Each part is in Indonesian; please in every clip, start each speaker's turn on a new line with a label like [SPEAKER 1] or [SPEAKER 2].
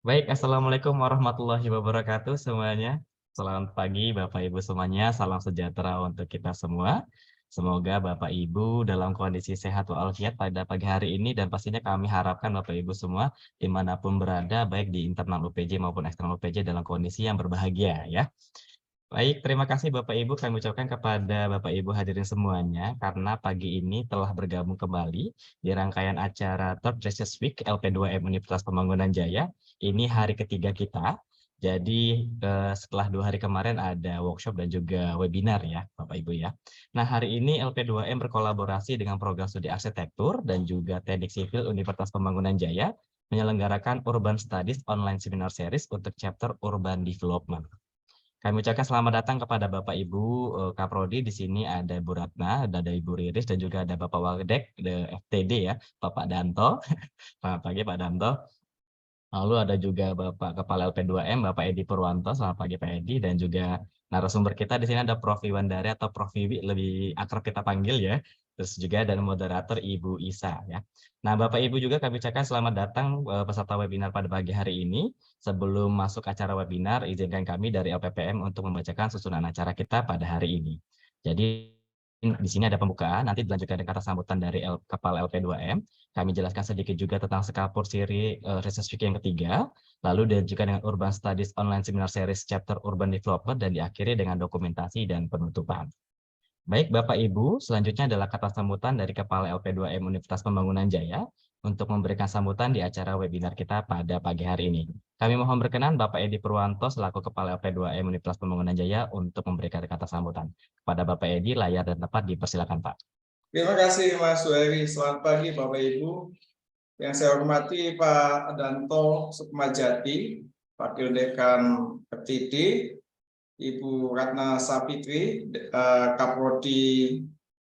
[SPEAKER 1] Baik, Assalamualaikum warahmatullahi wabarakatuh semuanya. Selamat pagi Bapak Ibu semuanya, salam sejahtera untuk kita semua. Semoga Bapak Ibu dalam kondisi sehat walafiat pada pagi hari ini dan pastinya kami harapkan Bapak Ibu semua dimanapun berada baik di internal UPJ maupun eksternal UPJ dalam kondisi yang berbahagia ya. Baik, terima kasih Bapak Ibu kami ucapkan kepada Bapak Ibu hadirin semuanya karena pagi ini telah bergabung kembali di rangkaian acara Third Research Week LP2M Universitas Pembangunan Jaya. Ini hari ketiga kita. Jadi setelah 2 hari kemarin ada workshop dan juga webinar ya Bapak Ibu ya. Nah hari ini LP2M berkolaborasi dengan program studi arsitektur dan juga teknik sipil Universitas Pembangunan Jaya menyelenggarakan Urban Studies Online Seminar Series untuk chapter Urban Development. Kami ucapkan selamat datang kepada Bapak Ibu Kaprodi. Di sini ada Bu Ratna, ada Ibu Riris, dan juga ada Bapak Wagdek, FTD ya, Bapak Danto. Selamat pagi Pak Danto. Lalu ada juga Bapak Kepala LP2M, Bapak Edi Purwanto. Selamat pagi Pak Edi. Dan juga narasumber kita di sini ada Prof. Iwandari atau Prof. Wiwi, lebih akrab kita panggil ya. Terus juga dan moderator Ibu Isa ya. Nah Bapak Ibu juga kami ucapkan selamat datang peserta webinar pada pagi hari ini. Sebelum masuk acara webinar, izinkan kami dari LPPM untuk membacakan susunan acara kita pada hari ini. Jadi di sini ada pembukaan, nanti dilanjutkan dengan kata sambutan dari Kepala LP2M. Kami jelaskan sedikit juga tentang Sekapur Siri Research Week yang ketiga, lalu dilanjutkan dengan Urban Studies Online Seminar Series Chapter Urban Development, dan diakhiri dengan dokumentasi dan penutupan. Baik Bapak Ibu, selanjutnya adalah kata sambutan dari Kepala LP2M Universitas Pembangunan Jaya untuk memberikan sambutan di acara webinar kita pada pagi hari ini. Kami mohon berkenan Bapak Edi Purwanto selaku Kepala LP2M Universitas Pembangunan Jaya untuk memberikan kata sambutan. Kepada Bapak Edi, layar dan tempat dipersilakan Pak.
[SPEAKER 2] Terima kasih Mas Weri. Selamat pagi Bapak Ibu. Yang saya hormati Pak Danto Sukmajati, Wakil Dekan FTD, Ibu Ratna Sapitri, Kaprodi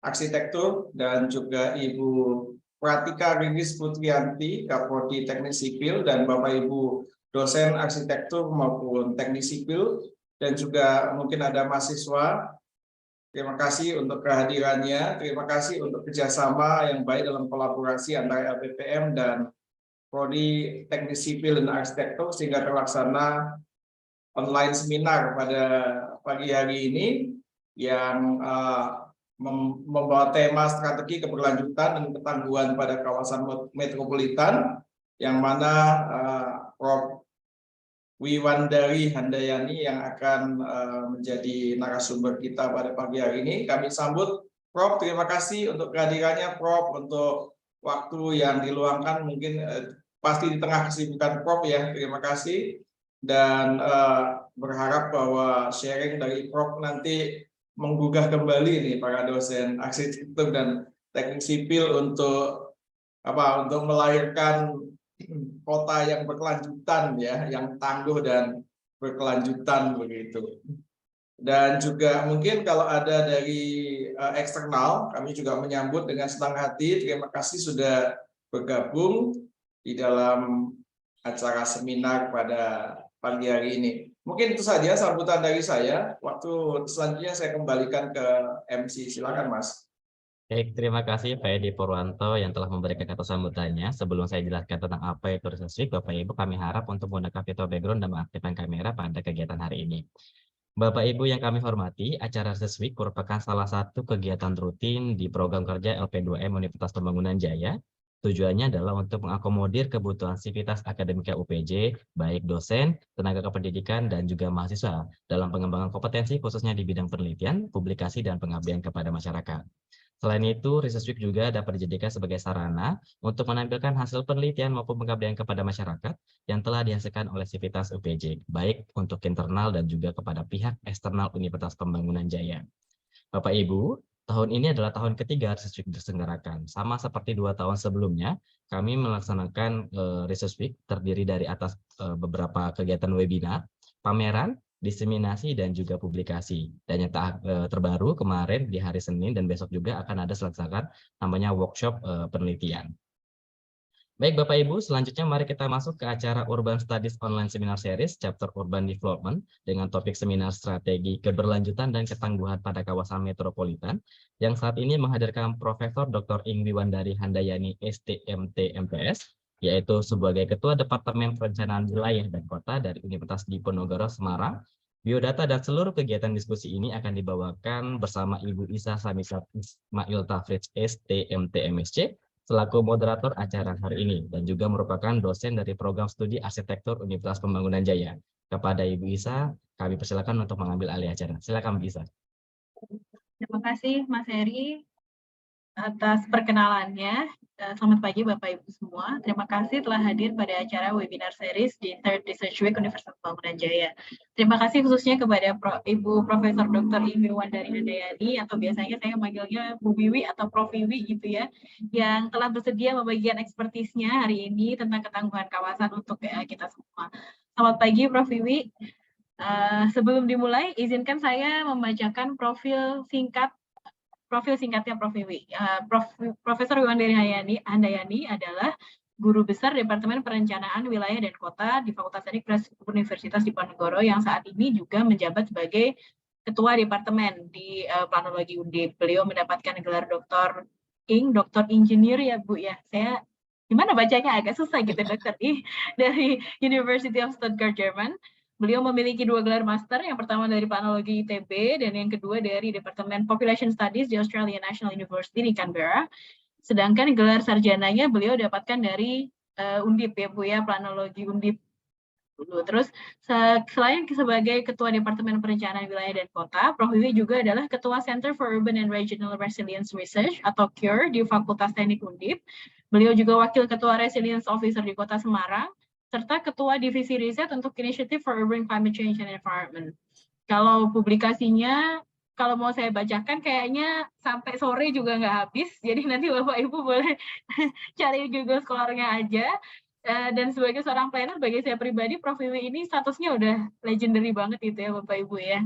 [SPEAKER 2] Arsitektur, dan juga Ibu Pratika Riris Putrianti, Kaprodi Teknik Sipil, dan Bapak Ibu dosen arsitektur maupun teknik sipil, dan juga mungkin ada mahasiswa. Terima kasih untuk kehadirannya, terima kasih untuk kerjasama yang baik dalam kolaborasi antara LPPM dan Prodi Teknik Sipil dan Arsitektur sehingga terlaksana online seminar pada pagi hari ini yang membawa tema strategi keberlanjutan dan ketangguhan pada kawasan metropolitan, yang mana Prof. Wiwandari Handayani yang akan menjadi narasumber kita pada pagi hari ini. Kami sambut Prof. Terima kasih untuk kehadirannya Prof. Untuk waktu yang diluangkan, mungkin pasti di tengah kesibukan Prof ya. Terima kasih dan berharap bahwa sharing dari Prof nanti menggugah kembali nih para dosen arsitektur dan teknik sipil untuk melahirkan kota yang berkelanjutan ya, yang tangguh dan berkelanjutan begitu. Dan juga mungkin kalau ada dari eksternal, kami juga menyambut dengan senang hati. Terima kasih sudah bergabung di dalam acara seminar pada pagi hari ini. Mungkin itu saja sambutan dari saya. Waktu selanjutnya saya kembalikan ke MC. Silakan Mas.
[SPEAKER 1] Baik, terima kasih Pak Edi Purwanto yang telah memberikan kata sambutannya. Sebelum saya jelaskan tentang apa itu Research Week, Bapak Ibu kami harap untuk menggunakan fitur background dan mengaktifkan kamera pada kegiatan hari ini. Bapak Ibu yang kami hormati, acara Research Week merupakan salah satu kegiatan rutin di program kerja LP2M Universitas Pembangunan Jaya. Tujuannya adalah untuk mengakomodir kebutuhan sivitas akademika UPJ, baik dosen, tenaga kependidikan, dan juga mahasiswa dalam pengembangan kompetensi khususnya di bidang penelitian, publikasi, dan pengabdian kepada masyarakat. Selain itu, Research Week juga dapat dijadikan sebagai sarana untuk menampilkan hasil penelitian maupun pengabdian kepada masyarakat yang telah dihasilkan oleh Sivitas UPJ, baik untuk internal dan juga kepada pihak eksternal Universitas Pembangunan Jaya. Bapak Ibu, tahun ini adalah tahun ketiga Research Week diselenggarakan. Sama seperti 2 tahun sebelumnya, kami melaksanakan Research Week terdiri dari atas beberapa kegiatan webinar, pameran, diseminasi, dan juga publikasi. Dan yang terbaru kemarin di hari Senin dan besok juga akan ada selaksakan namanya workshop penelitian. Baik Bapak Ibu, selanjutnya mari kita masuk ke acara Urban Studies Online Seminar Series Chapter Urban Development dengan topik seminar strategi keberlanjutan dan ketangguhan pada kawasan metropolitan yang saat ini menghadirkan Profesor Dr. Ingwi Wandari Handayani STMT MPS, yaitu sebagai Ketua Departemen Perencanaan Wilayah dan Kota dari Universitas Diponegoro, Semarang. Biodata dan seluruh kegiatan diskusi ini akan dibawakan bersama Ibu Isa Samisat Ismail Tafridz STMT MSc selaku moderator acara hari ini dan juga merupakan dosen dari program studi arsitektur Universitas Pembangunan Jaya. Kepada Ibu Isa, kami persilakan untuk mengambil alih acara. Silakan Bu Isa.
[SPEAKER 3] Terima kasih Mas Heri atas perkenalannya. Selamat pagi Bapak Ibu semua. Terima kasih telah hadir pada acara webinar series di Third Research Week Universitas Pembangunan Jaya. Terima kasih khususnya kepada Ibu Profesor Dr. Iwi Wandari Handayani, atau biasanya saya manggilnya Bu Wiwi atau Prof Wiwi gitu ya, yang telah bersedia membagikan ekspertisnya hari ini tentang ketangguhan kawasan untuk kita semua. Selamat pagi Prof Wiwi. Sebelum dimulai, izinkan saya membacakan profil singkatnya Prof Wiwi. Profesor Wiwandari Handayani adalah guru besar Departemen Perencanaan Wilayah dan Kota di Fakultas Teknik Universitas Diponegoro yang saat ini juga menjabat sebagai Ketua Departemen di Planologi Undip. Beliau mendapatkan gelar Doktor Engineer ya Bu ya. Saya gimana bacanya agak susah gitu Dokter dari University of Stuttgart, Jerman. Beliau memiliki 2 gelar master, yang pertama dari Planologi ITB dan yang kedua dari Departemen Population Studies di Australian National University di Canberra. Sedangkan gelar sarjananya beliau dapatkan dari Undip ya Bu ya, Planologi Undip. Terus selain sebagai Ketua Departemen Perencanaan Wilayah dan Kota, Prof Wiwi juga adalah Ketua Center for Urban and Regional Resilience Research atau CURE di Fakultas Teknik Undip. Beliau juga Wakil Ketua Resilience Officer di Kota Semarang, serta Ketua Divisi Riset untuk Initiative for Urban Climate Change and Environment. Kalau publikasinya, kalau mau saya bacakan kayaknya sampai sore juga nggak habis, jadi nanti Bapak Ibu boleh cari Google Scholar-nya aja. Dan sebagai seorang planner, bagi saya pribadi, Prof Wiwi ini statusnya udah legendary banget gitu ya Bapak Ibu ya.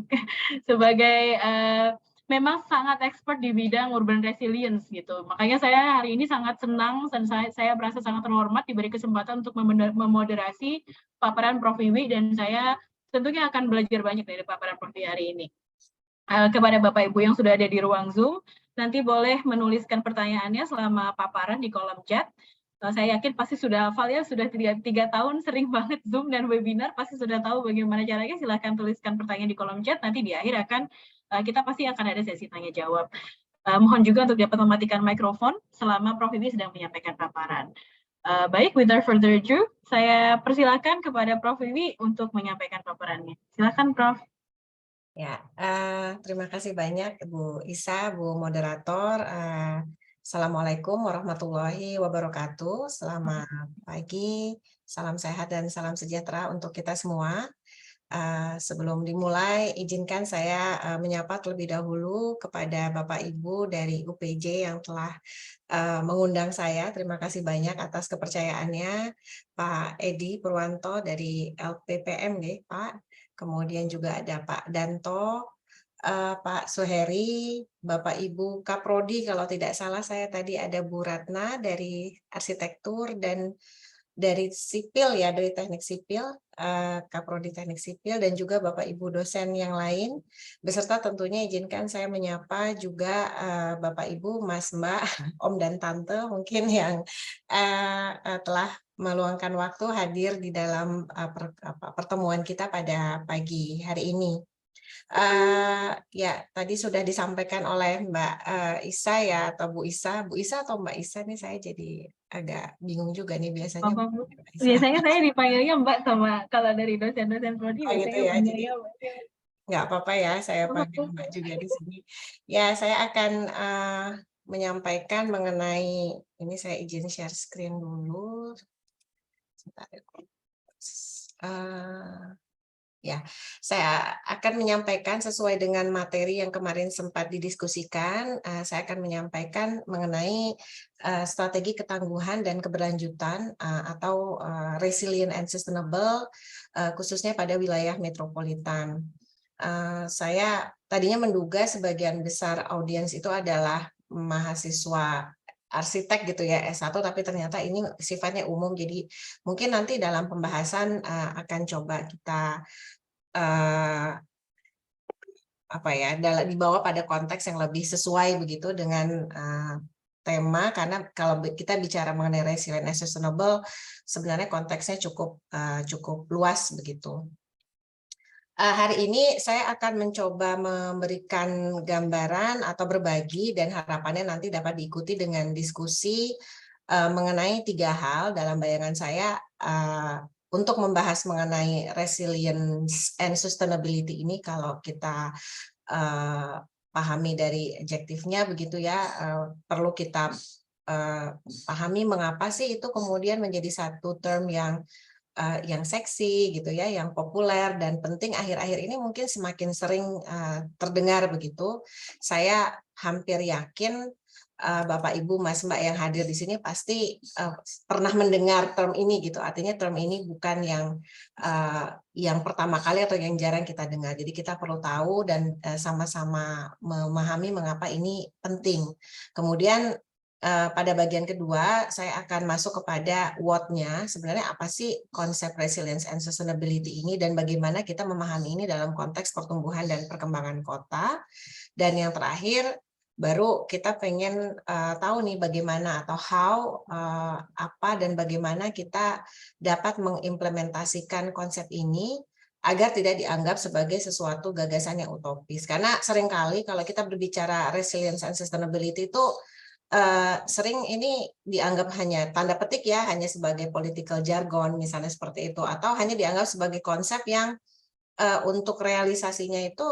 [SPEAKER 3] Sebagai memang sangat expert di bidang urban resilience gitu. Makanya saya hari ini sangat senang dan saya merasa sangat terhormat diberi kesempatan untuk memoderasi paparan Prof Wiwi, dan saya tentunya akan belajar banyak dari paparan Prof Wiwi hari ini. Kepada Bapak Ibu yang sudah ada di ruang Zoom, nanti boleh menuliskan pertanyaannya selama paparan di kolom chat. Saya yakin pasti sudah hafal ya, sudah 3 tahun sering banget Zoom dan webinar, pasti sudah tahu bagaimana caranya. Silahkan tuliskan pertanyaan di kolom chat, nanti di akhir kita pasti akan ada sesi tanya jawab. Mohon juga untuk dapat mematikan mikrofon selama Prof Wiwi sedang menyampaikan paparan. Baik, without further ado, saya persilakan kepada Prof Wiwi untuk menyampaikan paparannya. Silakan Prof.
[SPEAKER 4] Ya, terima kasih banyak Bu Isa, Bu Moderator. Assalamualaikum warahmatullahi wabarakatuh. Selamat pagi, salam sehat dan salam sejahtera untuk kita semua. Sebelum dimulai, izinkan saya menyapa terlebih dahulu kepada Bapak Ibu dari UPJ yang telah mengundang saya. Terima kasih banyak atas kepercayaannya. Pak Edi Purwanto dari LPPM, Pak. Kemudian juga ada Pak Danto, Pak Suheri, Bapak Ibu Kaprodi, kalau tidak salah saya tadi ada Bu Ratna dari arsitektur dan dari sipil ya, dari teknik sipil, Kaprodi Teknik Sipil, dan juga Bapak Ibu dosen yang lain, beserta tentunya izinkan saya menyapa juga Bapak Ibu, Mas Mbak, Om dan Tante mungkin yang telah meluangkan waktu hadir di dalam pertemuan kita pada pagi hari ini. Ya, tadi sudah disampaikan oleh Mbak Isa ya, atau Bu Isa atau Mbak Isa nih, saya jadi agak bingung juga nih biasanya.
[SPEAKER 3] Biasanya saya dipanggilnya Mbak sama kalau dari dosen-dosen prodi
[SPEAKER 4] gitu
[SPEAKER 3] biasanya
[SPEAKER 4] ya,
[SPEAKER 3] panggilnya Mbak.
[SPEAKER 4] Nggak apa-apa ya, saya panggil Mbak juga di sini. Ya, saya akan menyampaikan mengenai, ini saya izin share screen dulu. Ya, saya akan menyampaikan sesuai dengan materi yang kemarin sempat didiskusikan. Saya akan menyampaikan mengenai strategi ketangguhan dan keberlanjutan atau resilient and sustainable, khususnya pada wilayah metropolitan. Saya tadinya menduga sebagian besar audiens itu adalah mahasiswa arsitek gitu ya, S1, tapi ternyata ini sifatnya umum, jadi mungkin nanti dalam pembahasan akan coba kita dibawa pada konteks yang lebih sesuai begitu dengan tema karena kalau kita bicara mengenai resilient and sustainable sebenarnya konteksnya cukup luas begitu. Hari ini saya akan mencoba memberikan gambaran atau berbagi dan harapannya nanti dapat diikuti dengan diskusi mengenai 3 hal dalam bayangan saya untuk membahas mengenai resilience and sustainability ini. Kalau kita pahami dari adjektifnya begitu ya, perlu kita pahami mengapa sih itu kemudian menjadi satu term yang seksi gitu ya, yang populer dan penting akhir-akhir ini mungkin semakin sering terdengar begitu. Saya hampir yakin Bapak, Ibu, Mas, Mbak yang hadir di sini pasti pernah mendengar term ini gitu. Artinya term ini bukan yang pertama kali atau yang jarang kita dengar. Jadi kita perlu tahu dan sama-sama memahami mengapa ini penting. Kemudian pada bagian kedua, saya akan masuk kepada what-nya. Sebenarnya apa sih konsep resilience and sustainability ini dan bagaimana kita memahami ini dalam konteks pertumbuhan dan perkembangan kota. Dan yang terakhir, baru kita pengen tahu nih bagaimana atau how, apa dan bagaimana kita dapat mengimplementasikan konsep ini agar tidak dianggap sebagai sesuatu gagasan yang utopis. Karena seringkali kalau kita berbicara resilience and sustainability itu sering ini dianggap hanya tanda petik ya, hanya sebagai political jargon misalnya seperti itu, atau hanya dianggap sebagai konsep yang untuk realisasinya itu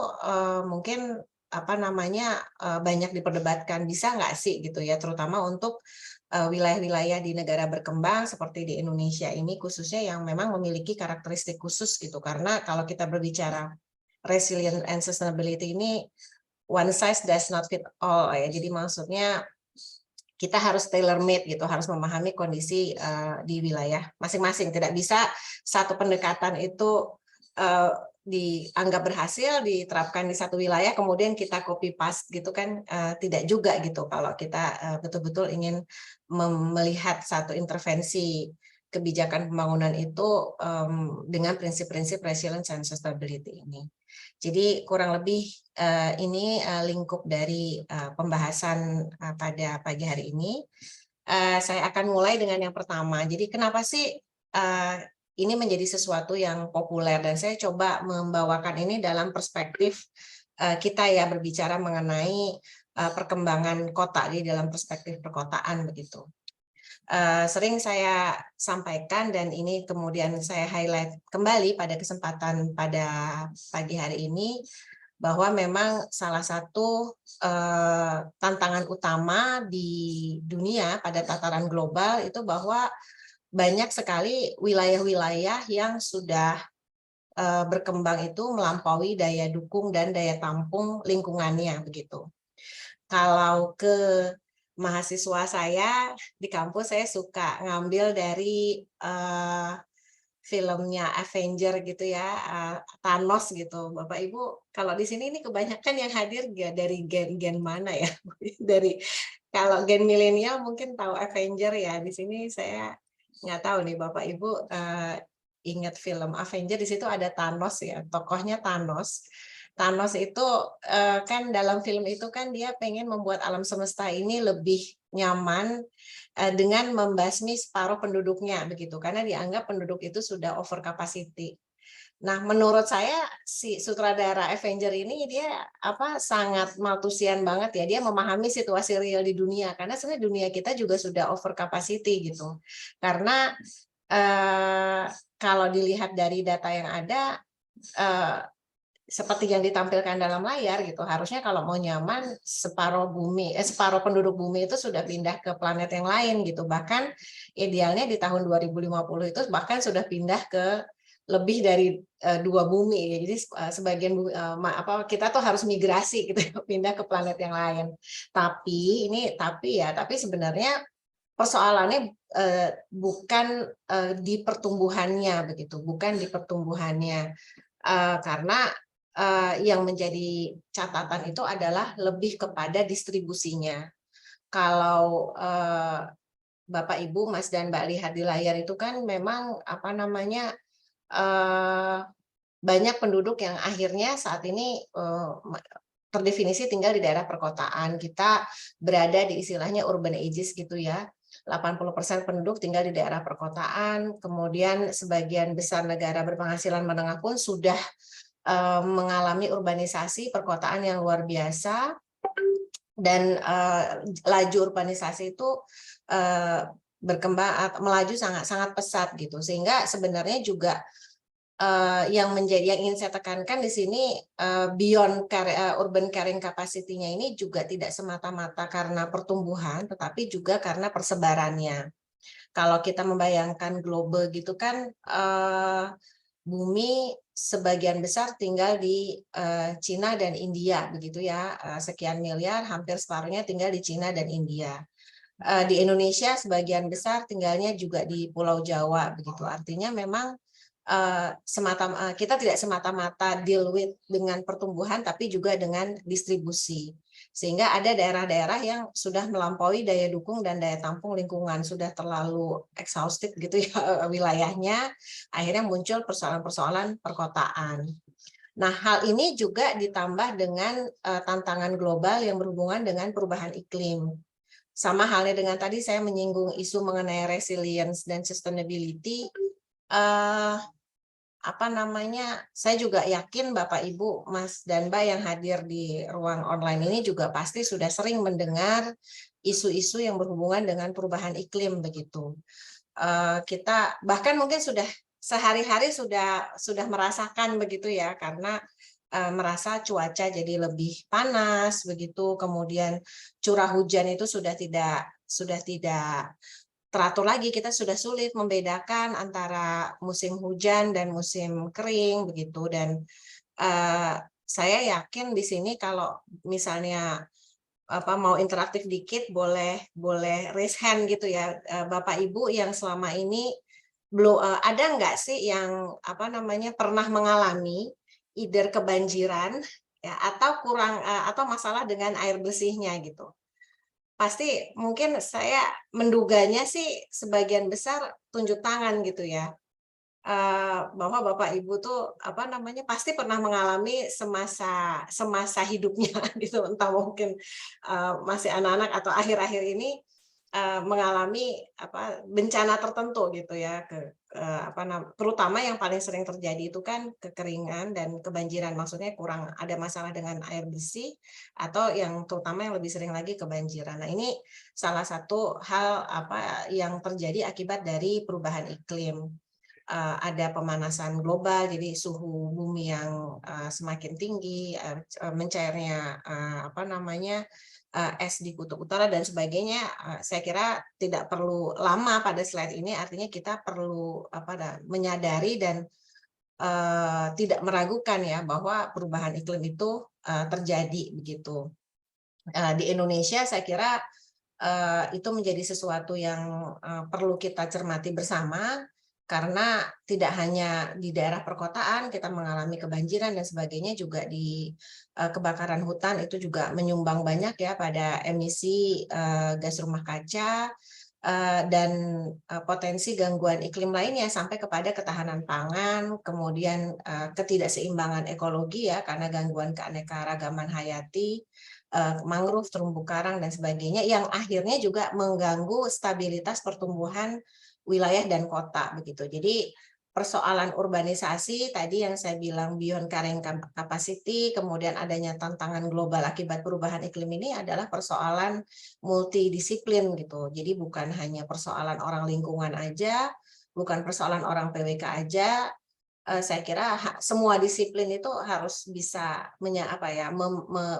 [SPEAKER 4] mungkin banyak diperdebatkan, bisa nggak sih gitu ya, terutama untuk wilayah-wilayah di negara berkembang seperti di Indonesia ini khususnya yang memang memiliki karakteristik khusus gitu. Karena kalau kita berbicara resilient and sustainability ini one size does not fit all ya, jadi maksudnya kita harus tailor made gitu, harus memahami kondisi di wilayah masing-masing. Tidak bisa satu pendekatan itu dianggap berhasil diterapkan di satu wilayah kemudian kita copy paste gitu kan, tidak juga gitu kalau kita betul-betul ingin melihat satu intervensi kebijakan pembangunan itu dengan prinsip-prinsip resilience and sustainability ini. Jadi kurang lebih ini lingkup dari pembahasan pada pagi hari ini. Saya akan mulai dengan yang pertama. Jadi kenapa sih ini menjadi sesuatu yang populer, dan saya coba membawakan ini dalam perspektif kita ya, berbicara mengenai perkembangan kota di dalam perspektif perkotaan begitu. Sering saya sampaikan dan ini kemudian saya highlight kembali pada kesempatan pada pagi hari ini, bahwa memang salah satu tantangan utama di dunia pada tataran global itu bahwa banyak sekali wilayah-wilayah yang sudah berkembang itu melampaui daya dukung dan daya tampung lingkungannya begitu. Kalau ke mahasiswa saya di kampus, saya suka ngambil dari filmnya Avenger gitu ya, Thanos gitu. Bapak Ibu, kalau di sini ini kebanyakan yang hadir dari gen mana ya? Dari kalau gen milenial mungkin tahu Avenger ya. Di sini saya nggak tahu nih Bapak Ibu ingat film Avenger, di situ ada Thanos ya, tokohnya Thanos. Thanos itu kan dalam film itu kan dia pengen membuat alam semesta ini lebih nyaman dengan membasmi separuh penduduknya begitu, karena dianggap penduduk itu sudah over capacity. Nah, menurut saya si sutradara Avenger ini dia sangat Malthusian banget ya, dia memahami situasi real di dunia, karena sebenarnya dunia kita juga sudah over capacity gitu. Karena kalau dilihat dari data yang ada, seperti yang ditampilkan dalam layar gitu, harusnya kalau mau nyaman separuh penduduk bumi itu sudah pindah ke planet yang lain gitu. Bahkan idealnya di tahun 2050 itu bahkan sudah pindah ke lebih dari 2 bumi. Jadi sebagian kita tuh harus migrasi gitu, pindah ke planet yang lain. Tapi sebenarnya persoalannya bukan di pertumbuhannya begitu, bukan di pertumbuhannya, karena yang menjadi catatan itu adalah lebih kepada distribusinya. Kalau Bapak, Ibu, Mas, dan Mbak lihat di layar itu kan memang banyak penduduk yang akhirnya saat ini terdefinisi tinggal di daerah perkotaan. Kita berada di istilahnya urban ages gitu ya. 80% penduduk tinggal di daerah perkotaan, kemudian sebagian besar negara berpenghasilan menengah pun sudah mengalami urbanisasi perkotaan yang luar biasa, dan laju urbanisasi itu berkembang atau melaju sangat pesat gitu, sehingga sebenarnya juga yang ingin saya tekankan di sini, beyond urban carrying capacity-nya ini juga tidak semata-mata karena pertumbuhan, tetapi juga karena persebarannya. Kalau kita membayangkan global gitu kan, bumi sebagian besar tinggal di Cina dan India begitu ya, sekian miliar, hampir separuhnya tinggal di Cina dan India. Di Indonesia sebagian besar tinggalnya juga di Pulau Jawa begitu. Artinya memang kita tidak semata-mata deal with dengan pertumbuhan, tapi juga dengan distribusi. Sehingga ada daerah-daerah yang sudah melampaui daya dukung dan daya tampung lingkungan, sudah terlalu exhausted gitu ya wilayahnya, akhirnya muncul persoalan-persoalan perkotaan. Nah, hal ini juga ditambah dengan tantangan global yang berhubungan dengan perubahan iklim. Sama halnya dengan tadi saya menyinggung isu mengenai resilience dan sustainability, saya juga yakin Bapak, Ibu, Mas, dan Mbak yang hadir di ruang online ini juga pasti sudah sering mendengar isu-isu yang berhubungan dengan perubahan iklim begitu. Kita bahkan mungkin sudah sehari-hari sudah merasakan begitu ya, karena merasa cuaca jadi lebih panas begitu, kemudian curah hujan itu sudah tidak teratur lagi, kita sudah sulit membedakan antara musim hujan dan musim kering begitu. Dan saya yakin di sini kalau misalnya mau interaktif dikit boleh raise hand gitu ya, Bapak Ibu yang selama ini belum ada nggak sih yang pernah mengalami either kebanjiran ya, atau kurang atau masalah dengan air bersihnya gitu. Pasti mungkin saya menduganya sih sebagian besar tunjuk tangan gitu ya, bahwa Bapak Ibu tuh pasti pernah mengalami semasa hidupnya gitu, entah mungkin masih anak-anak atau akhir-akhir ini mengalami bencana tertentu gitu ya, terutama yang paling sering terjadi itu kan kekeringan dan kebanjiran, maksudnya kurang ada masalah dengan air bersih, atau yang terutama yang lebih sering lagi kebanjiran. Nah, ini salah satu hal yang terjadi akibat dari perubahan iklim. Ada pemanasan global, jadi suhu bumi yang semakin tinggi, mencairnya es di kutub utara dan sebagainya. Saya kira tidak perlu lama pada slide ini, artinya kita perlu menyadari dan tidak meragukan ya bahwa perubahan iklim itu terjadi begitu. Di Indonesia saya kira itu menjadi sesuatu yang perlu kita cermati bersama, karena tidak hanya di daerah perkotaan kita mengalami kebanjiran dan sebagainya, juga di kebakaran hutan itu juga menyumbang banyak ya pada emisi gas rumah kaca dan potensi gangguan iklim lainnya sampai kepada ketahanan pangan, kemudian ketidakseimbangan ekologi ya karena gangguan keanekaragaman hayati, mangrove, terumbu karang dan sebagainya, yang akhirnya juga mengganggu stabilitas pertumbuhan wilayah dan kota begitu. Jadi persoalan urbanisasi tadi yang saya bilang beyond carrying capacity, kemudian adanya tantangan global akibat perubahan iklim ini adalah persoalan multidisiplin gitu. Jadi bukan hanya persoalan orang lingkungan aja, bukan persoalan orang PWK aja. Saya kira semua disiplin itu harus bisa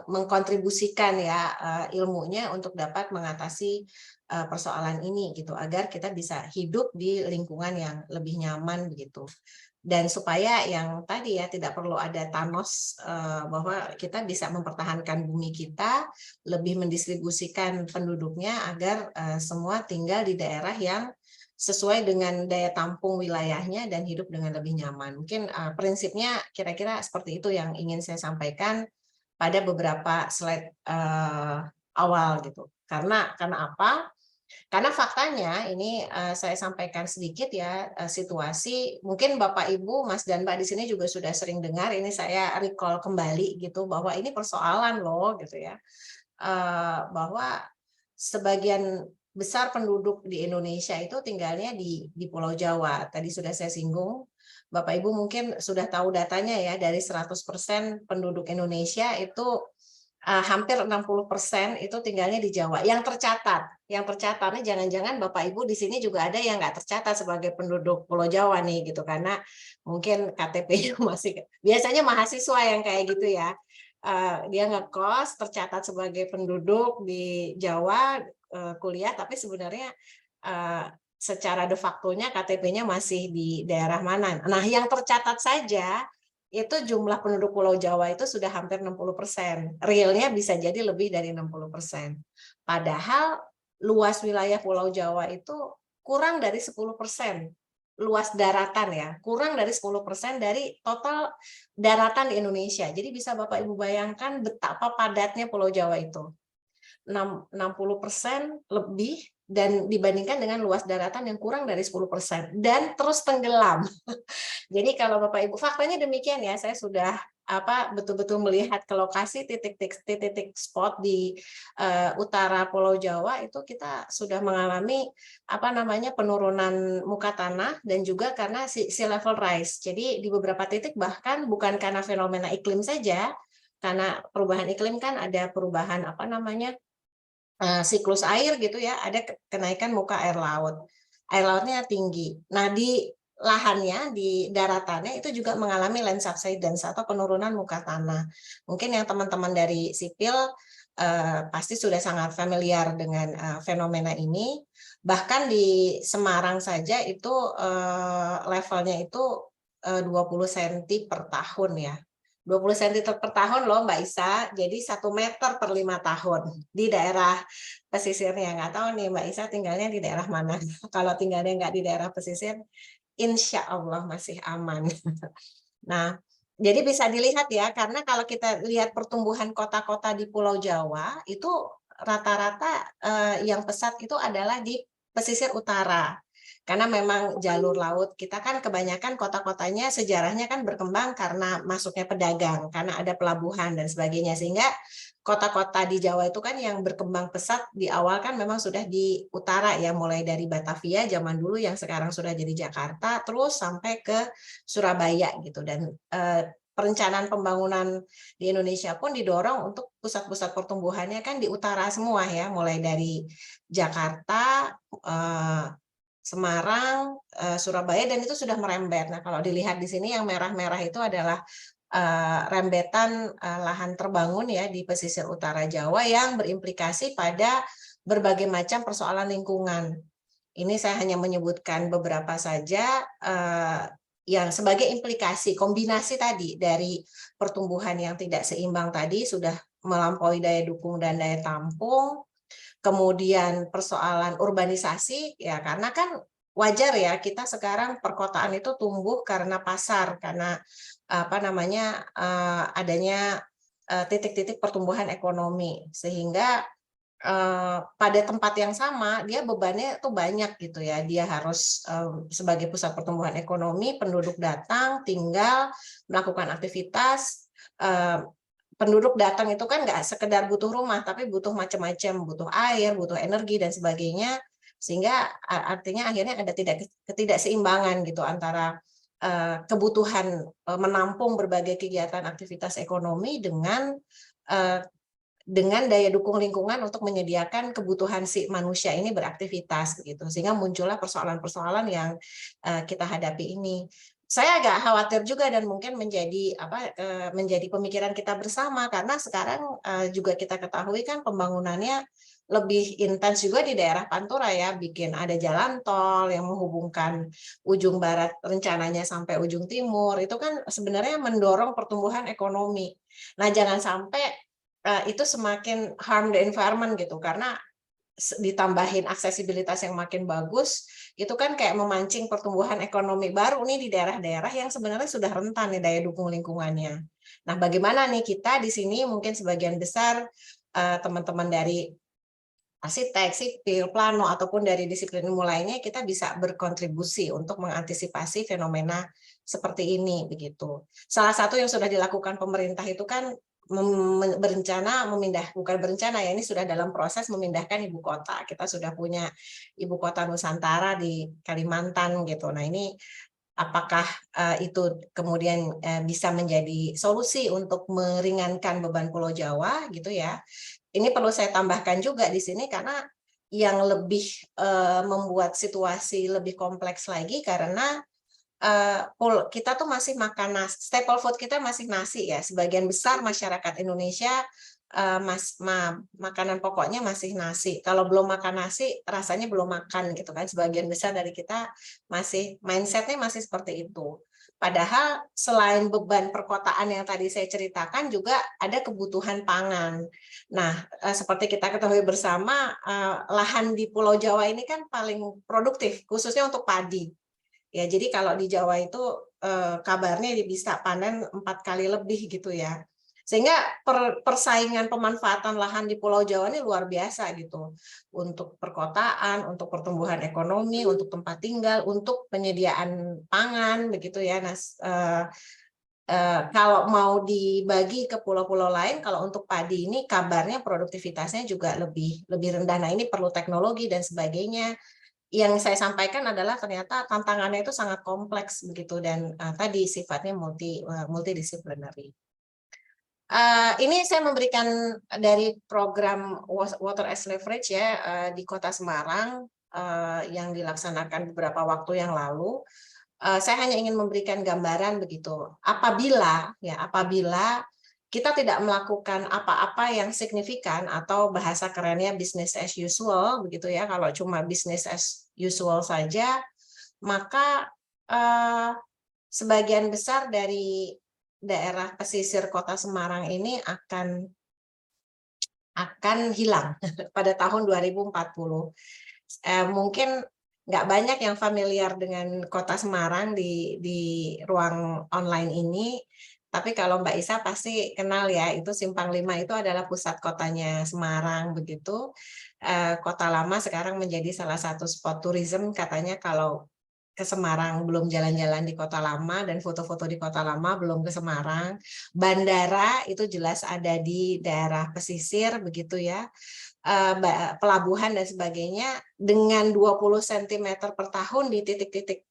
[SPEAKER 4] mengkontribusikan ya ilmunya untuk dapat mengatasi persoalan ini gitu, agar kita bisa hidup di lingkungan yang lebih nyaman begitu. Dan supaya yang tadi ya tidak perlu ada Thanos, bahwa kita bisa mempertahankan bumi kita, lebih mendistribusikan penduduknya agar semua tinggal di daerah yang sesuai dengan daya tampung wilayahnya dan hidup dengan lebih nyaman. Mungkin prinsipnya kira-kira seperti itu yang ingin saya sampaikan pada beberapa slide awal gitu. Karena apa? Karena faktanya ini saya sampaikan sedikit ya, situasi mungkin Bapak Ibu, Mas dan Mbak di sini juga sudah sering dengar, ini saya recall kembali gitu bahwa ini persoalan loh gitu ya. Bahwa sebagian besar penduduk di Indonesia itu tinggalnya di Pulau Jawa. Tadi sudah saya singgung, Bapak Ibu mungkin sudah tahu datanya ya, dari 100% penduduk Indonesia itu hampir 60% itu tinggalnya di Jawa. Yang tercatat nih jangan-jangan Bapak Ibu di sini juga ada yang nggak tercatat sebagai penduduk Pulau Jawa nih gitu, karena mungkin KTP-nya masih, biasanya mahasiswa yang kayak gitu ya. Dia ngekos tercatat sebagai penduduk di Jawa, kuliah, tapi sebenarnya secara de facto-nya KTP-nya masih di daerah mana. Nah, yang tercatat saja itu jumlah penduduk Pulau Jawa itu sudah hampir 60%. Realnya bisa jadi lebih dari 60%. Padahal luas wilayah Pulau Jawa itu kurang dari 10%. Luas daratan ya, kurang dari 10% dari total daratan di Indonesia. Jadi bisa Bapak Ibu bayangkan betapa padatnya Pulau Jawa itu. 60% lebih, dan dibandingkan dengan luas daratan yang kurang dari 10% dan terus tenggelam. Jadi kalau Bapak Ibu, faktanya demikian ya, saya sudah betul-betul melihat ke lokasi titik-titik spot di utara Pulau Jawa itu kita sudah mengalami penurunan muka tanah, dan juga karena sea level rise. Jadi di beberapa titik bahkan bukan karena fenomena iklim saja, karena perubahan iklim kan ada perubahan siklus air gitu ya, ada kenaikan muka air laut. Air lautnya tinggi. Nah, di lahannya, di daratannya itu juga mengalami land subsidence atau penurunan muka tanah. Mungkin yang teman-teman dari sipil pasti sudah sangat familiar dengan fenomena ini. Bahkan di Semarang saja itu levelnya itu 20 cm per tahun ya. 20 cm per tahun loh Mbak Isa, jadi 1 meter per 5 tahun di daerah pesisirnya. Nggak tahu nih Mbak Isa tinggalnya di daerah mana. Kalau tinggalnya nggak di daerah pesisir, insya Allah masih aman. Nah, jadi bisa dilihat ya, karena kalau kita lihat pertumbuhan kota-kota di Pulau Jawa, itu rata-rata yang pesat itu adalah di pesisir utara. Karena memang jalur laut kita kan kebanyakan kota-kotanya sejarahnya kan berkembang karena masuknya pedagang, karena ada pelabuhan dan sebagainya, sehingga kota-kota di Jawa itu kan yang berkembang pesat di awal kan memang sudah di utara ya, mulai dari Batavia zaman dulu yang sekarang sudah jadi Jakarta, terus sampai ke Surabaya gitu. Dan perencanaan pembangunan di Indonesia pun didorong untuk pusat-pusat pertumbuhannya kan di utara semua ya, mulai dari Jakarta, Semarang, Surabaya, dan itu sudah merembet. Nah, kalau dilihat di sini yang merah-merah itu adalah rembetan lahan terbangun ya di pesisir utara Jawa yang berimplikasi pada berbagai macam persoalan lingkungan. Ini saya hanya menyebutkan beberapa saja yang sebagai implikasi kombinasi tadi dari pertumbuhan yang tidak seimbang tadi, sudah melampaui daya dukung dan daya tampung. Kemudian persoalan urbanisasi ya, karena kan wajar ya kita sekarang perkotaan itu tumbuh karena pasar, karena adanya titik-titik pertumbuhan ekonomi, sehingga pada tempat yang sama dia bebannya tuh banyak gitu ya, dia harus sebagai pusat pertumbuhan ekonomi, penduduk datang, tinggal, melakukan aktivitas. Penduduk datang itu kan nggak sekedar butuh rumah, tapi butuh macam-macam, butuh air, butuh energi dan sebagainya, sehingga artinya akhirnya ada ketidakseimbangan gitu antara kebutuhan menampung berbagai kegiatan aktivitas ekonomi dengan daya dukung lingkungan untuk menyediakan kebutuhan si manusia ini beraktivitas gitu, sehingga muncullah persoalan-persoalan yang kita hadapi ini. Saya agak khawatir juga, dan mungkin menjadi pemikiran kita bersama, karena sekarang juga kita ketahui kan pembangunannya lebih intens juga di daerah Pantura ya, bikin ada jalan tol yang menghubungkan ujung barat rencananya sampai ujung timur, itu kan sebenarnya mendorong pertumbuhan ekonomi. Nah, jangan sampai itu semakin harm the environment gitu, karena ditambahin aksesibilitas yang makin bagus, itu kan kayak memancing pertumbuhan ekonomi baru nih di daerah-daerah yang sebenarnya sudah rentan nih daya dukung lingkungannya. Nah, bagaimana nih kita di sini mungkin sebagian besar teman-teman dari arsitek, sipil, plano, ataupun dari disiplin ilmu lainnya, kita bisa berkontribusi untuk mengantisipasi fenomena seperti ini, begitu. Salah satu yang sudah dilakukan pemerintah itu kan berencana bukan berencana ya, ini sudah dalam proses memindahkan ibu kota. Kita sudah punya ibu kota Nusantara di Kalimantan gitu. Nah, ini apakah itu kemudian bisa menjadi solusi untuk meringankan beban Pulau Jawa gitu ya. Ini perlu saya tambahkan juga di sini karena yang lebih membuat situasi lebih kompleks lagi karena kita tuh masih makan nasi, staple food kita masih nasi ya. Sebagian besar masyarakat Indonesia makanan pokoknya masih nasi. Kalau belum makan nasi, rasanya belum makan gitu kan. Sebagian besar dari kita masih mindsetnya masih seperti itu. Padahal selain beban perkotaan yang tadi saya ceritakan juga ada kebutuhan pangan. Nah, seperti kita ketahui bersama, lahan di Pulau Jawa ini kan paling produktif, khususnya untuk padi. Ya, jadi kalau di Jawa itu kabarnya bisa panen 4 kali lebih gitu ya. Sehingga persaingan pemanfaatan lahan di Pulau Jawa ini luar biasa gitu. Untuk perkotaan, untuk pertumbuhan ekonomi, untuk tempat tinggal, untuk penyediaan pangan begitu ya. Nah, kalau mau dibagi ke pulau-pulau lain, kalau untuk padi ini kabarnya produktivitasnya juga lebih rendah. Nah, ini perlu teknologi dan sebagainya. Yang saya sampaikan adalah ternyata tantangannya itu sangat kompleks begitu dan tadi sifatnya multidisciplinary. Ini saya memberikan dari program Water as Leverage ya di Kota Semarang yang dilaksanakan beberapa waktu yang lalu. Saya hanya ingin memberikan gambaran begitu. Apabila kita tidak melakukan apa-apa yang signifikan atau bahasa kerennya business as usual begitu ya, kalau cuma business as usual saja, maka sebagian besar dari daerah pesisir Kota Semarang ini akan hilang pada tahun 2040. Mungkin nggak banyak yang familiar dengan Kota Semarang di ruang online ini, tapi kalau Mbak Isa pasti kenal ya, itu Simpang 5 itu adalah pusat kotanya Semarang begitu. Kota Lama sekarang menjadi salah satu spot tourism, katanya kalau ke Semarang belum jalan-jalan di Kota Lama dan foto-foto di Kota Lama belum ke Semarang. Bandara itu jelas ada di daerah pesisir begitu ya. Pelabuhan dan sebagainya dengan 20 cm per tahun di titik-titik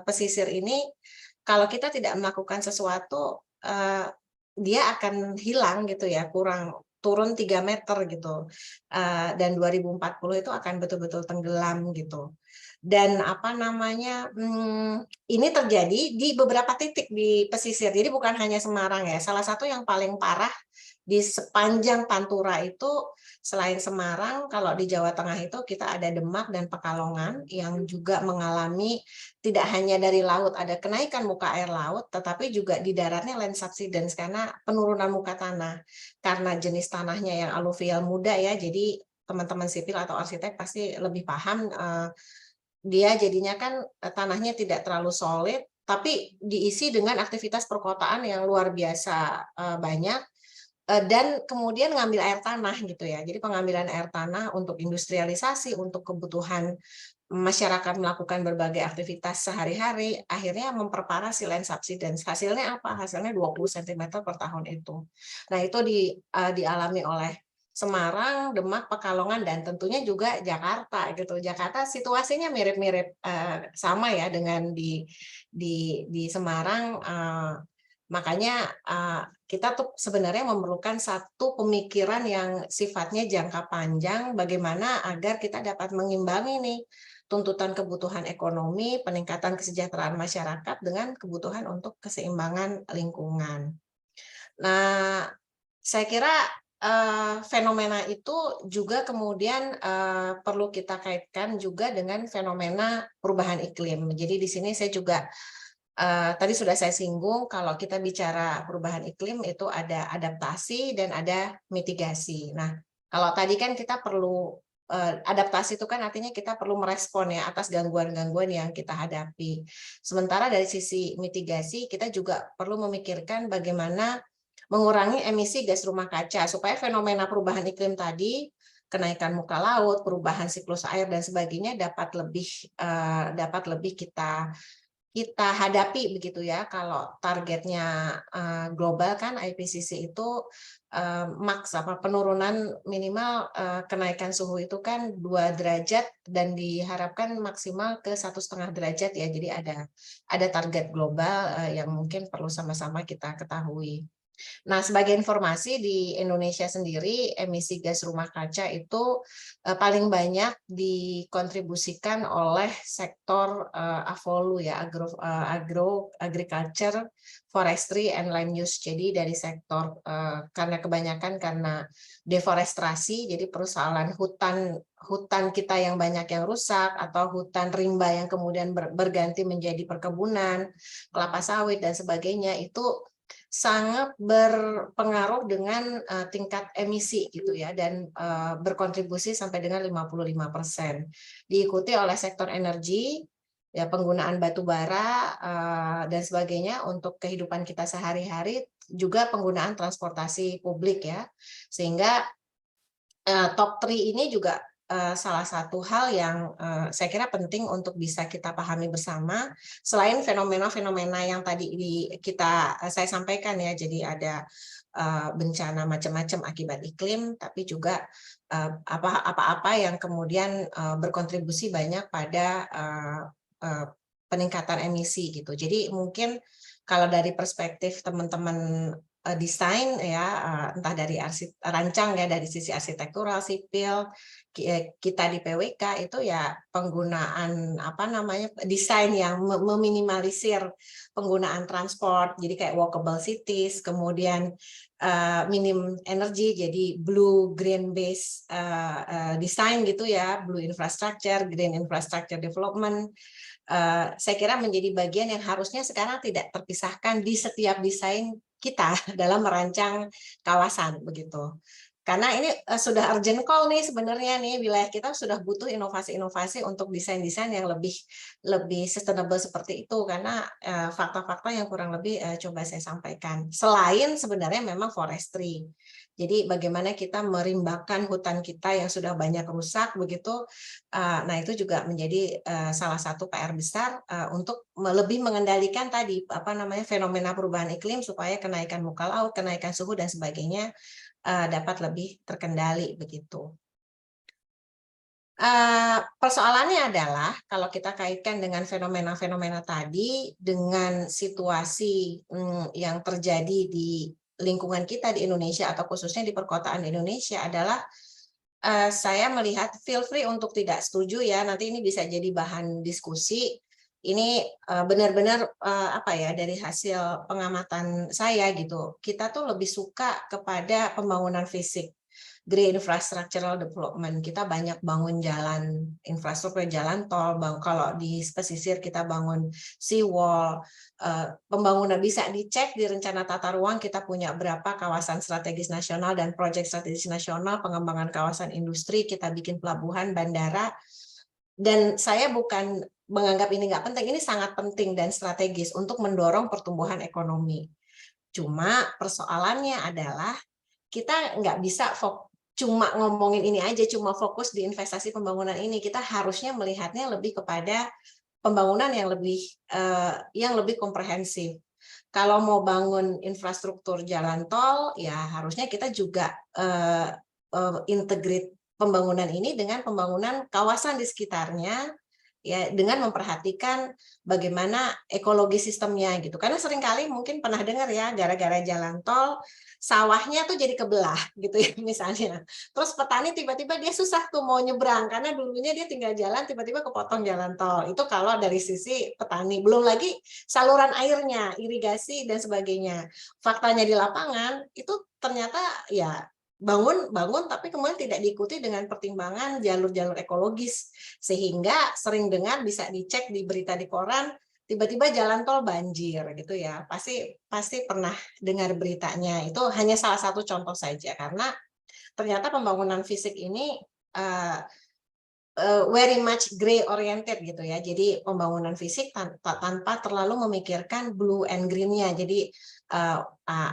[SPEAKER 4] pesisir ini, kalau kita tidak melakukan sesuatu, dia akan hilang gitu ya, turun 3 meter gitu. Dan 2040 itu akan betul-betul tenggelam gitu. Dan ini terjadi di beberapa titik di pesisir. Jadi bukan hanya Semarang ya. Salah satu yang paling parah di sepanjang Pantura itu selain Semarang, kalau di Jawa Tengah itu kita ada Demak dan Pekalongan yang juga mengalami tidak hanya dari laut ada kenaikan muka air laut, tetapi juga di daratnya land subsidence karena penurunan muka tanah. Karena jenis tanahnya yang aluvial muda ya, jadi teman-teman sipil atau arsitek pasti lebih paham. Dia jadinya kan tanahnya tidak terlalu solid, tapi diisi dengan aktivitas perkotaan yang luar biasa banyak, dan kemudian ngambil air tanah gitu ya. Jadi pengambilan air tanah untuk industrialisasi, untuk kebutuhan masyarakat melakukan berbagai aktivitas sehari-hari, akhirnya memperparah si land subsidence. Hasilnya apa? Hasilnya 20 cm per tahun itu. Nah, itu dialami oleh Semarang, Demak, Pekalongan, dan tentunya juga Jakarta gitu. Jakarta situasinya mirip-mirip sama ya dengan di Semarang. Makanya kita tuh sebenarnya memerlukan satu pemikiran yang sifatnya jangka panjang, bagaimana agar kita dapat mengimbangi nih tuntutan kebutuhan ekonomi, peningkatan kesejahteraan masyarakat dengan kebutuhan untuk keseimbangan lingkungan. Nah, saya kira fenomena itu juga kemudian perlu kita kaitkan juga dengan fenomena perubahan iklim. Jadi di sini saya juga tadi sudah saya singgung kalau kita bicara perubahan iklim itu ada adaptasi dan ada mitigasi. Nah, kalau tadi kan kita perlu adaptasi itu kan artinya kita perlu merespon ya atas gangguan-gangguan yang kita hadapi. Sementara dari sisi mitigasi kita juga perlu memikirkan bagaimana mengurangi emisi gas rumah kaca supaya fenomena perubahan iklim tadi kenaikan muka laut, perubahan siklus air dan sebagainya dapat lebih kita hadapi begitu ya. Kalau targetnya global kan IPCC itu penurunan minimal kenaikan suhu itu kan 2 derajat dan diharapkan maksimal ke 1,5 derajat ya. Jadi ada target global yang mungkin perlu sama-sama kita ketahui. Nah, sebagai informasi di Indonesia sendiri emisi gas rumah kaca itu paling banyak dikontribusikan oleh sektor AVOLU ya, agriculture, forestry and land use. Jadi dari sektor karena deforestasi, jadi persoalan hutan kita yang banyak yang rusak atau hutan rimba yang kemudian berganti menjadi perkebunan, kelapa sawit dan sebagainya itu sangat berpengaruh dengan tingkat emisi gitu ya, dan berkontribusi sampai dengan 55%. Diikuti oleh sektor energi, ya penggunaan batu bara dan sebagainya untuk kehidupan kita sehari-hari, juga penggunaan transportasi publik ya. Sehingga top 3 ini juga salah satu hal yang saya kira penting untuk bisa kita pahami bersama, selain fenomena-fenomena yang tadi saya sampaikan ya. Jadi ada bencana macam-macam akibat iklim, tapi juga apa-apa yang kemudian berkontribusi banyak pada peningkatan emisi gitu. Jadi mungkin kalau dari perspektif teman-teman desain ya, entah dari rancang ya, dari sisi arsitektural, sipil, kita di PWK itu ya penggunaan desain yang meminimalisir penggunaan transport, jadi kayak walkable cities, kemudian minim energi, jadi blue green base design gitu ya, blue infrastructure, green infrastructure development. Saya kira menjadi bagian yang harusnya sekarang tidak terpisahkan di setiap desain kita dalam merancang kawasan begitu. Karena ini sudah urgent call nih sebenarnya nih, wilayah kita sudah butuh inovasi-inovasi untuk desain-desain yang lebih sustainable seperti itu, karena fakta-fakta yang kurang lebih coba saya sampaikan. Selain sebenarnya memang forestry. Jadi bagaimana kita merimbakan hutan kita yang sudah banyak rusak begitu. Nah, itu juga menjadi salah satu PR besar untuk lebih mengendalikan tadi fenomena perubahan iklim supaya kenaikan muka laut, kenaikan suhu dan sebagainya dapat lebih terkendali begitu. Persoalannya adalah kalau kita kaitkan dengan fenomena-fenomena tadi dengan situasi yang terjadi di lingkungan kita di Indonesia atau khususnya di perkotaan Indonesia adalah saya melihat, feel free untuk tidak setuju ya, nanti ini bisa jadi bahan diskusi. Ini benar-benar dari hasil pengamatan saya gitu. Kita tuh lebih suka kepada pembangunan fisik, green infrastructural development. Kita banyak bangun jalan, infrastruktur jalan tol, kalau di pesisir kita bangun seawall, pembangunan bisa dicek di rencana tata ruang, kita punya berapa kawasan strategis nasional dan proyek strategis nasional, pengembangan kawasan industri, kita bikin pelabuhan, bandara. Dan saya bukan menganggap ini nggak penting, ini sangat penting dan strategis untuk mendorong pertumbuhan ekonomi. Cuma persoalannya adalah kita nggak bisa cuma ngomongin ini aja, cuma fokus di investasi pembangunan ini. Kita harusnya melihatnya lebih kepada pembangunan yang lebih komprehensif. Kalau mau bangun infrastruktur jalan tol, ya harusnya kita juga integrate pembangunan ini dengan pembangunan kawasan di sekitarnya, ya, dengan memperhatikan bagaimana ekologi sistemnya gitu. Karena seringkali mungkin pernah dengar ya, gara-gara jalan tol sawahnya tuh jadi kebelah gitu ya misalnya. Terus petani tiba-tiba dia susah tuh mau nyebrang karena dulunya dia tinggal jalan, tiba-tiba kepotong jalan tol. Itu kalau dari sisi petani. Belum lagi saluran airnya, irigasi dan sebagainya. Faktanya di lapangan itu ternyata ya bangun tapi kemudian tidak diikuti dengan pertimbangan jalur-jalur ekologis, sehingga sering dengar, bisa dicek di berita di koran, tiba-tiba jalan tol banjir gitu ya. Pasti pernah dengar beritanya. Itu hanya salah satu contoh saja, karena ternyata pembangunan fisik ini very much gray oriented gitu ya. Jadi pembangunan fisik tanpa terlalu memikirkan blue and green-nya. Jadi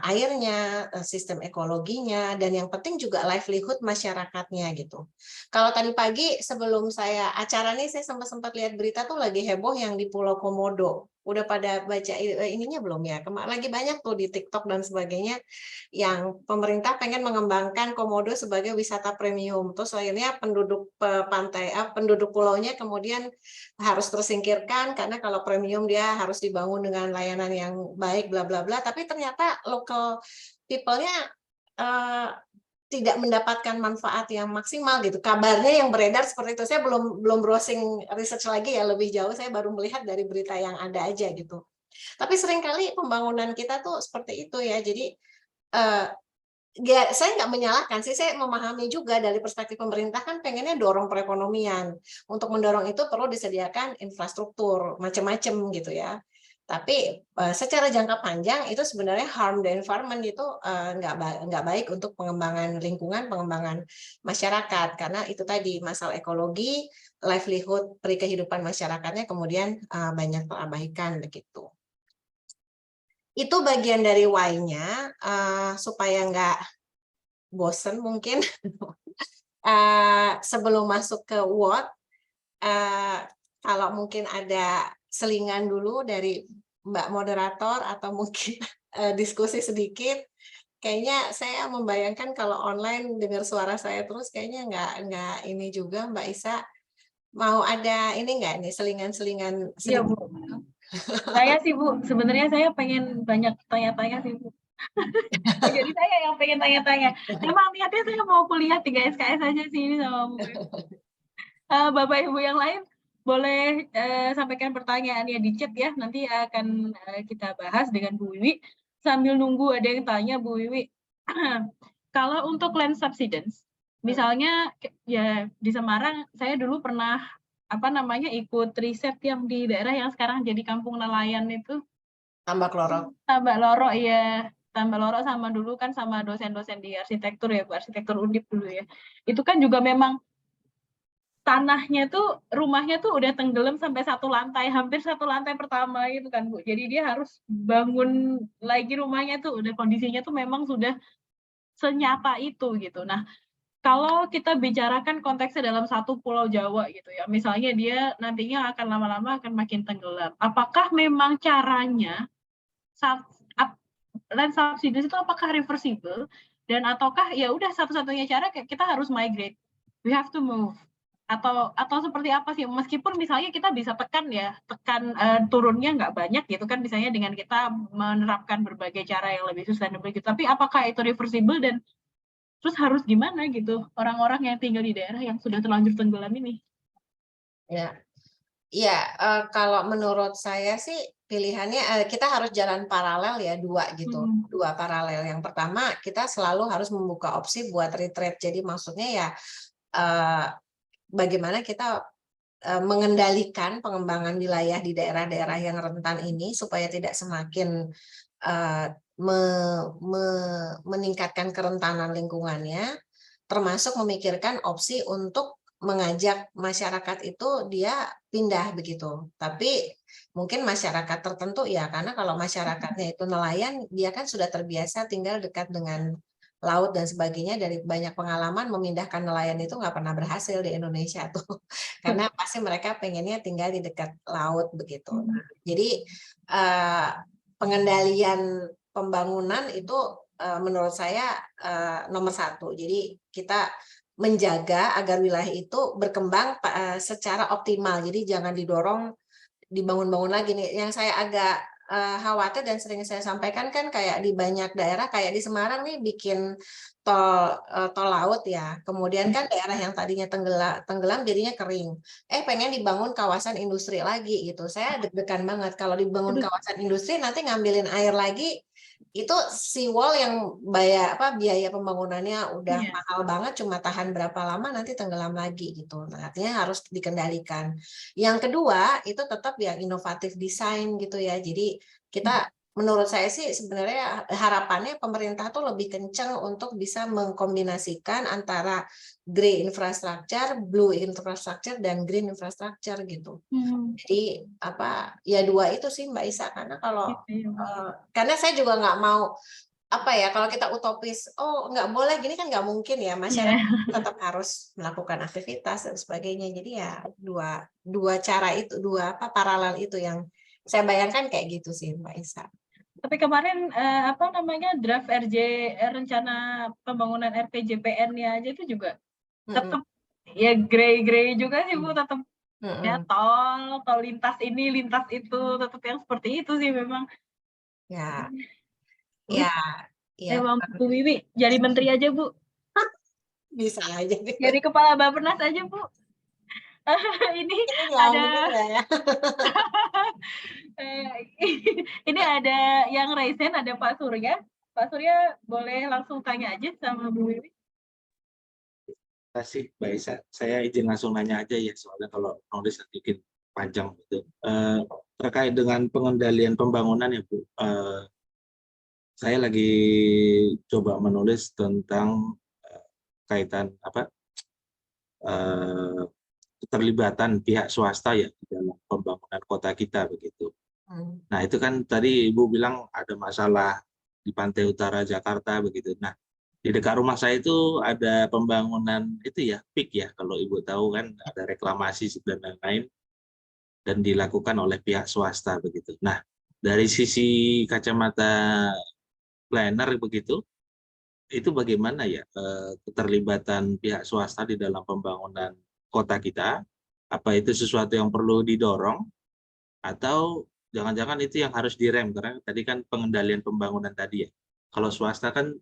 [SPEAKER 4] airnya, sistem ekologinya, dan yang penting juga livelihood masyarakatnya gitu. Kalau tadi pagi sebelum saya acara nih, saya sempat lihat berita tuh lagi heboh yang di Pulau Komodo. Udah pada baca ininya belum ya? Lagi banyak tuh di TikTok dan sebagainya yang pemerintah pengen mengembangkan Komodo sebagai wisata premium. Terus akhirnya penduduk pantai, penduduk pulaunya kemudian harus tersingkirkan karena kalau premium dia harus dibangun dengan layanan yang baik, bla bla bla. Tapi ternyata local people-nya tidak mendapatkan manfaat yang maksimal gitu. Kabarnya yang beredar seperti itu. Saya belum browsing research lagi ya lebih jauh. Saya baru melihat dari berita yang ada aja gitu. Tapi seringkali pembangunan kita tuh seperti itu ya. Jadi ya, saya nggak menyalahkan sih, saya memahami juga dari perspektif pemerintah kan pengennya dorong perekonomian. Untuk mendorong itu perlu disediakan infrastruktur macam-macam gitu ya. Tapi secara jangka panjang itu sebenarnya harm the environment itu nggak baik untuk pengembangan lingkungan, pengembangan masyarakat. Karena itu tadi masalah ekologi, livelihood, kehidupan masyarakatnya kemudian banyak terabaikan begitu. Itu bagian dari why-nya, supaya nggak bosen mungkin. Sebelum masuk ke what, kalau mungkin ada selingan dulu dari Mbak Moderator atau mungkin diskusi sedikit, kayaknya saya membayangkan kalau online dengar suara saya terus kayaknya nggak ini juga Mbak Isa. Mau ada ini nggak nih selingan-selingan
[SPEAKER 3] Iya, Bu. Saya sih, Bu, sebenarnya saya pengen banyak tanya-tanya sih, Bu. Jadi saya yang pengen tanya-tanya. Emang niatnya saya mau kuliah 3 SKS aja sih ini sama Bu. Bapak Ibu yang lain boleh sampaikan pertanyaannya di chat ya. Nanti akan kita bahas dengan Bu Wiwi. Sambil nunggu ada yang tanya Bu Wiwi. Kalau untuk land subsidence, misalnya ya di Semarang saya dulu pernah ikut riset yang di daerah yang sekarang jadi kampung nelayan itu.
[SPEAKER 4] Tambak Lorok.
[SPEAKER 3] Tambak Lorok ya. Tambak Lorok sama dulu kan sama dosen-dosen di arsitektur ya, Bu, arsitektur Undip dulu ya. Itu kan juga memang tanahnya tuh, rumahnya tuh udah tenggelam sampai 1 lantai, hampir 1 lantai pertama gitu kan, Bu. Jadi dia harus bangun lagi rumahnya tuh, udah kondisinya tuh memang sudah senyata itu gitu. Nah, kalau kita bicarakan konteksnya dalam satu pulau Jawa gitu ya, misalnya dia nantinya akan lama-lama akan makin tenggelam. Apakah memang caranya land subsidies itu apakah reversible dan ataukah ya udah satu-satunya cara kita harus migrate, we have to move, atau seperti apa sih, meskipun misalnya kita bisa tekan turunnya nggak banyak gitu kan, misalnya dengan kita menerapkan berbagai cara yang lebih sustainable gitu, tapi apakah itu reversible dan terus harus gimana gitu orang-orang yang tinggal di daerah yang sudah terlanjur tenggelam ini?
[SPEAKER 4] Ya, kalau menurut saya sih pilihannya kita harus jalan paralel ya, 2 gitu, 2 paralel. Yang pertama kita selalu harus membuka opsi buat retreat. Jadi maksudnya ya bagaimana kita mengendalikan pengembangan wilayah di daerah-daerah yang rentan ini supaya tidak semakin meningkatkan kerentanan lingkungannya, termasuk memikirkan opsi untuk mengajak masyarakat itu dia pindah begitu. Tapi mungkin masyarakat tertentu ya, karena kalau masyarakatnya itu nelayan, dia kan sudah terbiasa tinggal dekat dengan laut dan sebagainya. Dari banyak pengalaman memindahkan nelayan itu nggak pernah berhasil di Indonesia tuh, karena pasti mereka pengennya tinggal di dekat laut begitu. Nah, jadi pengendalian pembangunan itu menurut saya nomor 1. Jadi kita menjaga agar wilayah itu berkembang secara optimal. Jadi jangan didorong dibangun-bangun lagi nih. Yang saya agak khawatir dan sering saya sampaikan kan kayak di banyak daerah, kayak di Semarang nih bikin tol laut ya. Kemudian kan daerah yang tadinya tenggelam jadinya kering. Pengen dibangun kawasan industri lagi gitu. Saya deg-degan banget kalau dibangun kawasan industri nanti ngambilin air lagi. Itu seawall yang biaya pembangunannya udah mahal banget, cuma tahan berapa lama nanti tenggelam lagi gitu. Nah, artinya harus dikendalikan. Yang kedua itu tetap yang inovatif desain gitu ya. Jadi kita menurut saya sih sebenarnya harapannya pemerintah tuh lebih kencang untuk bisa mengkombinasikan antara grey infrastructure, blue infrastructure, dan green infrastructure gitu. Jadi apa ya dua itu sih Mbak Isa, karena kalau karena saya juga nggak mau apa ya, kalau kita utopis, oh nggak boleh gini kan nggak mungkin ya, masyarakat tetap harus melakukan aktivitas dan sebagainya. Jadi ya dua cara itu, dua apa paralel itu yang saya bayangkan kayak gitu sih Mbak Isa.
[SPEAKER 3] Tapi kemarin apa namanya draft rencana pembangunan RPJPN-nya aja itu juga tetap ya grey juga sih Bu, tetap ya tol lintas ini lintas itu tetap yang seperti itu sih memang.
[SPEAKER 4] Ya,
[SPEAKER 3] Ya,
[SPEAKER 4] ya
[SPEAKER 3] Bu Wiwi jadi menteri aja Bu,
[SPEAKER 4] bisa aja.
[SPEAKER 3] jadi kepala Bappenas aja Bu. Ini ada
[SPEAKER 4] ya.
[SPEAKER 3] ini ada yang raise hand, ada Pak Surya. Pak Surya boleh langsung tanya aja sama Bu Wiwi.
[SPEAKER 5] Terima kasih Mbak Isa. Saya izin langsung nanya aja ya, soalnya kalau nulis sedikit panjang gitu. Terkait dengan pengendalian pembangunan ya Bu, saya lagi coba menulis tentang kaitan apa keterlibatan pihak swasta ya di dalam pembangunan kota kita begitu. Nah itu kan tadi Ibu bilang ada masalah di pantai utara Jakarta begitu. Nah di dekat rumah saya itu ada pembangunan itu ya, PIK ya, kalau Ibu tahu kan ada reklamasi dan lain-lain dan dilakukan oleh pihak swasta begitu. Nah, dari sisi kacamata planner begitu, itu bagaimana ya keterlibatan pihak swasta di dalam pembangunan kota kita? Apa itu sesuatu yang perlu didorong atau jangan-jangan itu yang harus direm, karena tadi kan pengendalian pembangunan tadi ya. Kalau swasta kan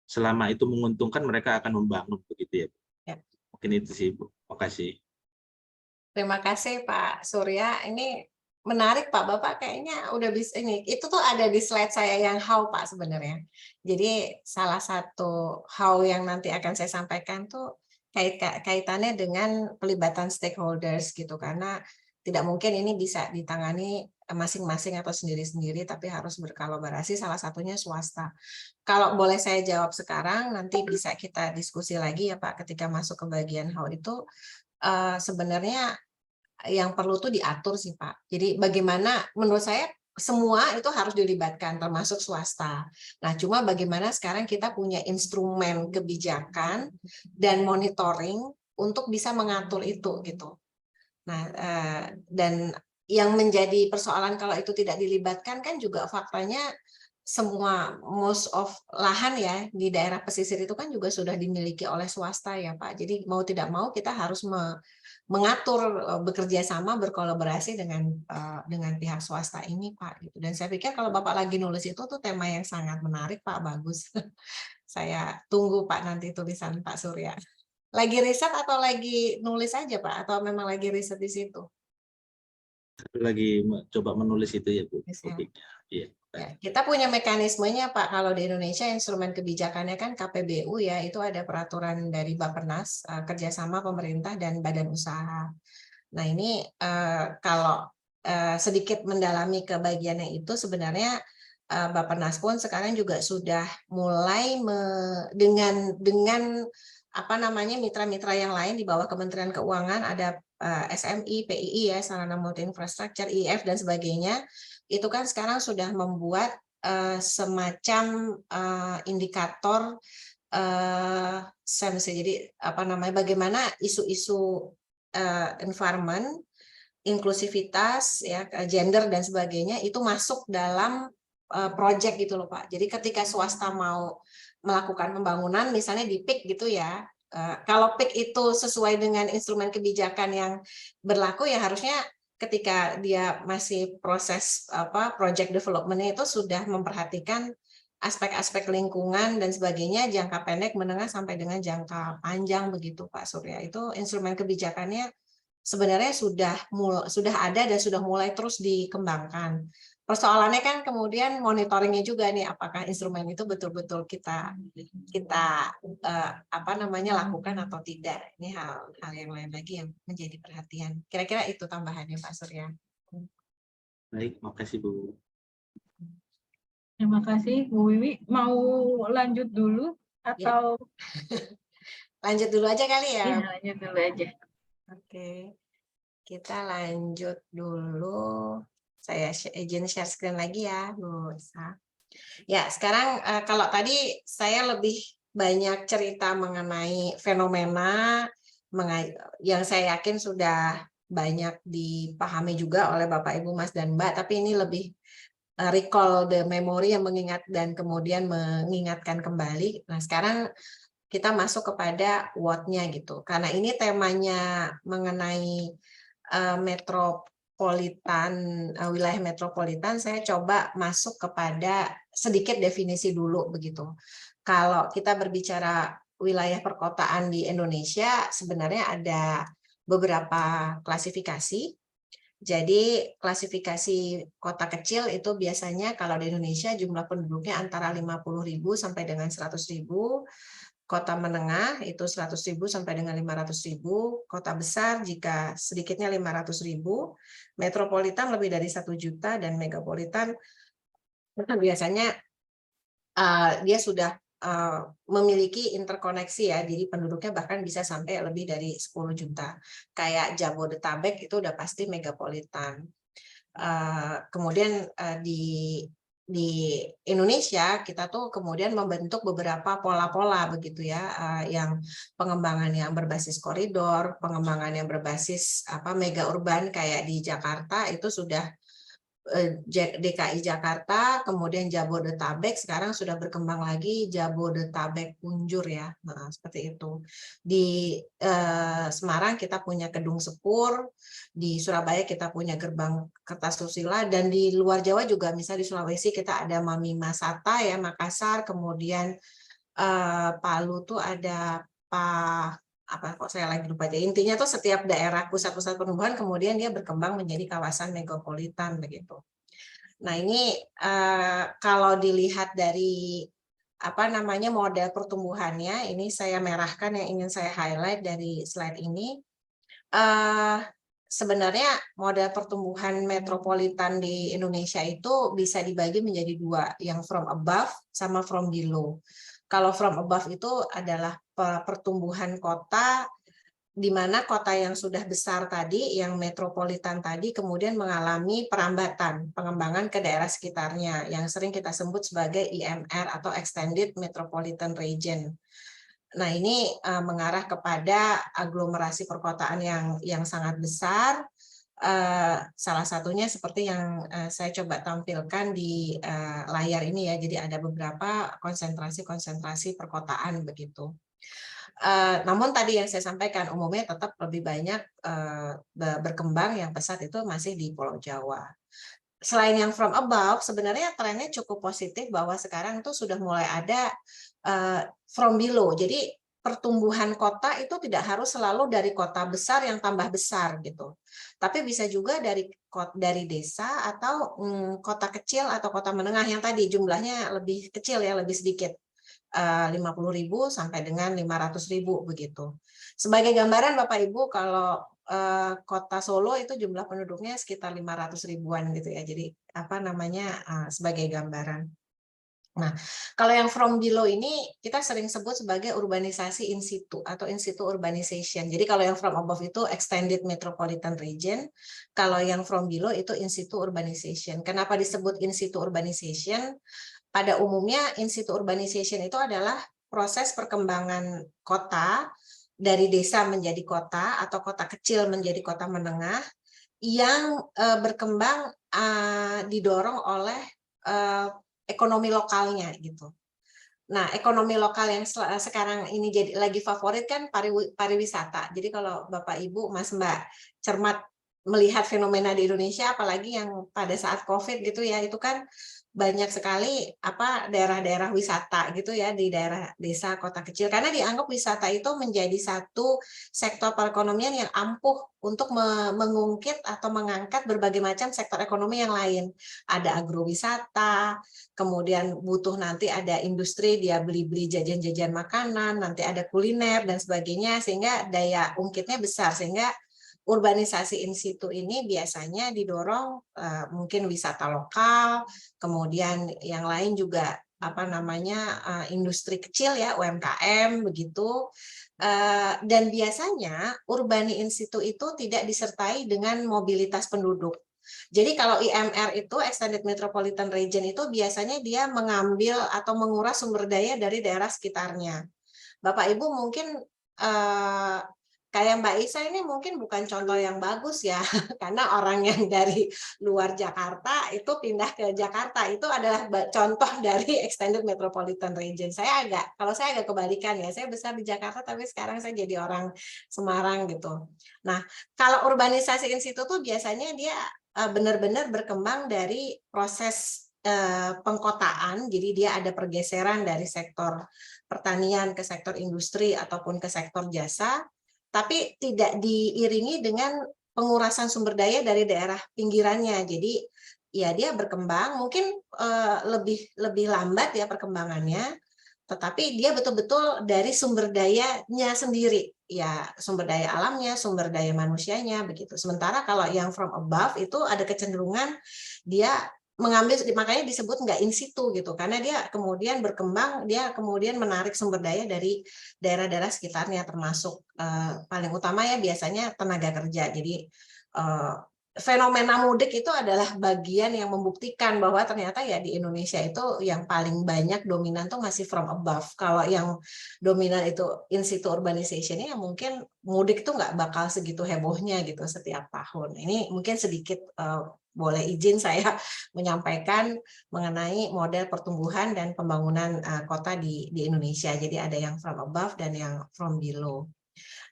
[SPEAKER 5] selama itu menguntungkan mereka akan membangun begitu ya.
[SPEAKER 4] Ya.
[SPEAKER 5] Mungkin itu sih Bu. Makasih.
[SPEAKER 4] Terima kasih Pak Surya. Ini menarik Pak, Bapak kayaknya udah bisa ini. Itu tuh ada di slide saya yang how Pak sebenarnya. Jadi salah satu how yang nanti akan saya sampaikan tuh kaitannya dengan pelibatan stakeholders gitu, karena tidak mungkin ini bisa ditangani masing-masing atau sendiri-sendiri, tapi harus berkolaborasi, salah satunya swasta. Kalau boleh saya jawab sekarang, nanti bisa kita diskusi lagi ya Pak, ketika masuk ke bagian how itu. Sebenarnya yang perlu tuh diatur sih Pak. Jadi bagaimana menurut saya semua itu harus dilibatkan termasuk swasta. Nah, cuma bagaimana sekarang kita punya instrumen kebijakan dan monitoring untuk bisa mengatur itu gitu. Nah, dan yang menjadi persoalan kalau itu tidak dilibatkan kan juga faktanya semua most of lahan ya di daerah pesisir itu kan juga sudah dimiliki oleh swasta ya Pak. Jadi mau tidak mau kita harus mengatur, bekerja sama, berkolaborasi dengan pihak swasta ini Pak. Gitu. Dan saya pikir kalau Bapak lagi nulis itu tuh tema yang sangat menarik Pak, bagus. Saya tunggu Pak nanti tulisan Pak Surya. Lagi riset atau lagi nulis aja Pak? Atau memang lagi riset di situ?
[SPEAKER 5] Lagi coba menulis itu ya Bu. Iya.
[SPEAKER 4] Ya, kita punya mekanismenya Pak. Kalau di Indonesia instrumen kebijakannya kan KPBU ya, itu ada peraturan dari Bappenas, kerjasama pemerintah dan badan usaha. Nah ini kalau sedikit mendalami ke bagiannya itu sebenarnya Bappenas pun sekarang juga sudah mulai dengan apa namanya mitra-mitra yang lain di bawah Kementerian Keuangan, ada SMI, PII ya, Sarana Multi Infrastructure, IF dan sebagainya. Itu kan sekarang sudah membuat semacam indikator sense. Jadi apa namanya bagaimana isu-isu environment, inklusivitas, ya, gender dan sebagainya itu masuk dalam project gitu loh Pak. Jadi ketika swasta mau melakukan pembangunan, misalnya di PIK gitu ya, kalau PIK itu sesuai dengan instrumen kebijakan yang berlaku ya harusnya ketika dia masih proses project development-nya itu sudah memperhatikan aspek-aspek lingkungan dan sebagainya, jangka pendek, menengah sampai dengan jangka panjang begitu Pak Surya. Itu instrumen kebijakannya sebenarnya sudah ada dan sudah mulai terus dikembangkan. Persoalannya kan kemudian monitoringnya juga nih, apakah instrumen itu betul-betul kita apa namanya lakukan atau tidak. Ini hal yang lain lagi yang menjadi perhatian. Kira-kira itu tambahannya Pak Surya.
[SPEAKER 5] Baik, makasih Bu.
[SPEAKER 3] Terima kasih Bu Wiwi. Mau lanjut dulu atau
[SPEAKER 4] Lanjut dulu aja kali ya.
[SPEAKER 3] iya, lanjut dulu aja.
[SPEAKER 4] Oke, kita lanjut dulu. Saya izin share screen lagi ya, Bu Isa. Ya, sekarang kalau tadi saya lebih banyak cerita mengenai fenomena yang saya yakin sudah banyak dipahami juga oleh Bapak, Ibu, Mas, dan Mbak, tapi ini lebih recall the memory, yang mengingat dan kemudian mengingatkan kembali. Nah, sekarang kita masuk kepada what-nya gitu. Karena ini temanya mengenai metropolitan, wilayah metropolitan, saya coba masuk kepada sedikit definisi dulu begitu. Kalau kita berbicara wilayah perkotaan di Indonesia, sebenarnya ada beberapa klasifikasi. Jadi klasifikasi kota kecil itu biasanya kalau di Indonesia jumlah penduduknya antara 50.000 sampai dengan 100.000. Kota menengah itu 100.000 sampai dengan 500.000, kota besar jika sedikitnya 500.000, metropolitan lebih dari 1 juta, dan megapolitan biasanya dia sudah memiliki interkoneksi ya, jadi penduduknya bahkan bisa sampai lebih dari 10 juta. Kayak Jabodetabek itu udah pasti megapolitan. Kemudian di Indonesia kita tuh kemudian membentuk beberapa pola-pola begitu ya, yang pengembangan yang berbasis koridor, pengembangan yang berbasis mega urban kayak di Jakarta itu sudah DKI Jakarta, kemudian Jabodetabek, sekarang sudah berkembang lagi Jabodetabek Punjur ya, nah, seperti itu. Di Semarang kita punya Kedung Sepur, di Surabaya kita punya Gerbang Kertasusila, dan di luar Jawa juga, misalnya di Sulawesi kita ada Mami Masata ya, Makassar, kemudian Palu tuh ada kok saya lagi lupa aja. Intinya tuh setiap daerah pusat-pusat perubahan kemudian dia berkembang menjadi kawasan metropolitan begitu. Nah, ini kalau dilihat dari model pertumbuhannya, ini saya merahkan yang ingin saya highlight dari slide ini. Sebenarnya model pertumbuhan metropolitan di Indonesia itu bisa dibagi menjadi dua, yang from above sama from below. Kalau from above itu adalah pertumbuhan kota, di mana kota yang sudah besar tadi, yang metropolitan tadi, kemudian mengalami perambatan, pengembangan ke daerah sekitarnya, yang sering kita sebut sebagai IMR atau Extended Metropolitan Region. Nah, ini mengarah kepada aglomerasi perkotaan yang sangat besar. Salah satunya seperti yang saya coba tampilkan di layar ini ya, jadi ada beberapa konsentrasi perkotaan begitu. Namun tadi yang saya sampaikan, umumnya tetap lebih banyak berkembang yang pesat itu masih di Pulau Jawa. Selain yang from above, sebenarnya trennya cukup positif bahwa sekarang itu sudah mulai ada from below. Jadi pertumbuhan kota itu tidak harus selalu dari kota besar yang tambah besar gitu, tapi bisa juga dari desa atau kota kecil atau kota menengah yang tadi jumlahnya lebih kecil ya, lebih sedikit, 50.000 sampai dengan 500.000 begitu. Sebagai gambaran Bapak Ibu, kalau kota Solo itu jumlah penduduknya sekitar 500 ribuan gitu ya, jadi sebagai gambaran. Nah, kalau yang from below ini kita sering sebut sebagai urbanisasi in situ atau in situ urbanization. Jadi kalau yang from above itu extended metropolitan region, kalau yang from below itu in situ urbanization. Kenapa disebut in situ urbanization? Pada umumnya in situ urbanization itu adalah proses perkembangan kota dari desa menjadi kota atau kota kecil menjadi kota menengah yang berkembang didorong oleh ekonomi lokalnya gitu. Nah, ekonomi lokal yang sekarang ini jadi lagi favorit kan pariwisata. Jadi kalau Bapak Ibu, Mas Mbak cermat melihat fenomena di Indonesia, apalagi yang pada saat COVID gitu ya, itu kan banyak sekali daerah-daerah wisata gitu ya, di daerah desa kota kecil, karena dianggap wisata itu menjadi satu sektor perekonomian yang ampuh untuk mengungkit atau mengangkat berbagai macam sektor ekonomi yang lain. Ada agrowisata, kemudian butuh nanti ada industri, dia beli-beli jajan-jajan makanan, nanti ada kuliner dan sebagainya, sehingga daya ungkitnya besar, sehingga urbanisasi in situ ini biasanya didorong mungkin wisata lokal, kemudian yang lain juga industri kecil ya, UMKM begitu. Dan biasanya urbani in situ itu tidak disertai dengan mobilitas penduduk. Jadi kalau IMR itu Extended Metropolitan Region itu biasanya dia mengambil atau menguras sumber daya dari daerah sekitarnya. Bapak Ibu mungkin kayak Mbak Isa ini mungkin bukan contoh yang bagus ya, karena orang yang dari luar Jakarta itu pindah ke Jakarta, itu adalah contoh dari Extended Metropolitan Region. Kalau saya agak kebalikan ya, saya besar di Jakarta tapi sekarang saya jadi orang Semarang gitu. Nah, kalau urbanisasi in situ tuh biasanya dia benar-benar berkembang dari proses pengkotaan, jadi dia ada pergeseran dari sektor pertanian ke sektor industri ataupun ke sektor jasa, tapi tidak diiringi dengan pengurasan sumber daya dari daerah pinggirannya. Jadi ya dia berkembang mungkin lebih lambat ya perkembangannya, tetapi dia betul-betul dari sumber dayanya sendiri, ya sumber daya alamnya, sumber daya manusianya begitu. Sementara kalau yang from above itu ada kecenderungan dia mengambil, makanya disebut nggak in situ gitu, karena dia kemudian berkembang, dia kemudian menarik sumber daya dari daerah-daerah sekitarnya, termasuk paling utama ya biasanya tenaga kerja. Jadi fenomena mudik itu adalah bagian yang membuktikan bahwa ternyata ya di Indonesia itu yang paling banyak dominan tuh masih from above. Kalau yang dominan itu in situ urbanization ya mungkin mudik tuh nggak bakal segitu hebohnya gitu setiap tahun. Ini mungkin sedikit boleh izin saya menyampaikan mengenai model pertumbuhan dan pembangunan kota di Indonesia. Jadi ada yang from above dan yang from below.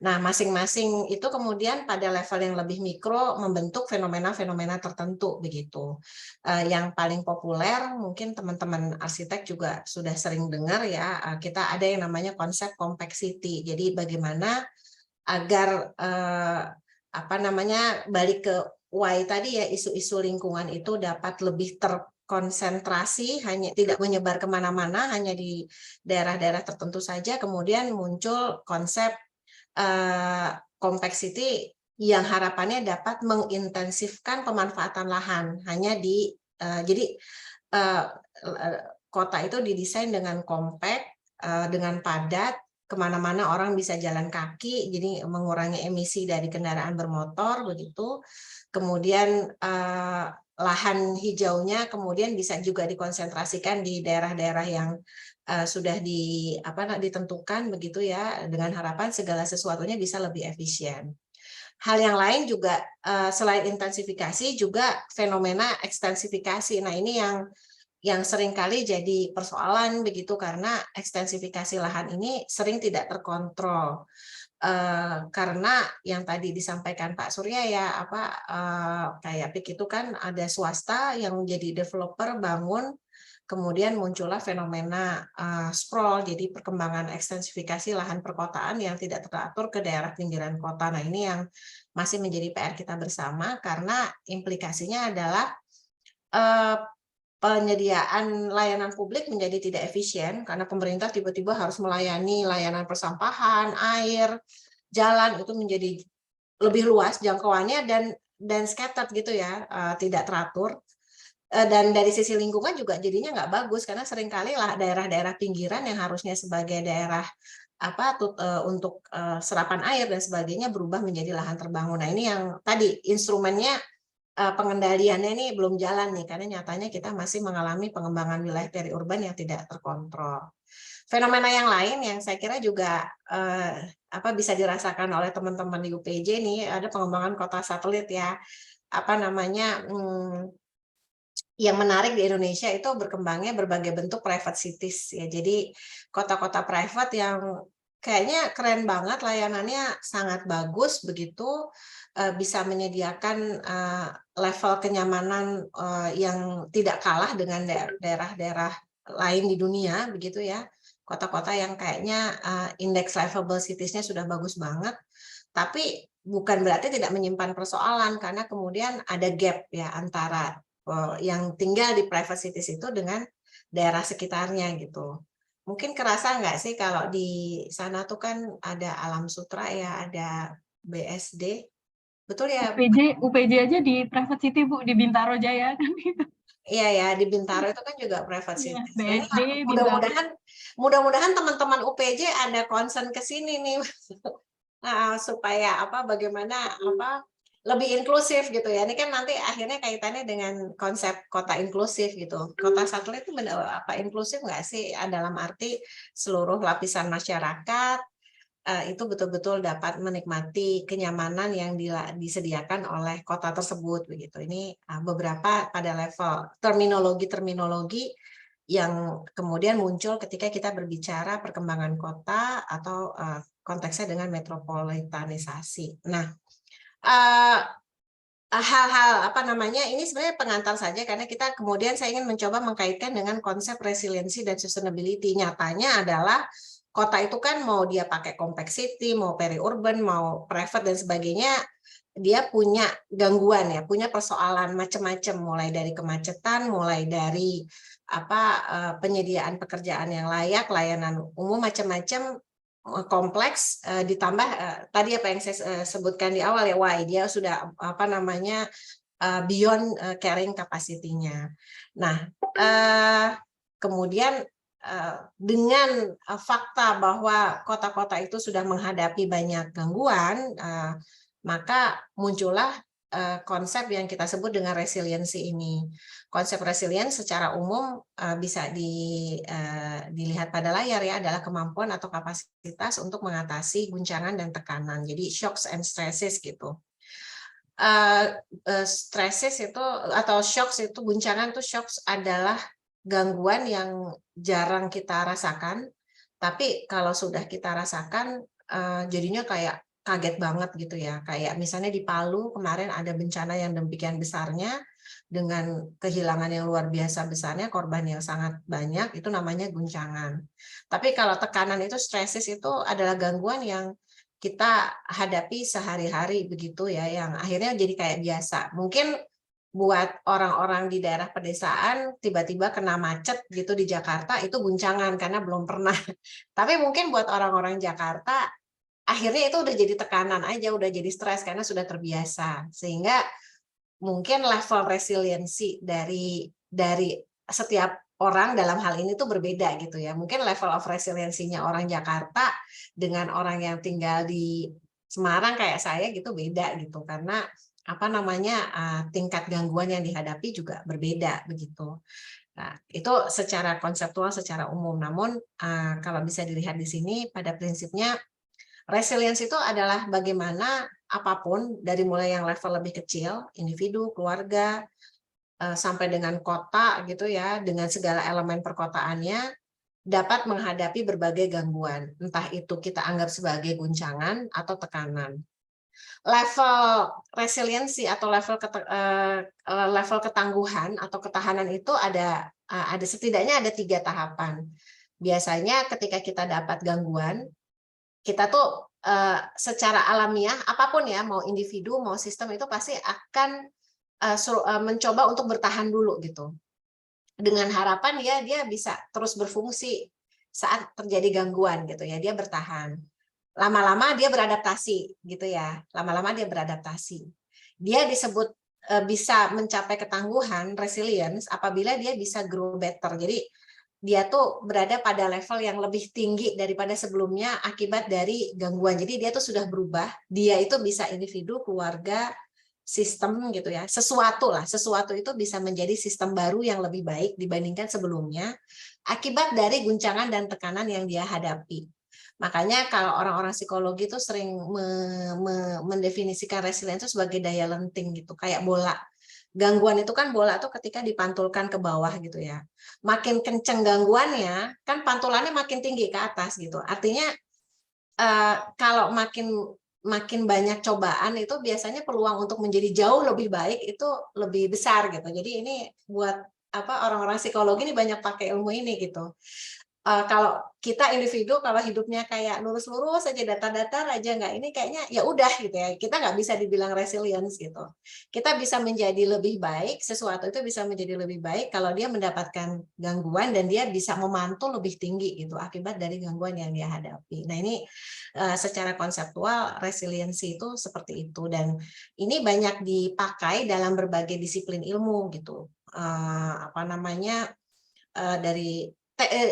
[SPEAKER 4] Nah, masing-masing itu kemudian pada level yang lebih mikro membentuk fenomena-fenomena tertentu begitu. Yang paling populer mungkin teman-teman arsitek juga sudah sering dengar ya, kita ada yang namanya konsep complexity. Jadi bagaimana agar balik ke why tadi ya, isu-isu lingkungan itu dapat lebih terkonsentrasi, hanya tidak menyebar kemana-mana, hanya di daerah-daerah tertentu saja. Kemudian muncul konsep complexity yang harapannya dapat mengintensifkan pemanfaatan lahan. Jadi kota itu didesain dengan compact, dengan padat, kemana-mana orang bisa jalan kaki, jadi mengurangi emisi dari kendaraan bermotor begitu. Kemudian lahan hijaunya kemudian bisa juga dikonsentrasikan di daerah-daerah yang sudah ditentukan begitu ya, dengan harapan segala sesuatunya bisa lebih efisien. Hal yang lain juga selain intensifikasi juga fenomena ekstensifikasi. Nah, ini yang seringkali jadi persoalan begitu, karena ekstensifikasi lahan ini sering tidak terkontrol. Karena yang tadi disampaikan Pak Surya ya, kayak PIK itu kan ada swasta yang menjadi developer bangun, kemudian muncullah fenomena sprawl, jadi perkembangan ekstensifikasi lahan perkotaan yang tidak teratur ke daerah pinggiran kota. Nah, ini yang masih menjadi PR kita bersama, karena implikasinya adalah penyediaan layanan publik menjadi tidak efisien, karena pemerintah tiba-tiba harus melayani layanan persampahan, air, jalan, itu menjadi lebih luas jangkauannya dan scattered gitu ya, tidak teratur. Dan dari sisi lingkungan juga jadinya nggak bagus, karena seringkali lah daerah-daerah pinggiran yang harusnya sebagai daerah untuk serapan air dan sebagainya berubah menjadi lahan terbangun. Nah, ini yang tadi instrumennya pengendaliannya ini belum jalan nih, karena nyatanya kita masih mengalami pengembangan wilayah periurban yang tidak terkontrol. Fenomena yang lain yang saya kira juga bisa dirasakan oleh teman-teman di UPJ nih, ada pengembangan kota satelit ya, yang menarik di Indonesia itu berkembangnya berbagai bentuk private cities ya. Jadi kota-kota private yang kayaknya keren banget, layanannya sangat bagus begitu, bisa menyediakan level kenyamanan yang tidak kalah dengan daerah-daerah lain di dunia begitu ya. Kota-kota yang kayaknya indeks livable cities-nya sudah bagus banget, tapi bukan berarti tidak menyimpan persoalan, karena kemudian ada gap ya antara yang tinggal di private cities itu dengan daerah sekitarnya gitu. Mungkin kerasa nggak sih kalau di sana tuh kan ada Alam Sutra ya, ada BSD, Betul ya.
[SPEAKER 3] UPJ aja di Private City Bu, di Bintaro Jaya kan gitu.
[SPEAKER 4] Iya ya, di Bintaro itu kan juga private
[SPEAKER 3] Iya,
[SPEAKER 4] city.
[SPEAKER 3] BSD Bintaro.
[SPEAKER 4] Mudah-mudahan teman-teman UPJ ada concern ke sini nih. Supaya bagaimana lebih inklusif gitu ya. Ini kan nanti akhirnya kaitannya dengan konsep kota inklusif gitu. Kota satelit itu inklusif nggak sih? Dalam arti seluruh lapisan masyarakat itu betul-betul dapat menikmati kenyamanan yang disediakan oleh kota tersebut begitu. Ini beberapa pada level terminologi yang kemudian muncul ketika kita berbicara perkembangan kota atau konteksnya dengan metropolitanisasi. Nah, hal-hal ini sebenarnya pengantar saja karena kita kemudian saya ingin mencoba mengkaitkan dengan konsep resiliensi dan sustainability. Nyatanya adalah kota itu kan mau dia pakai compact city, mau peri-urban, mau private dan sebagainya, dia punya gangguan ya, punya persoalan macam-macam, mulai dari kemacetan, mulai dari penyediaan pekerjaan yang layak, layanan umum macam-macam, kompleks, ditambah tadi apa yang saya sebutkan di awal ya, why dia sudah beyond carrying capacity-nya. Nah, kemudian dengan fakta bahwa kota-kota itu sudah menghadapi banyak gangguan, maka muncullah konsep yang kita sebut dengan resiliensi ini. Konsep resilience secara umum bisa dilihat pada layar ya, adalah kemampuan atau kapasitas untuk mengatasi guncangan dan tekanan. Jadi shocks and stresses gitu. Stresses itu atau shocks itu, guncangan itu, shocks adalah gangguan yang jarang kita rasakan, tapi kalau sudah kita rasakan jadinya kayak kaget banget gitu ya. Kayak misalnya di Palu kemarin ada bencana yang demikian besarnya dengan kehilangan yang luar biasa besarnya, korban yang sangat banyak, itu namanya guncangan. Tapi kalau tekanan itu, stresses itu adalah gangguan yang kita hadapi sehari-hari begitu ya, yang akhirnya jadi kayak biasa. Mungkin buat orang-orang di daerah pedesaan tiba-tiba kena macet gitu di Jakarta itu guncangan karena belum pernah. Tapi mungkin buat orang-orang Jakarta akhirnya itu udah jadi tekanan aja, udah jadi stres karena sudah terbiasa. Sehingga mungkin level resiliensi dari setiap orang dalam hal ini tuh berbeda gitu ya. Mungkin level of resiliensinya orang Jakarta dengan orang yang tinggal di Semarang kayak saya gitu beda gitu, karena tingkat gangguan yang dihadapi juga berbeda begitu. Nah, itu secara konseptual, secara umum. Namun kalau bisa dilihat di sini, pada prinsipnya resilience itu adalah bagaimana apapun, dari mulai yang level lebih kecil, individu, keluarga, sampai dengan kota gitu ya, dengan segala elemen perkotaannya, dapat menghadapi berbagai gangguan. Entah itu kita anggap sebagai guncangan atau tekanan. Level resiliensi atau level ketangguhan atau ketahanan itu ada setidaknya ada 3 tahapan. Biasanya ketika kita dapat gangguan, kita tuh secara alamiah apapun ya, mau individu mau sistem, itu pasti akan mencoba untuk bertahan dulu gitu, dengan harapan dia bisa terus berfungsi saat terjadi gangguan gitu ya, dia bertahan. Lama-lama dia beradaptasi gitu ya, lama-lama dia beradaptasi. Dia disebut bisa mencapai ketangguhan, resilience, apabila dia bisa grow better. Jadi dia tuh berada pada level yang lebih tinggi daripada sebelumnya akibat dari gangguan. Jadi dia tuh sudah berubah, dia itu bisa individu, keluarga, sistem gitu ya, sesuatu itu bisa menjadi sistem baru yang lebih baik dibandingkan sebelumnya akibat dari guncangan dan tekanan yang dia hadapi. Makanya kalau orang-orang psikologi itu sering mendefinisikan resilience itu sebagai daya lenting gitu, kayak bola. Gangguan itu kan bola tuh ketika dipantulkan ke bawah gitu ya. Makin kenceng gangguannya, kan pantulannya makin tinggi ke atas gitu. Artinya kalau makin banyak cobaan itu biasanya peluang untuk menjadi jauh lebih baik itu lebih besar gitu. Jadi ini buat orang-orang psikologi ini banyak pakai ilmu ini gitu. kalau kita individu kalau hidupnya kayak lurus-lurus aja datar-datar aja nggak ini kayaknya ya udah gitu ya, kita nggak bisa dibilang resilience gitu. Kita bisa menjadi lebih baik, sesuatu itu bisa menjadi lebih baik kalau dia mendapatkan gangguan dan dia bisa memantul lebih tinggi gitu akibat dari gangguan yang dia hadapi. Nah ini secara konseptual resiliensi itu seperti itu, dan ini banyak dipakai dalam berbagai disiplin ilmu gitu. Apa namanya, dari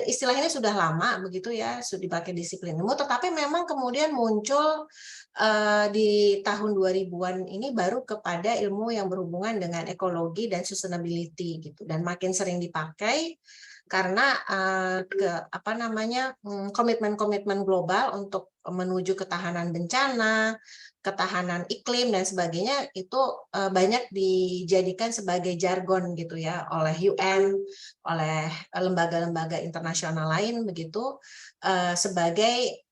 [SPEAKER 4] istilah ini sudah lama begitu ya, sudah dipakai disiplin ilmu, tetapi memang kemudian muncul di tahun 2000-an ini baru kepada ilmu yang berhubungan dengan ekologi dan sustainability gitu, dan makin sering dipakai karena komitmen-komitmen global untuk menuju ketahanan bencana, ketahanan iklim dan sebagainya itu banyak dijadikan sebagai jargon gitu ya oleh UN, oleh lembaga-lembaga internasional lain begitu, sebagai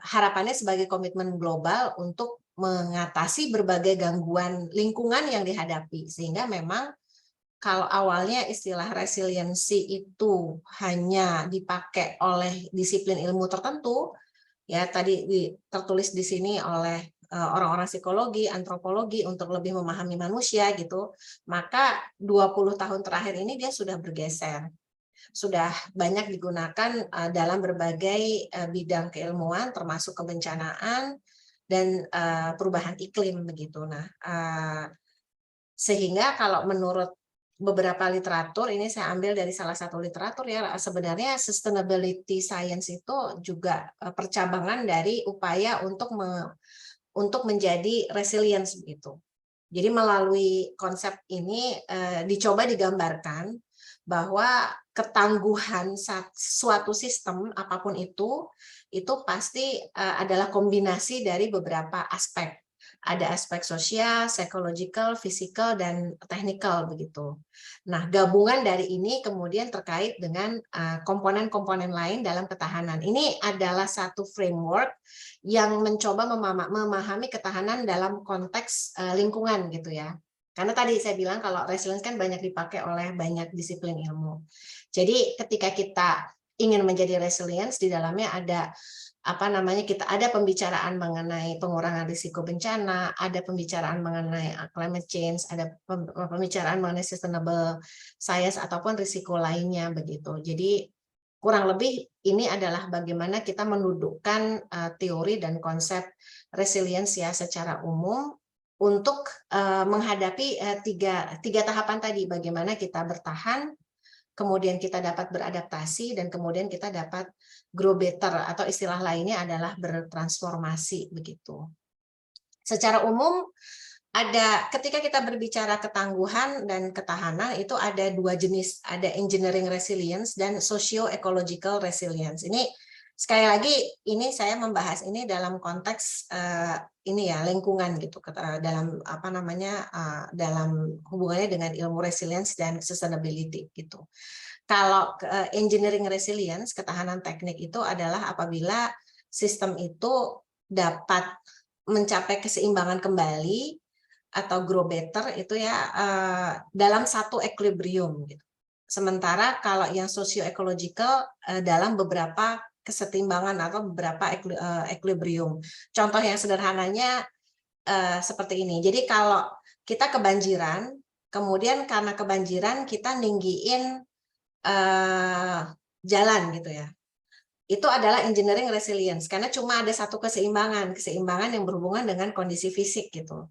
[SPEAKER 4] harapannya sebagai komitmen global untuk mengatasi berbagai gangguan lingkungan yang dihadapi, sehingga memang kalau awalnya istilah resiliensi itu hanya dipakai oleh disiplin ilmu tertentu, ya tadi tertulis di sini oleh orang-orang psikologi, antropologi untuk lebih memahami manusia gitu, maka 20 tahun terakhir ini dia sudah bergeser. Sudah banyak digunakan dalam berbagai bidang keilmuan termasuk kebencanaan dan perubahan iklim begitu. Nah, sehingga kalau menurut beberapa literatur, ini saya ambil dari salah satu literatur ya, sebenarnya sustainability science itu juga percabangan dari upaya untuk menjadi resilience begitu. Jadi melalui konsep ini dicoba digambarkan bahwa ketangguhan suatu sistem apapun itu pasti adalah kombinasi dari beberapa aspek. Ada aspek sosial, psychological, physical, dan technical begitu. Nah, gabungan dari ini kemudian terkait dengan komponen-komponen lain dalam ketahanan. Ini adalah satu framework yang mencoba memahami ketahanan dalam konteks lingkungan gitu ya. Karena tadi saya bilang kalau resilience kan banyak dipakai oleh banyak disiplin ilmu. Jadi ketika kita ingin menjadi resilience, di dalamnya ada kita ada pembicaraan mengenai pengurangan risiko bencana, ada pembicaraan mengenai climate change, ada pembicaraan mengenai sustainable science ataupun risiko lainnya begitu. Jadi kurang lebih ini adalah bagaimana kita mendudukkan teori dan konsep resilience ya secara umum untuk menghadapi tiga tahapan tadi, bagaimana kita bertahan, kemudian kita dapat beradaptasi, dan kemudian kita dapat grow better, atau istilah lainnya adalah bertransformasi begitu. Secara umum ketika kita berbicara ketangguhan dan ketahanan itu ada dua jenis, ada engineering resilience dan socio-ecological resilience. Ini sekali lagi ini saya membahas ini dalam konteks ini ya lingkungan gitu, dalam dalam hubungannya dengan ilmu resilience dan sustainability gitu. Kalau engineering resilience, ketahanan teknik itu adalah apabila sistem itu dapat mencapai keseimbangan kembali atau grow better itu ya dalam satu equilibrium gitu. Sementara kalau yang socio-ecological dalam beberapa kesetimbangan atau beberapa equilibrium. Contoh yang sederhananya seperti ini. Jadi kalau kita kebanjiran, kemudian karena kebanjiran kita ninggiin jalan gitu ya. Itu adalah engineering resilience karena cuma ada satu keseimbangan yang berhubungan dengan kondisi fisik gitu.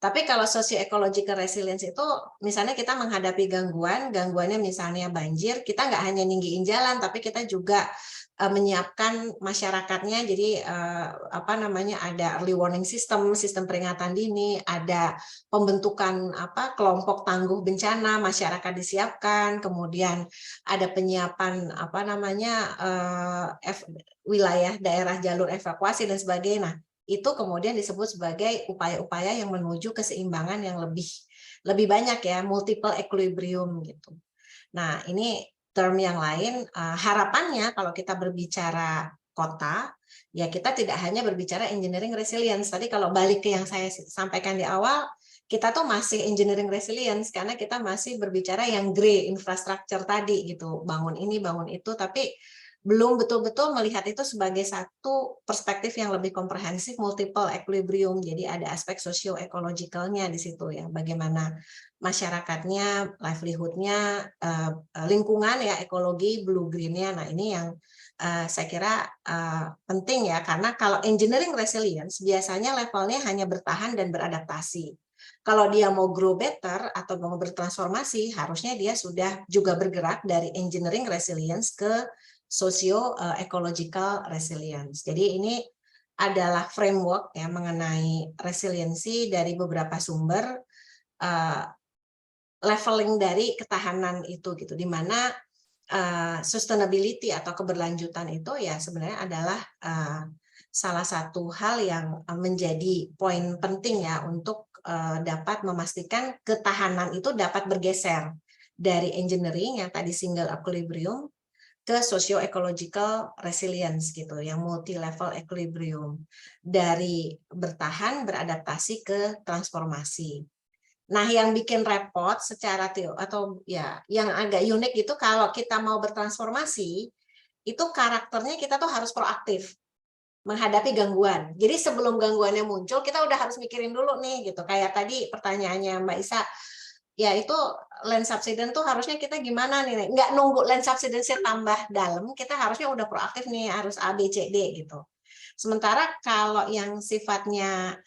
[SPEAKER 4] Tapi kalau socio-ecological resilience itu misalnya kita menghadapi gangguannya misalnya banjir, kita nggak hanya ninggiin jalan, tapi kita juga menyiapkan masyarakatnya. Jadi ada early warning system peringatan dini, ada pembentukan kelompok tangguh bencana, masyarakat disiapkan, kemudian ada penyiapan wilayah daerah jalur evakuasi dan sebagainya. Nah, itu kemudian disebut sebagai upaya-upaya yang menuju keseimbangan yang lebih banyak ya, multiple equilibrium gitu. Nah, ini term yang lain, harapannya kalau kita berbicara kota, ya kita tidak hanya berbicara engineering resilience. Tadi kalau balik ke yang saya sampaikan di awal, kita tuh masih engineering resilience karena kita masih berbicara yang grey infrastructure tadi gitu, bangun ini, bangun itu, tapi belum betul-betul melihat itu sebagai satu perspektif yang lebih komprehensif, multiple equilibrium. Jadi ada aspek socio-ekologicalnya di situ ya, bagaimana masyarakatnya, livelihood-nya, lingkungan ya, ekologi, blue-green-nya. Nah ini yang saya kira penting ya, karena kalau engineering resilience biasanya levelnya hanya bertahan dan beradaptasi. Kalau dia mau grow better atau mau bertransformasi, harusnya dia sudah juga bergerak dari engineering resilience ke socio-ecological resilience. Jadi ini adalah framework ya mengenai resiliensi dari beberapa sumber, leveling dari ketahanan itu gitu, di mana sustainability atau keberlanjutan itu ya sebenarnya adalah salah satu hal yang menjadi poin penting ya untuk dapat memastikan ketahanan itu dapat bergeser dari engineering yang tadi single equilibrium ke socio-ecological resilience gitu, yang multi-level equilibrium, dari bertahan beradaptasi ke transformasi. Nah, yang bikin repot secara atau ya yang agak unik itu kalau kita mau bertransformasi, itu karakternya kita tuh harus proaktif menghadapi gangguan. Jadi sebelum gangguannya muncul, kita udah harus mikirin dulu nih gitu. Kayak tadi pertanyaannya Mbak Isa, ya itu land subsidence tuh harusnya kita gimana nih? Nggak nunggu land subsidence tambah dalam, kita harusnya udah proaktif nih, harus A, B, C, D gitu. Sementara kalau yang sifatnya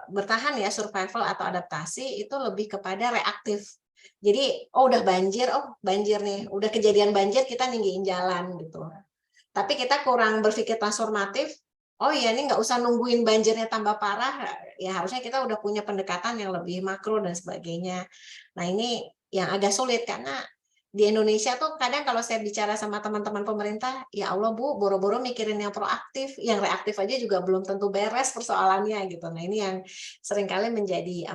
[SPEAKER 4] bertahan ya, survival atau adaptasi, itu lebih kepada reaktif. Jadi udah banjir, banjir nih, udah kejadian banjir kita ninggiin jalan gitu. Tapi kita kurang berpikir transformatif. Oh iya, ini nggak usah nungguin banjirnya tambah parah, ya harusnya kita udah punya pendekatan yang lebih makro dan sebagainya. Nah ini yang agak sulit karena di Indonesia tuh kadang kalau saya bicara sama teman-teman pemerintah, ya Allah Bu, boro-boro mikirin yang proaktif, yang reaktif aja juga belum tentu beres persoalannya gitu. Nah ini yang seringkali menjadi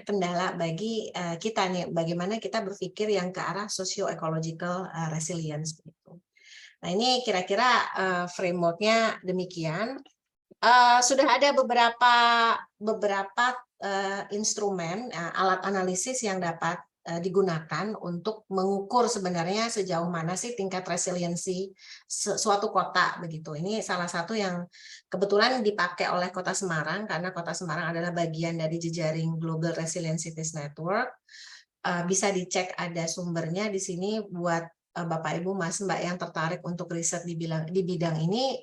[SPEAKER 4] kendala bagi kita nih, bagaimana kita berpikir yang ke arah socio-ecological resilience gitu. Nah ini kira-kira framework-nya demikian. Sudah ada beberapa instrumen, alat analisis yang dapat digunakan untuk mengukur sebenarnya sejauh mana sih tingkat resiliensi suatu kota begitu. Ini salah satu yang kebetulan dipakai oleh Kota Semarang karena Kota Semarang adalah bagian dari jejaring Global Resilient Cities Network. Bisa dicek, ada sumbernya di sini buat Bapak Ibu Mas Mbak yang tertarik untuk riset di bidang ini,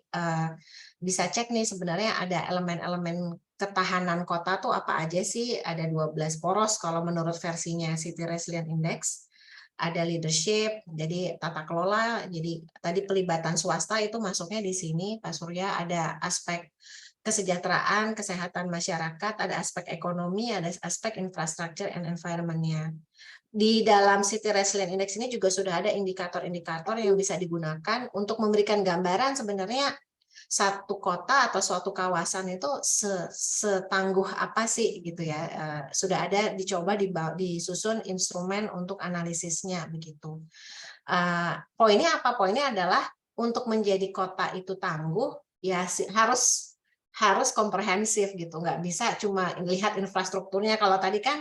[SPEAKER 4] bisa cek nih sebenarnya ada elemen-elemen ketahanan kota tuh apa aja sih. Ada 12 poros kalau menurut versinya City Resilient Index. Ada leadership, jadi tata kelola, jadi tadi pelibatan swasta itu masuknya di sini Pak Surya. Ada aspek kesejahteraan, kesehatan masyarakat, ada aspek ekonomi, ada aspek infrastructure and environment-nya. Di dalam City Resilient Index ini juga sudah ada indikator-indikator yang bisa digunakan untuk memberikan gambaran sebenarnya satu kota atau suatu kawasan itu setangguh apa sih gitu ya. Sudah ada dicoba disusun instrumen untuk analisisnya begitu. Poinnya apa? Poinnya adalah untuk menjadi kota itu tangguh ya harus komprehensif gitu. Nggak bisa cuma lihat infrastrukturnya. Kalau tadi kan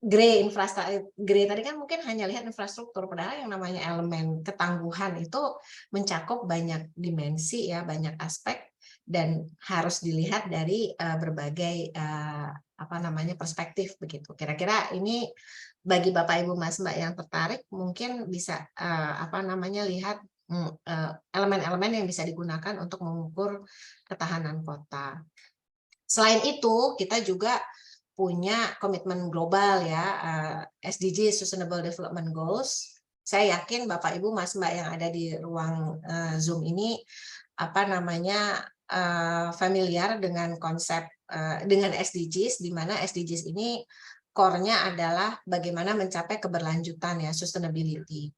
[SPEAKER 4] Gray tadi kan mungkin hanya lihat infrastruktur, padahal yang namanya elemen ketangguhan itu mencakup banyak dimensi ya, banyak aspek, dan harus dilihat dari berbagai perspektif begitu. Kira-kira ini bagi Bapak Ibu Mas Mbak yang tertarik mungkin bisa lihat elemen-elemen yang bisa digunakan untuk mengukur ketahanan kota. Selain itu kita juga punya komitmen global ya, SDG Sustainable Development Goals. Saya yakin Bapak Ibu Mas Mbak yang ada di ruang Zoom ini familiar dengan konsep dengan SDGs, di mana SDGs ini core-nya adalah bagaimana mencapai keberlanjutan ya, sustainability.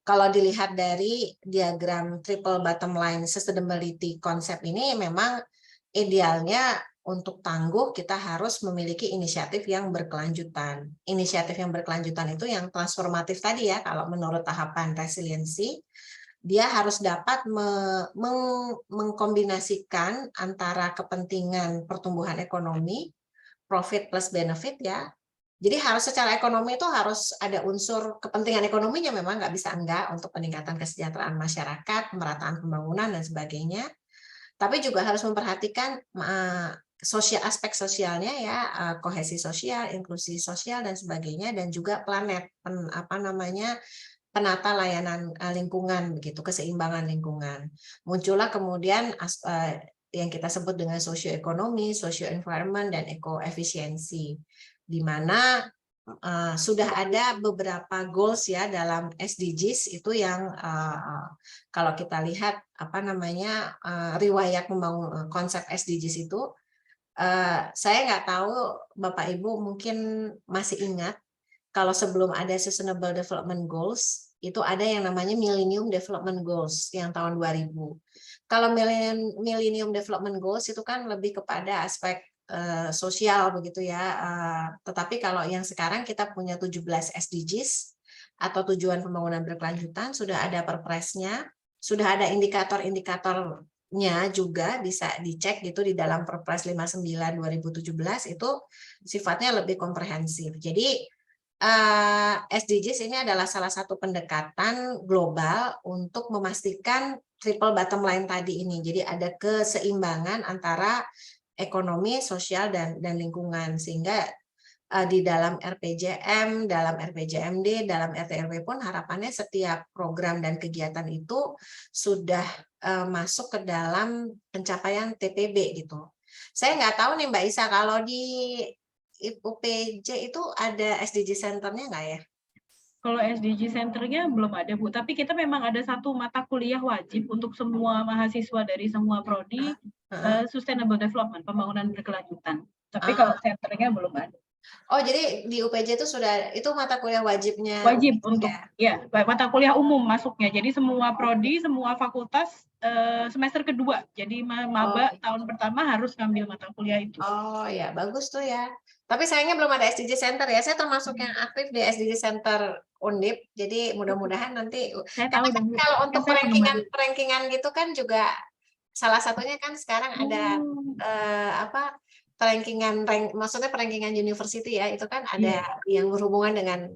[SPEAKER 4] Kalau dilihat dari diagram triple bottom line sustainability konsep ini, memang idealnya untuk tangguh kita harus memiliki inisiatif yang berkelanjutan. Inisiatif yang berkelanjutan itu yang transformatif tadi ya, kalau menurut tahapan resiliensi, dia harus dapat mengkombinasikan antara kepentingan pertumbuhan ekonomi, profit plus benefit ya, Jadi harus secara ekonomi itu harus ada unsur kepentingan ekonominya, memang nggak bisa enggak untuk peningkatan kesejahteraan masyarakat, pemerataan pembangunan dan sebagainya. Tapi juga harus memperhatikan aspek sosialnya ya, kohesi sosial, inklusi sosial dan sebagainya, dan juga planet penata layanan lingkungan begitu, keseimbangan lingkungan. Muncullah kemudian yang kita sebut dengan socio-ekonomi, socio-environment, dan ekoefisiensi, di mana sudah ada beberapa goals ya dalam SDGs itu yang kalau kita lihat riwayat membangun konsep SDGs itu, saya nggak tahu Bapak Ibu mungkin masih ingat kalau sebelum ada Sustainable Development Goals itu ada yang namanya Millennium Development Goals yang tahun 2000. Kalau Millennium Development Goals itu kan lebih kepada aspek sosial begitu ya. Tetapi kalau yang sekarang kita punya 17 SDGs atau tujuan pembangunan berkelanjutan, sudah ada perpresnya, sudah ada indikator-indikatornya juga bisa dicek gitu di dalam Perpres 59 2017 itu sifatnya lebih komprehensif. Jadi SDGs ini adalah salah satu pendekatan global untuk memastikan triple bottom line tadi ini. Jadi ada keseimbangan antara ekonomi, sosial, dan lingkungan, sehingga di dalam RPJM, dalam RPJMD, dalam RT/RW pun harapannya setiap program dan kegiatan itu sudah masuk ke dalam pencapaian TPB gitu. Saya nggak tahu nih Mbak Isa, kalau di UPJ itu ada SDG Center-nya nggak ya?
[SPEAKER 3] Kalau SDG Center-nya belum ada, Bu. Tapi kita memang ada satu mata kuliah wajib untuk semua mahasiswa dari semua prodi, Sustainable Development, pembangunan berkelanjutan. Tapi kalau Center-nya belum ada.
[SPEAKER 4] Oh, jadi di UPJ itu sudah, itu mata kuliah wajibnya?
[SPEAKER 3] Wajib untuk, ya, mata kuliah umum masuknya. Jadi semua prodi, semua fakultas semester kedua. Jadi maba tahun pertama harus ngambil mata kuliah itu.
[SPEAKER 4] Oh ya, bagus tuh ya. Tapi sayangnya belum ada SDG Center ya. Saya termasuk yang aktif di SDG Center Undip. Jadi mudah-mudahan nanti.
[SPEAKER 3] Saya tahu
[SPEAKER 4] kan kalau untuk rankingan gitu kan juga salah satunya kan sekarang ada maksudnya rankingan university ya, itu kan ada yang berhubungan dengan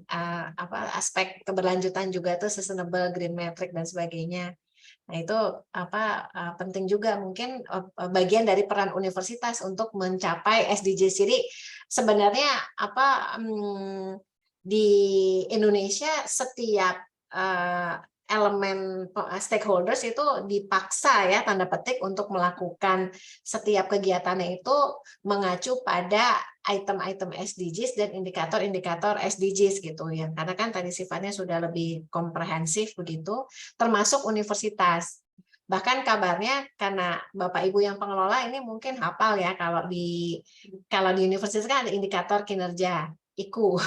[SPEAKER 4] aspek keberlanjutan juga tuh, sustainable, green metric dan sebagainya. Nah itu penting juga, mungkin bagian dari peran universitas untuk mencapai SDGs. Jadi sebenarnya di Indonesia setiap elemen stakeholders itu dipaksa ya, tanda petik, untuk melakukan setiap kegiatannya itu mengacu pada item-item SDGs dan indikator-indikator SDGs gitu ya. Karena kan tadi sifatnya sudah lebih komprehensif begitu, termasuk universitas. Bahkan kabarnya karena Bapak Ibu yang pengelola ini mungkin hafal ya, kalau di universitas kan ada indikator kinerja IKU.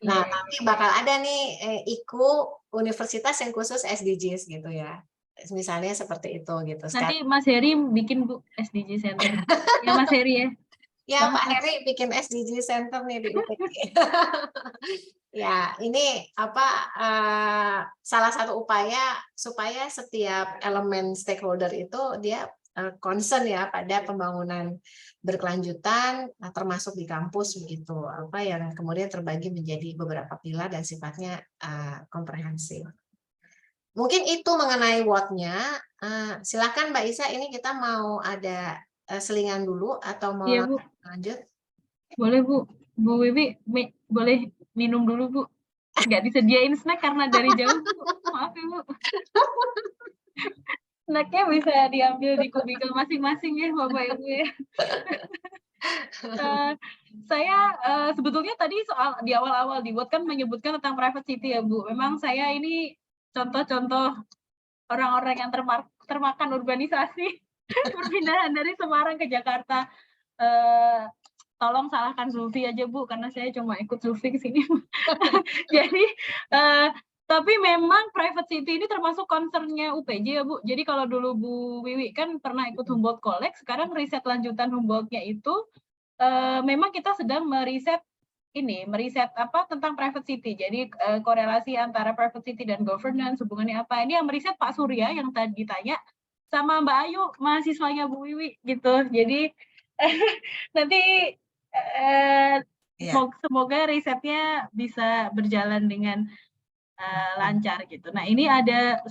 [SPEAKER 4] Nah, nanti bakal ada nih IKU universitas yang khusus SDGs gitu ya. Misalnya seperti itu gitu.
[SPEAKER 3] Nanti Mas Heri bikin Bu SDG Center. Ya Mas Heri ya.
[SPEAKER 4] Ya Pak Heri bikin SDG Center nih di UPJ. Ya, ini salah satu upaya supaya setiap elemen stakeholder itu dia concern ya pada pembangunan berkelanjutan, termasuk di kampus begitu, yang kemudian terbagi menjadi beberapa pilar dan sifatnya komprehensif. Mungkin itu mengenai what-nya. Silakan Mbak Isa, ini kita mau ada selingan dulu atau mau lanjut? Boleh Bu.
[SPEAKER 3] Bu Wiwi boleh minum dulu Bu. Nggak disediain snack karena dari jauh Bu. Maaf ya Bu. Snacknya bisa diambil di kubikel masing-masing ya Bapak Ibu ya. Saya sebetulnya tadi soal di awal-awal di What kan menyebutkan tentang private city ya Bu. Memang saya ini contoh-contoh orang-orang yang termakan urbanisasi perpindahan dari Semarang ke Jakarta. Tolong salahkan Zulfi aja Bu, karena saya cuma ikut Zulfi ke sini. Jadi tapi memang private city ini termasuk concern-nya UPJ ya Bu. Jadi kalau dulu Bu Wiwi kan pernah ikut Humboldt Collect, sekarang riset lanjutan Humboldt-nya itu memang kita sedang meriset tentang private city. Jadi korelasi antara private city dan governance, hubungannya apa. Ini yang meriset Pak Surya yang tadi ditanya sama Mbak Ayu, mahasiswanya Bu Wiwi gitu. Jadi nanti
[SPEAKER 4] Iya.
[SPEAKER 3] Semoga risetnya bisa berjalan dengan lancar gitu. Nah, ini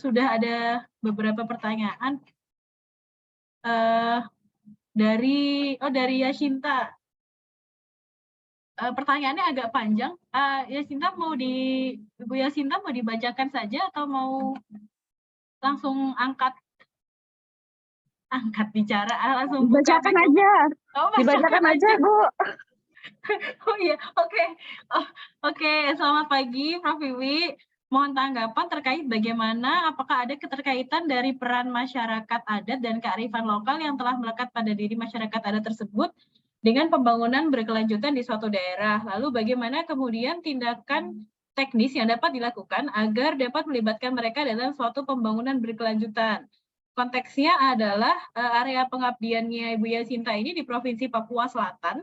[SPEAKER 3] sudah ada beberapa pertanyaan dari Yasinta. Pertanyaannya agak panjang. Ibu Yasinta mau dibacakan saja atau mau langsung angkat bicara, langsung buka
[SPEAKER 6] Bacakan aja.
[SPEAKER 3] Oh,
[SPEAKER 6] Dibacakan aja, Bu.
[SPEAKER 3] Oh iya, oke. Oke, selamat pagi Prof. Wiwi. Mohon tanggapan terkait bagaimana apakah ada keterkaitan dari peran masyarakat adat dan kearifan lokal yang telah melekat pada diri masyarakat adat tersebut dengan pembangunan berkelanjutan di suatu daerah. Lalu bagaimana kemudian tindakan teknis yang dapat dilakukan agar dapat melibatkan mereka dalam suatu pembangunan berkelanjutan. Konteksnya adalah area pengabdiannya Ibu Yasinta ini di Provinsi Papua Selatan,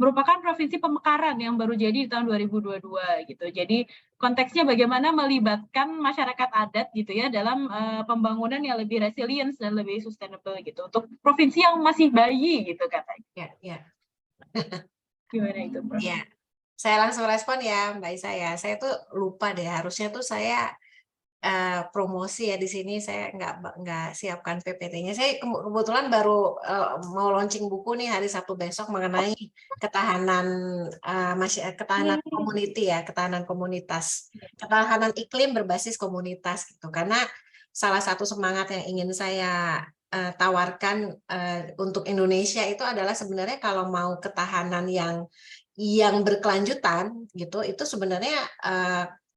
[SPEAKER 3] merupakan provinsi pemekaran yang baru jadi di tahun 2022 gitu. Jadi konteksnya bagaimana melibatkan masyarakat adat gitu ya dalam pembangunan yang lebih resilience dan lebih sustainable gitu untuk provinsi yang masih bayi gitu katanya.
[SPEAKER 4] Ya.
[SPEAKER 3] Gimana itu, Prof?
[SPEAKER 4] Ya, saya langsung respon ya, Mbak Isa ya. Saya tuh lupa deh, harusnya tuh saya promosi ya di sini, saya nggak siapkan PPT-nya. Saya kebetulan baru mau launching buku nih hari Sabtu besok mengenai ketahanan ketahanan community ya, ketahanan komunitas, ketahanan iklim berbasis komunitas gitu. Karena salah satu semangat yang ingin saya tawarkan untuk Indonesia itu adalah sebenarnya kalau mau ketahanan yang berkelanjutan gitu, itu sebenarnya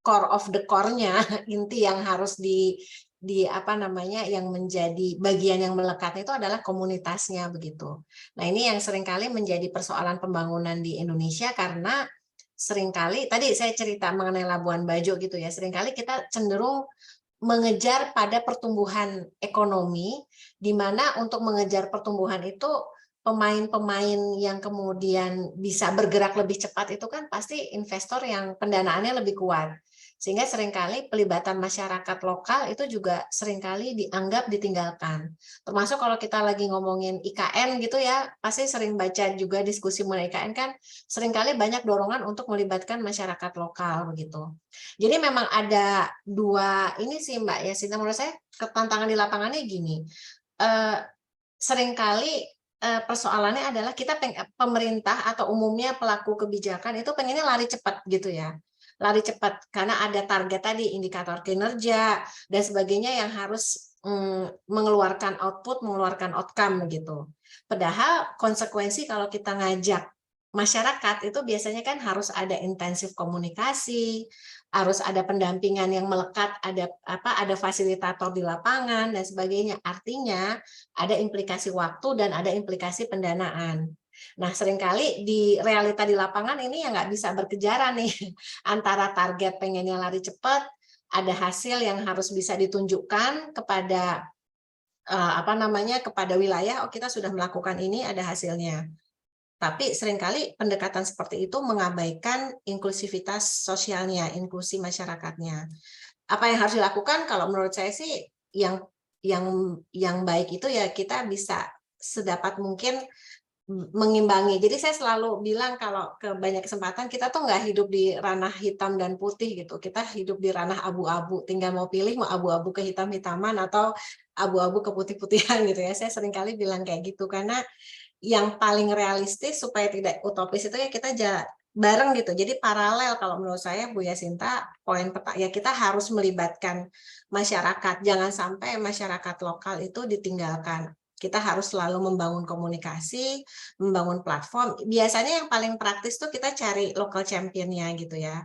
[SPEAKER 4] core of the core-nya, inti yang harus yang menjadi bagian yang melekat itu adalah komunitasnya begitu. Nah, ini yang seringkali menjadi persoalan pembangunan di Indonesia karena seringkali tadi saya cerita mengenai Labuan Bajo gitu ya, seringkali kita cenderung mengejar pada pertumbuhan ekonomi, di mana untuk mengejar pertumbuhan itu pemain-pemain yang kemudian bisa bergerak lebih cepat itu kan pasti investor yang pendanaannya lebih kuat. Sehingga seringkali pelibatan masyarakat lokal itu juga seringkali dianggap ditinggalkan. Termasuk kalau kita lagi ngomongin IKN gitu ya, pasti sering baca juga diskusi mengenai IKN kan, seringkali banyak dorongan untuk melibatkan masyarakat lokal begitu. Jadi memang ada dua ini sih Mbak Yasinta, menurut saya tantangan di lapangannya gini, seringkali persoalannya adalah kita pemerintah atau umumnya pelaku kebijakan itu pengennya lari cepat gitu ya. Lari cepat karena ada target tadi, indikator kinerja dan sebagainya yang harus mengeluarkan output, mengeluarkan outcome gitu. Padahal konsekuensi kalau kita ngajak masyarakat itu biasanya kan harus ada intensif komunikasi, harus ada pendampingan yang melekat, ada fasilitator di lapangan dan sebagainya. Artinya ada implikasi waktu dan ada implikasi pendanaan. Nah, seringkali di realita di lapangan ini yang nggak bisa berkejaran nih antara target pengennya lari cepat, ada hasil yang harus bisa ditunjukkan kepada kepada wilayah, oh kita sudah melakukan ini, ada hasilnya. Tapi seringkali pendekatan seperti itu mengabaikan inklusivitas sosialnya, inklusi masyarakatnya. Apa yang harus dilakukan? Kalau menurut saya sih yang baik itu ya kita bisa sedapat mungkin mengimbangi. Jadi saya selalu bilang kalau ke banyak kesempatan kita tuh nggak hidup di ranah hitam dan putih gitu. Kita hidup di ranah abu-abu. Tinggal mau pilih mau abu-abu ke hitam-hitaman atau abu-abu ke putih-putihan gitu ya. Saya seringkali bilang kayak gitu karena yang paling realistis supaya tidak utopis itu ya kita bareng gitu. Jadi paralel kalau menurut saya Bu Yasinta, poin ya kita harus melibatkan masyarakat. Jangan sampai masyarakat lokal itu ditinggalkan. Kita harus selalu membangun komunikasi, membangun platform. Biasanya yang paling praktis tuh kita cari local champion-nya gitu ya.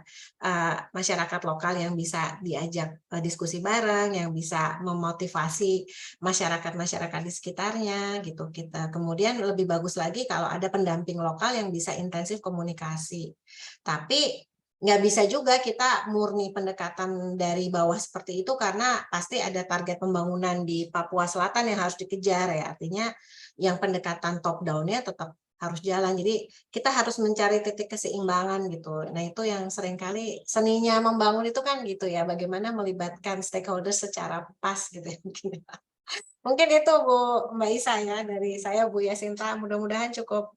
[SPEAKER 4] Masyarakat lokal yang bisa diajak diskusi bareng, yang bisa memotivasi masyarakat-masyarakat di sekitarnya gitu. Kita kemudian lebih bagus lagi kalau ada pendamping lokal yang bisa intensif komunikasi. Tapi nggak bisa juga kita murni pendekatan dari bawah seperti itu karena pasti ada target pembangunan di Papua Selatan yang harus dikejar ya. Artinya yang pendekatan top down-nya tetap harus jalan. Jadi kita harus mencari titik keseimbangan gitu. Nah itu yang seringkali seninya membangun itu kan gitu ya. Bagaimana melibatkan stakeholder secara pas gitu ya. Mungkin itu Bu Mbak Isa ya dari saya Bu Yasinta. Mudah-mudahan cukup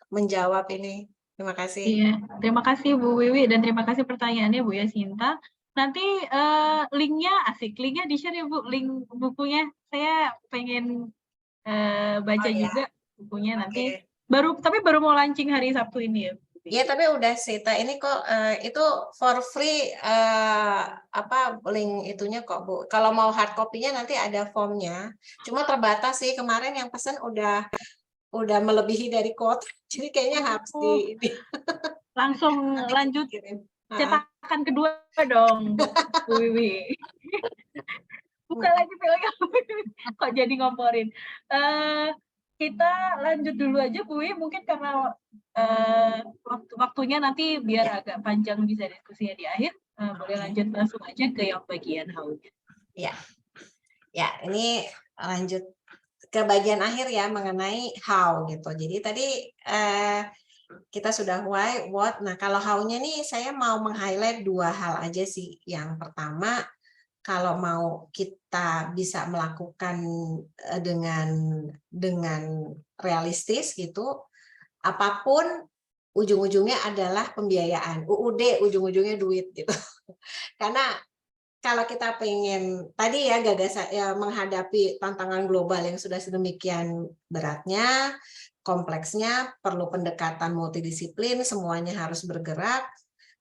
[SPEAKER 4] menjawab ini. Terima kasih.
[SPEAKER 3] Iya, terima kasih Bu Wiwi dan terima kasih pertanyaannya Bu Yasinta. Nanti linknya di-share ya Bu, link bukunya. Saya pengen baca
[SPEAKER 4] Oh ya,
[SPEAKER 3] juga bukunya nanti.
[SPEAKER 4] oke.
[SPEAKER 3] Tapi baru mau launching hari Sabtu ini ya.
[SPEAKER 4] Iya, tapi udah sih. Ini kok itu for free link itunya kok Bu. Kalau mau hard copy-nya nanti ada formnya. Cuma terbatas sih, kemarin yang pesan udah melebihi dari kuota. Jadi kayaknya harus di
[SPEAKER 3] langsung
[SPEAKER 4] nanti
[SPEAKER 3] lanjut
[SPEAKER 4] kirim.
[SPEAKER 3] cetakan kedua dong Bu Wiwi. Buka lagi filmnya kok jadi ngomporin. Kita lanjut dulu aja Bu Wiwi, mungkin karena waktunya nanti biar agak panjang bisa diskusinya di akhir. Boleh lanjut langsung aja ke yang bagian how-nya.
[SPEAKER 4] Ya, ini lanjut ke bagian akhir ya mengenai how gitu. Jadi tadi kita sudah why, what. Nah, kalau how-nya nih saya mau meng-highlight 2 hal aja sih. Yang pertama, kalau mau kita bisa melakukan dengan realistis gitu, apapun ujung-ujungnya adalah pembiayaan. UUD ujung-ujungnya duit gitu. Karena kalau kita pengen tadi ya gagasan ya menghadapi tantangan global yang sudah sedemikian beratnya, kompleksnya, perlu pendekatan multidisiplin, semuanya harus bergerak,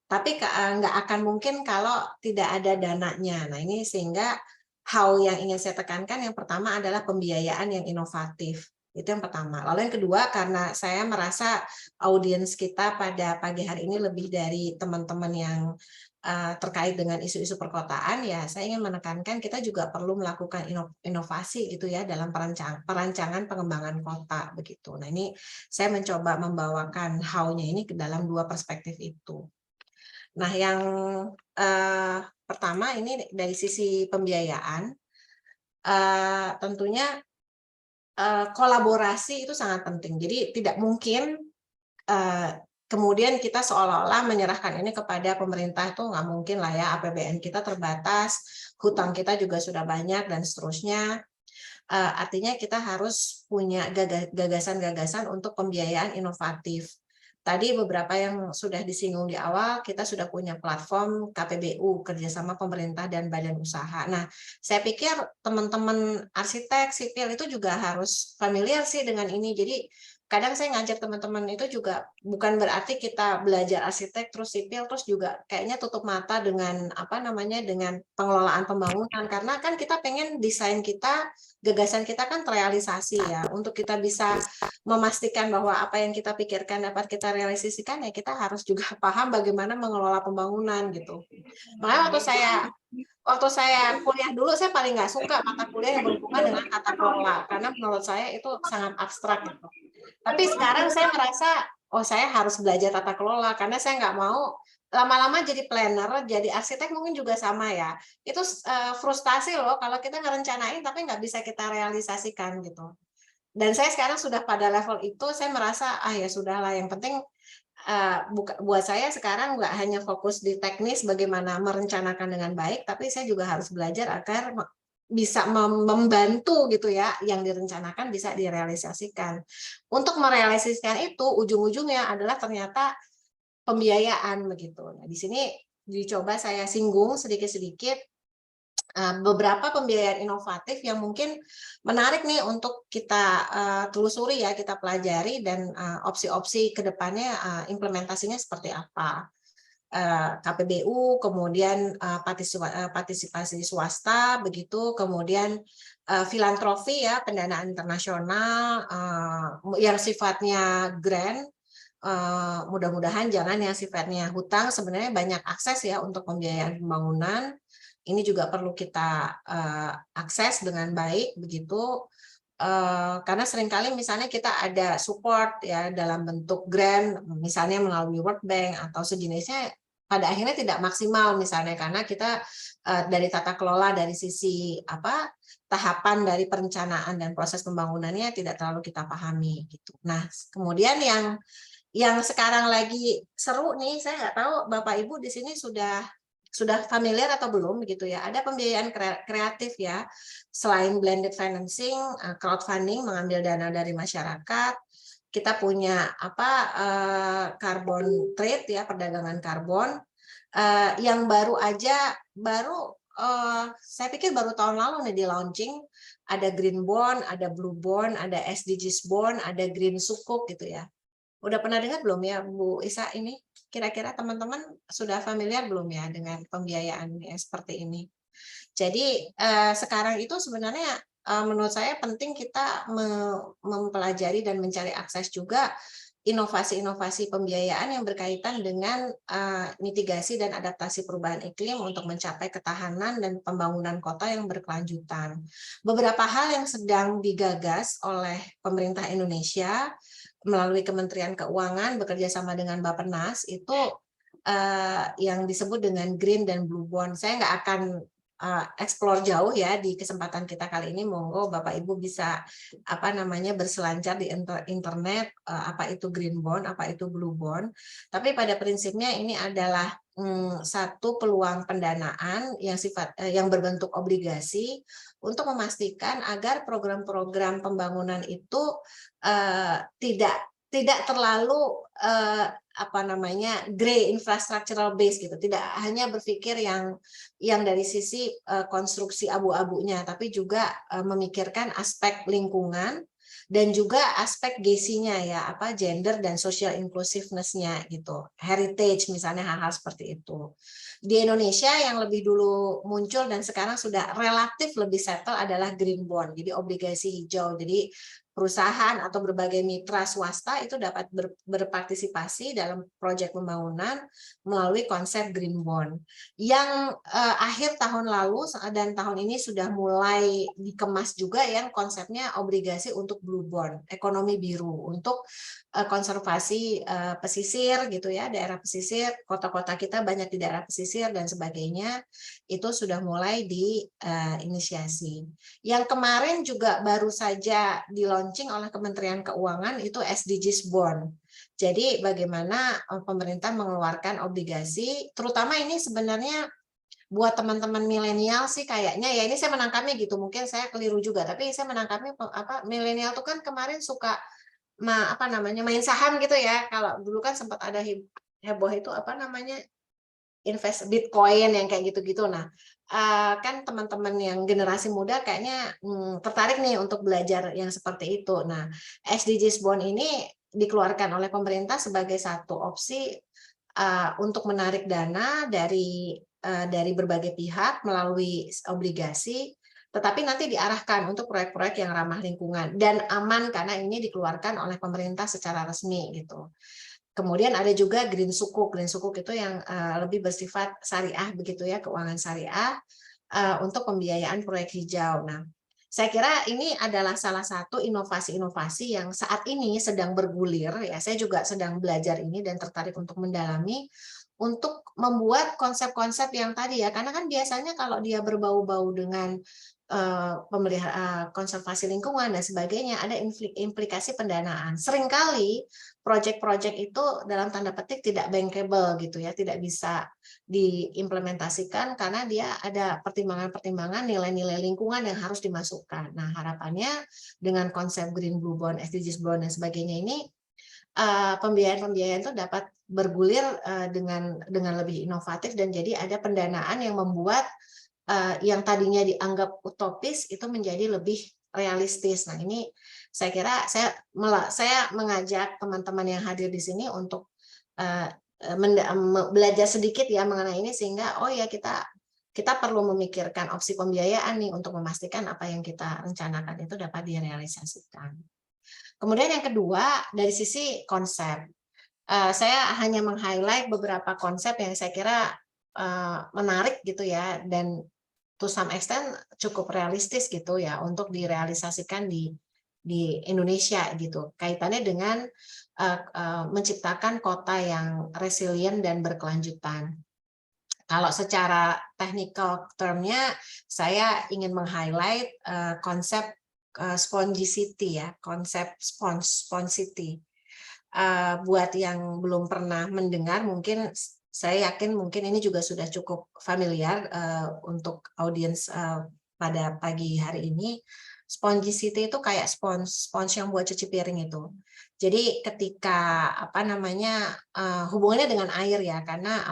[SPEAKER 4] tapi nggak akan mungkin kalau tidak ada dananya. Nah ini sehingga how yang ingin saya tekankan yang pertama adalah pembiayaan yang inovatif. Itu yang pertama. Lalu yang kedua, karena saya merasa audiens kita pada pagi hari ini lebih dari teman-teman yang terkait dengan isu-isu perkotaan, ya saya ingin menekankan kita juga perlu melakukan inovasi gitu ya dalam perancangan pengembangan kota begitu. Nah ini saya mencoba membawakan how-nya ini ke dalam 2 perspektif itu. Nah yang pertama ini dari sisi pembiayaan, tentunya kolaborasi itu sangat penting. Jadi tidak mungkin kemudian kita seolah-olah menyerahkan ini kepada pemerintah, itu nggak mungkin lah ya, APBN kita terbatas, hutang kita juga sudah banyak, dan seterusnya. Artinya kita harus punya gagasan-gagasan untuk pembiayaan inovatif. Tadi beberapa yang sudah disinggung di awal, kita sudah punya platform KPBU, kerjasama pemerintah dan badan usaha. Nah, saya pikir teman-teman arsitek, sipil itu juga harus familiar sih dengan ini. Jadi kadang saya ngajak teman-teman itu juga bukan berarti kita belajar arsitek terus sipil terus juga kayaknya tutup mata dengan dengan pengelolaan pembangunan, karena kan kita pengen desain kita, gagasan kita kan terrealisasi ya. Untuk kita bisa memastikan bahwa apa yang kita pikirkan dapat kita realisasikan, ya kita harus juga paham bagaimana mengelola pembangunan gitu. Makanya waktu saya kuliah dulu, saya paling nggak suka mata kuliah yang berhubungan dengan tata kelola, karena menurut saya itu sangat abstrak gitu. Tapi sekarang saya merasa, saya harus belajar tata kelola, karena saya nggak mau lama-lama jadi planner, jadi arsitek mungkin juga sama ya. Itu frustasi loh kalau kita ngerencanain tapi nggak bisa kita realisasikan gitu. Dan saya sekarang sudah pada level itu, saya merasa ya sudahlah, yang penting buat saya sekarang nggak hanya fokus di teknis bagaimana merencanakan dengan baik, tapi saya juga harus belajar agar bisa membantu gitu ya yang direncanakan bisa direalisasikan. Untuk merealisasikan itu ujung-ujungnya adalah ternyata pembiayaan begitu. Nah, di sini dicoba saya singgung sedikit-sedikit beberapa pembiayaan inovatif yang mungkin menarik nih untuk kita telusuri ya, kita pelajari, dan opsi-opsi ke depannya implementasinya seperti apa. KPBU, kemudian partisipasi swasta, begitu, kemudian filantropi ya, pendanaan internasional yang sifatnya grant, mudah-mudahan jangan yang sifatnya hutang. Sebenarnya banyak akses ya untuk pembiayaan pembangunan. Ini juga perlu kita akses dengan baik begitu. Karena seringkali misalnya kita ada support ya dalam bentuk grant, misalnya melalui World Bank atau sejenisnya, pada akhirnya tidak maksimal misalnya karena kita dari tata kelola dari sisi tahapan dari perencanaan dan proses pembangunannya tidak terlalu kita pahami gitu. Nah, kemudian yang sekarang lagi seru nih, saya nggak tahu Bapak Ibu di sini sudah familiar atau belum begitu ya. Ada pembiayaan kreatif ya, selain blended financing, crowdfunding, mengambil dana dari masyarakat, kita punya carbon trade ya, perdagangan karbon yang baru saya pikir baru tahun lalu nih di launching, ada green bond, ada blue bond, ada SDGs bond, ada green sukuk gitu ya. Udah pernah dengar belum ya Bu Isa ini? Kira-kira teman-teman sudah familiar belum ya dengan pembiayaan yang seperti ini? Jadi sekarang itu sebenarnya menurut saya penting kita mempelajari dan mencari akses juga inovasi-inovasi pembiayaan yang berkaitan dengan mitigasi dan adaptasi perubahan iklim untuk mencapai ketahanan dan pembangunan kota yang berkelanjutan. Beberapa hal yang sedang digagas oleh pemerintah Indonesia melalui Kementerian Keuangan bekerja sama dengan Bappenas itu yang disebut dengan green dan blue bond. Saya nggak akan explore jauh ya di kesempatan kita kali ini. Monggo Bapak Ibu bisa berselancar di internet apa itu green bond, apa itu blue bond. Tapi pada prinsipnya ini adalah satu peluang pendanaan yang berbentuk obligasi untuk memastikan agar program-program pembangunan itu tidak terlalu gray infrastructural base gitu, tidak hanya berpikir yang dari sisi konstruksi abu-abunya, tapi juga memikirkan aspek lingkungan dan juga aspek GC-nya ya, gender dan social inclusiveness-nya gitu, heritage misalnya, hal-hal seperti itu. Di Indonesia yang lebih dulu muncul dan sekarang sudah relatif lebih settle adalah green bond, jadi obligasi hijau. Jadi perusahaan atau berbagai mitra swasta itu dapat berpartisipasi dalam proyek pembangunan melalui konsep green bond. Yang akhir tahun lalu dan tahun ini sudah mulai dikemas juga yang konsepnya obligasi untuk blue bond, ekonomi biru, untuk konservasi pesisir gitu ya, daerah pesisir, kota-kota kita banyak di daerah pesisir dan sebagainya, itu sudah mulai diinisiasi. Yang kemarin juga baru saja launching oleh Kementerian Keuangan itu SDGs bond. Jadi bagaimana pemerintah mengeluarkan obligasi, terutama ini sebenarnya buat teman-teman milenial sih kayaknya ya, ini saya menangkapnya gitu, mungkin saya keliru juga, tapi saya menangkapnya milenial tuh kan kemarin suka main saham gitu ya. Kalau dulu kan sempat ada heboh itu invest Bitcoin yang kayak gitu-gitu. Nah, kan teman-teman yang generasi muda kayaknya tertarik nih untuk belajar yang seperti itu. Nah, SDGs bond ini dikeluarkan oleh pemerintah sebagai satu opsi untuk menarik dana dari berbagai pihak melalui obligasi, tetapi nanti diarahkan untuk proyek-proyek yang ramah lingkungan dan aman karena ini dikeluarkan oleh pemerintah secara resmi gitu. Kemudian ada juga green sukuk. Green sukuk itu yang lebih bersifat syariah begitu ya, keuangan syariah untuk pembiayaan proyek hijau. Nah, saya kira ini adalah salah satu inovasi-inovasi yang saat ini sedang bergulir ya. Saya juga sedang belajar ini dan tertarik untuk mendalami untuk membuat konsep-konsep yang tadi ya, karena kan biasanya kalau dia berbau-bau dengan konservasi lingkungan dan sebagainya, ada implikasi pendanaan. Seringkali proyek-proyek itu dalam tanda petik tidak bankable gitu ya, tidak bisa diimplementasikan karena dia ada pertimbangan-pertimbangan nilai-nilai lingkungan yang harus dimasukkan. Nah, harapannya dengan konsep green blue bond, SDGs bond dan sebagainya ini pembiayaan itu dapat bergulir dengan lebih inovatif dan jadi ada pendanaan yang membuat yang tadinya dianggap utopis itu menjadi lebih realistis. Nah, ini saya kira saya mengajak teman-teman yang hadir di sini untuk belajar sedikit ya mengenai ini sehingga kita perlu memikirkan opsi pembiayaan nih untuk memastikan apa yang kita rencanakan itu dapat direalisasikan. Kemudian yang kedua dari sisi konsep, saya hanya meng-highlight beberapa konsep yang saya kira menarik gitu ya dan to some extent cukup realistis gitu ya untuk direalisasikan di Indonesia gitu, kaitannya dengan menciptakan kota yang resilient dan berkelanjutan. Kalau secara technical termnya saya ingin meng-highlight konsep spongicity ya, konsep sponge city. Buat yang belum pernah mendengar, mungkin saya yakin mungkin ini juga sudah cukup familiar untuk audiens pada pagi hari ini. Spongicity itu kayak spons yang buat cuci piring itu. Jadi ketika hubungannya dengan air ya, karena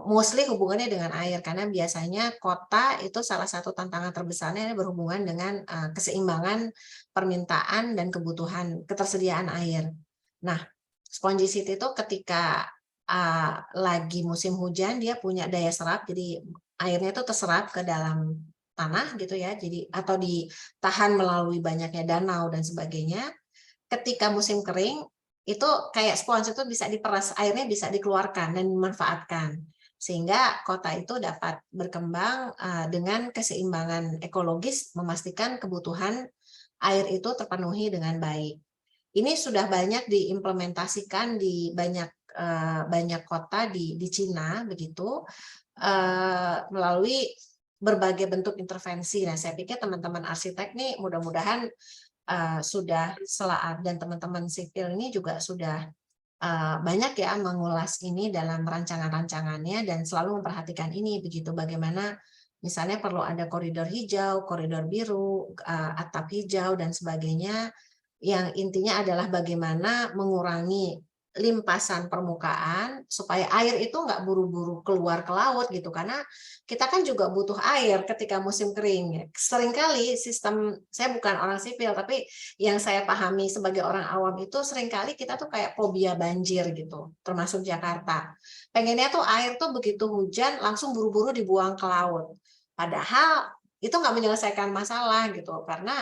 [SPEAKER 4] mostly hubungannya dengan air, karena biasanya kota itu salah satu tantangan terbesarnya berhubungan dengan keseimbangan permintaan dan kebutuhan ketersediaan air. Nah, spongicity itu ketika lagi musim hujan dia punya daya serap, jadi airnya itu terserap ke dalam tanah gitu ya, jadi atau ditahan melalui banyaknya danau dan sebagainya. Ketika musim kering itu kayak spons itu bisa diperas, airnya bisa dikeluarkan dan dimanfaatkan sehingga kota itu dapat berkembang dengan keseimbangan ekologis, memastikan kebutuhan air itu terpenuhi dengan baik. Ini sudah banyak diimplementasikan di banyak kota di Cina begitu, melalui berbagai bentuk intervensi. Nah, saya pikir teman-teman arsitek nih mudah-mudahan sudah dan teman-teman sipil ini juga sudah banyak ya mengulas ini dalam rancangan-rancangannya dan selalu memperhatikan ini begitu, bagaimana misalnya perlu ada koridor hijau, koridor biru, atap hijau dan sebagainya, yang intinya adalah bagaimana mengurangi limpasan permukaan supaya air itu nggak buru-buru keluar ke laut gitu, karena kita kan juga butuh air ketika musim kering. Seringkali sistem, saya bukan orang sipil tapi yang saya pahami sebagai orang awam itu seringkali kita tuh kayak fobia banjir gitu, termasuk Jakarta. Pengennya tuh air tuh begitu hujan langsung buru-buru dibuang ke laut. Padahal itu nggak menyelesaikan masalah gitu, karena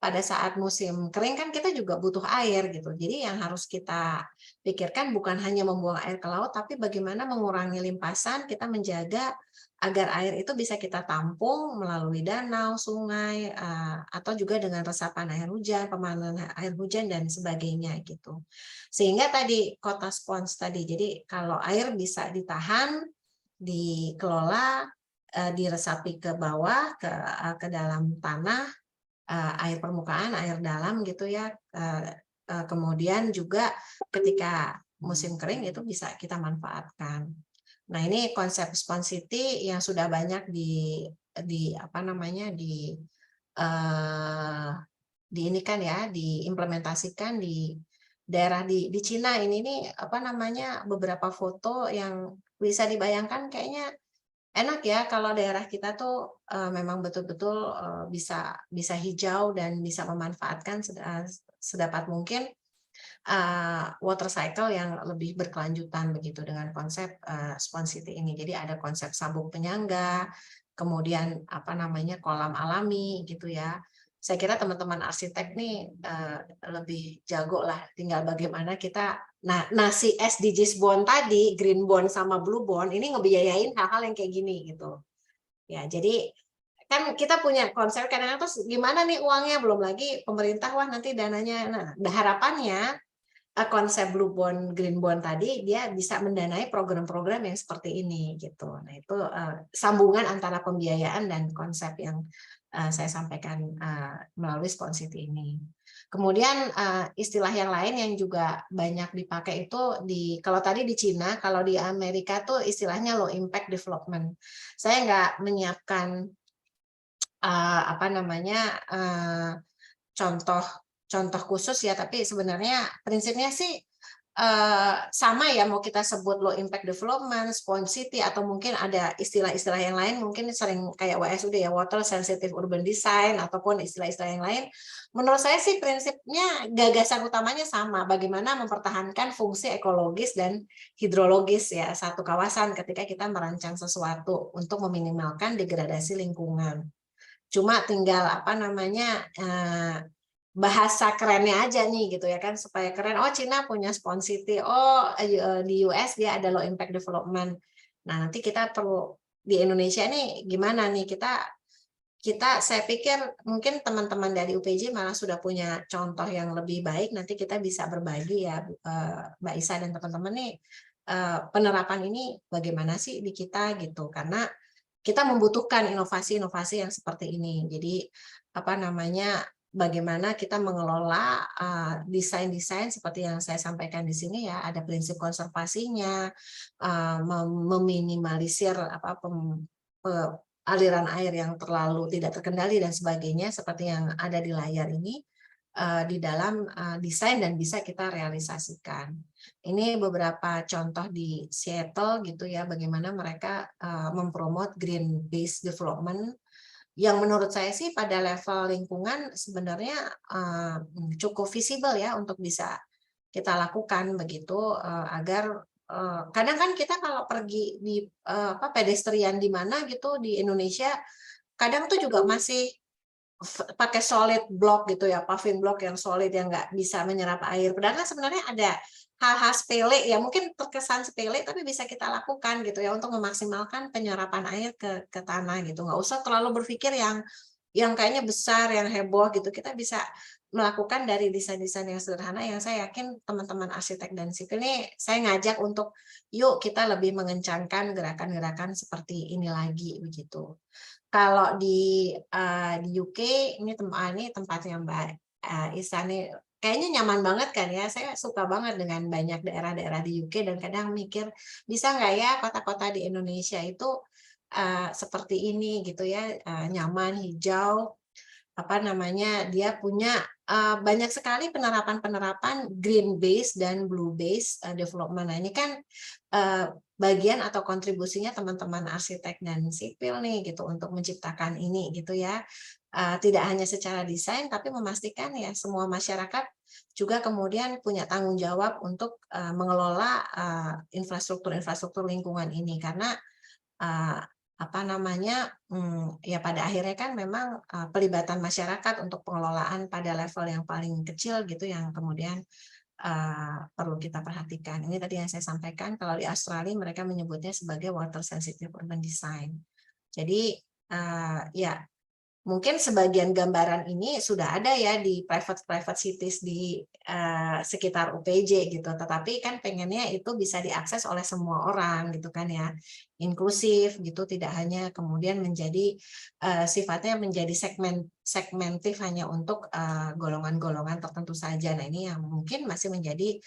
[SPEAKER 4] pada saat musim kering kan kita juga butuh air gitu. Jadi yang harus kita pikirkan bukan hanya membuang air ke laut, tapi bagaimana mengurangi limpasan, kita menjaga agar air itu bisa kita tampung melalui danau, sungai, atau juga dengan resapan air hujan, pemanasan air hujan, dan sebagainya gitu. Sehingga tadi kota spons tadi, jadi kalau air bisa ditahan, dikelola, diresapi ke bawah, ke dalam tanah, air permukaan, air dalam gitu ya. Kemudian juga ketika musim kering itu bisa kita manfaatkan. Nah, ini konsep Spons City yang sudah banyak diimplementasikan di daerah di Cina ini nih, beberapa foto yang bisa dibayangkan kayaknya enak ya kalau daerah kita tuh memang betul-betul bisa hijau dan bisa memanfaatkan sedapat mungkin water cycle yang lebih berkelanjutan begitu dengan konsep Spons City ini. Jadi ada konsep sabuk penyangga, kemudian kolam alami gitu ya. Saya kira teman-teman arsitek nih lebih jago lah, tinggal bagaimana kita si SDGs bond tadi, green bond sama blue bond ini ngebiayain hal-hal yang kayak gini gitu. Ya, jadi kan kita punya konsep kadang-kadang terus gimana nih uangnya, belum lagi pemerintah wah nanti dananya. Nah, harapannya konsep blue bond, green bond tadi dia bisa mendanai program-program yang seperti ini gitu. Nah, itu sambungan antara pembiayaan dan konsep yang saya sampaikan melalui Spons City ini. Kemudian istilah yang lain yang juga banyak dipakai itu kalau tadi di Cina, kalau di Amerika tuh istilahnya low impact development. Saya nggak menyiapkan contoh khusus ya, tapi sebenarnya prinsipnya sih sama ya, mau kita sebut low impact development, Spons City, atau mungkin ada istilah-istilah yang lain, mungkin sering kayak WSUD ya, water sensitive urban design, ataupun istilah-istilah yang lain. Menurut saya sih prinsipnya gagasan utamanya sama, bagaimana mempertahankan fungsi ekologis dan hidrologis ya satu kawasan ketika kita merancang sesuatu untuk meminimalkan degradasi lingkungan. Cuma tinggal bahasa kerennya aja nih gitu ya kan, supaya keren. Oh, Cina punya Spons City, di US dia ada low impact development. Nah, nanti kita perlu di Indonesia nih gimana nih kita saya pikir mungkin teman-teman dari UPJ malah sudah punya contoh yang lebih baik. Nanti kita bisa berbagi ya, Mbak Isa dan teman-teman nih, penerapan ini bagaimana sih di kita gitu, karena kita membutuhkan inovasi-inovasi yang seperti ini. Jadi bagaimana kita mengelola desain-desain seperti yang saya sampaikan di sini ya, ada prinsip konservasinya, meminimalisir aliran air yang terlalu tidak terkendali dan sebagainya seperti yang ada di layar ini. di dalam desain dan bisa kita realisasikan. Ini beberapa contoh di Seattle gitu ya, bagaimana mereka mempromot green based development yang menurut saya sih pada level lingkungan sebenarnya cukup visible ya untuk bisa kita lakukan begitu, agar kadang kan kita kalau pergi di pedestrian di mana gitu di Indonesia kadang tuh juga masih pakai solid block gitu ya, paving block yang solid yang nggak bisa menyerap air. Padahal kan sebenarnya ada hal-hal sepele ya, mungkin terkesan sepele tapi bisa kita lakukan gitu ya untuk memaksimalkan penyerapan air ke tanah gitu. Nggak usah terlalu berpikir yang kayaknya besar, yang heboh gitu. Kita bisa melakukan dari desain-desain yang sederhana yang saya yakin teman-teman arsitek dan sipil ini saya ngajak untuk yuk kita lebih mengencangkan gerakan-gerakan seperti ini lagi begitu. Kalau di UK ini tempatnya Mbak Isa nih kayaknya nyaman banget kan ya. Saya suka banget dengan banyak daerah-daerah di UK dan kadang mikir bisa nggak ya kota-kota di Indonesia itu seperti ini gitu ya, nyaman, hijau, dia punya banyak sekali penerapan-penerapan green base dan blue base development. Nah, ini kan bagian atau kontribusinya teman-teman arsitek dan sipil nih gitu untuk menciptakan ini gitu ya. Tidak hanya secara desain tapi memastikan ya semua masyarakat juga kemudian punya tanggung jawab untuk mengelola infrastruktur lingkungan ini karena ya pada akhirnya kan memang pelibatan masyarakat untuk pengelolaan pada level yang paling kecil gitu yang kemudian perlu kita perhatikan. Ini tadi yang saya sampaikan, kalau di Australia mereka menyebutnya sebagai water sensitive urban design. Jadi ya mungkin sebagian gambaran ini sudah ada ya di private cities di sekitar UPJ gitu, tetapi kan pengennya itu bisa diakses oleh semua orang gitu kan ya, inklusif gitu, tidak hanya kemudian menjadi sifatnya menjadi segmentif hanya untuk golongan-golongan tertentu saja. Nah ini yang mungkin masih menjadi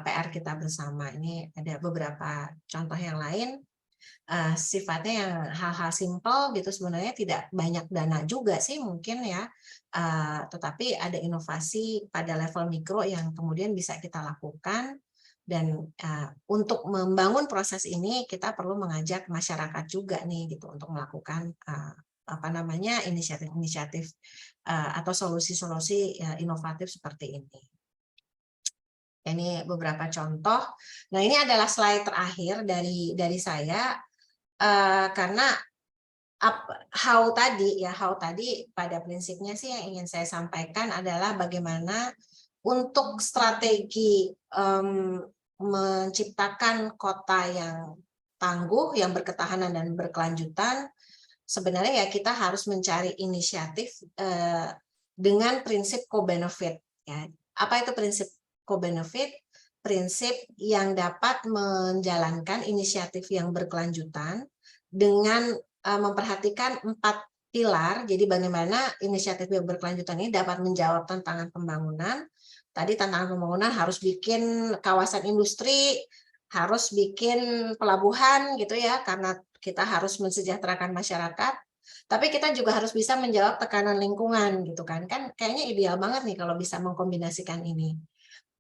[SPEAKER 4] PR kita bersama. Ini ada beberapa contoh yang lain. Sifatnya yang hal-hal simpel gitu sebenarnya tidak banyak dana juga sih mungkin ya, tetapi ada inovasi pada level mikro yang kemudian bisa kita lakukan dan untuk membangun proses ini kita perlu mengajak masyarakat juga nih gitu untuk melakukan inisiatif-inisiatif atau solusi-solusi inovatif seperti ini. Ini beberapa contoh. Nah ini adalah slide terakhir dari saya. Karena how tadi pada prinsipnya sih yang ingin saya sampaikan adalah bagaimana untuk strategi menciptakan kota yang tangguh, yang berketahanan dan berkelanjutan, sebenarnya ya kita harus mencari inisiatif dengan prinsip co-benefit. Ya. Apa itu prinsip co-benefit? Prinsip yang dapat menjalankan inisiatif yang berkelanjutan dengan memperhatikan 4 pilar. Jadi bagaimana inisiatif yang berkelanjutan ini dapat menjawab tantangan pembangunan. Tadi tantangan pembangunan harus bikin kawasan industri, harus bikin pelabuhan gitu ya, karena kita harus mensejahterakan masyarakat. Tapi kita juga harus bisa menjawab tekanan lingkungan gitu kan. Kan kayaknya ideal banget nih kalau bisa mengkombinasikan ini.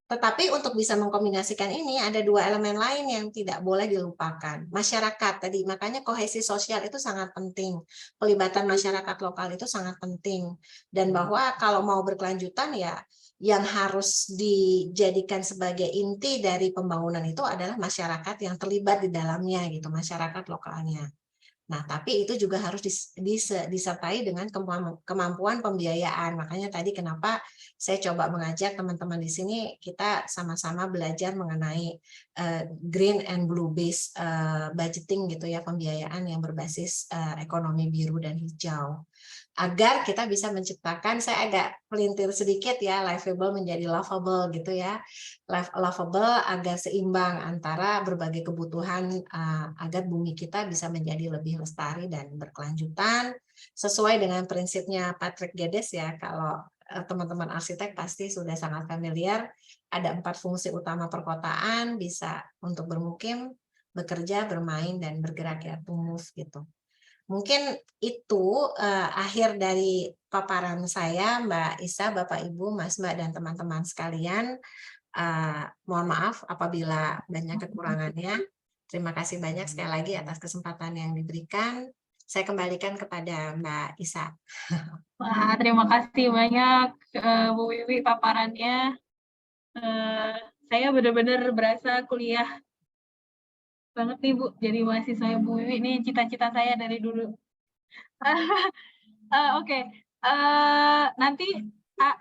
[SPEAKER 4] Tetapi untuk bisa mengkombinasikan ini ada 2 elemen lain yang tidak boleh dilupakan. Masyarakat tadi, makanya kohesi sosial itu sangat penting. Pelibatan masyarakat lokal itu sangat penting. Dan bahwa kalau mau berkelanjutan ya yang harus dijadikan sebagai inti dari pembangunan itu adalah masyarakat yang terlibat di dalamnya gitu, masyarakat lokalnya. Nah, tapi itu juga harus disertai dengan kemampuan pembiayaan. Makanya tadi kenapa saya coba mengajak teman-teman di sini kita sama-sama belajar mengenai green and blue based budgeting gitu ya, pembiayaan yang berbasis ekonomi biru dan hijau. Agar kita bisa menciptakan, saya agak pelintir sedikit ya, livable menjadi lovable gitu ya. Lovable agar seimbang antara berbagai kebutuhan agar bumi kita bisa menjadi lebih lestari dan berkelanjutan sesuai dengan prinsipnya Patrick Geddes ya. Kalau teman-teman arsitek pasti sudah sangat familiar, ada 4 fungsi utama perkotaan, bisa untuk bermukim, bekerja, bermain, dan bergerak ya, to move gitu. Mungkin itu akhir dari paparan saya, Mbak Isa, Bapak Ibu, Mas Mbak, dan teman-teman sekalian. Mohon maaf apabila banyak kekurangannya. Terima kasih banyak sekali lagi atas kesempatan yang diberikan. Saya kembalikan kepada Mbak Isa.
[SPEAKER 3] Wah, terima kasih banyak Bu Wiwi paparannya. Saya benar-benar berasa kuliah banget nih Bu, jadi mahasiswa Bu Wiwi ini cita-cita saya dari dulu. Oke. Nanti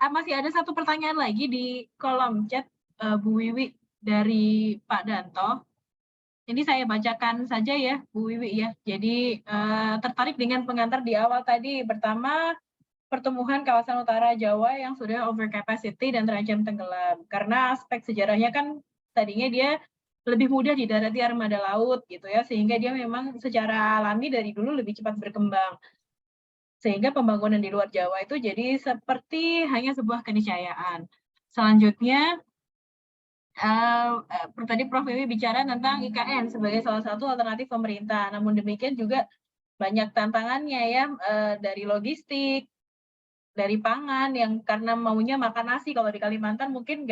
[SPEAKER 3] masih ada satu pertanyaan lagi di kolom chat Bu Wiwi dari Pak Danto. Ini saya bacakan saja ya Bu Wiwi ya. Jadi tertarik dengan pengantar di awal tadi. Pertama, pertumbuhan kawasan utara Jawa yang sudah over capacity dan terancam tenggelam. Karena aspek sejarahnya kan tadinya dia lebih mudah didarati armada laut gitu ya, sehingga dia memang secara alami dari dulu lebih cepat berkembang. Sehingga pembangunan di luar Jawa itu jadi seperti hanya sebuah keniscayaan. Selanjutnya, tadi Prof. Wiwi bicara tentang IKN sebagai salah satu alternatif pemerintah. Namun demikian juga banyak tantangannya ya, dari logistik, dari pangan yang karena maunya makan nasi. Kalau di Kalimantan mungkin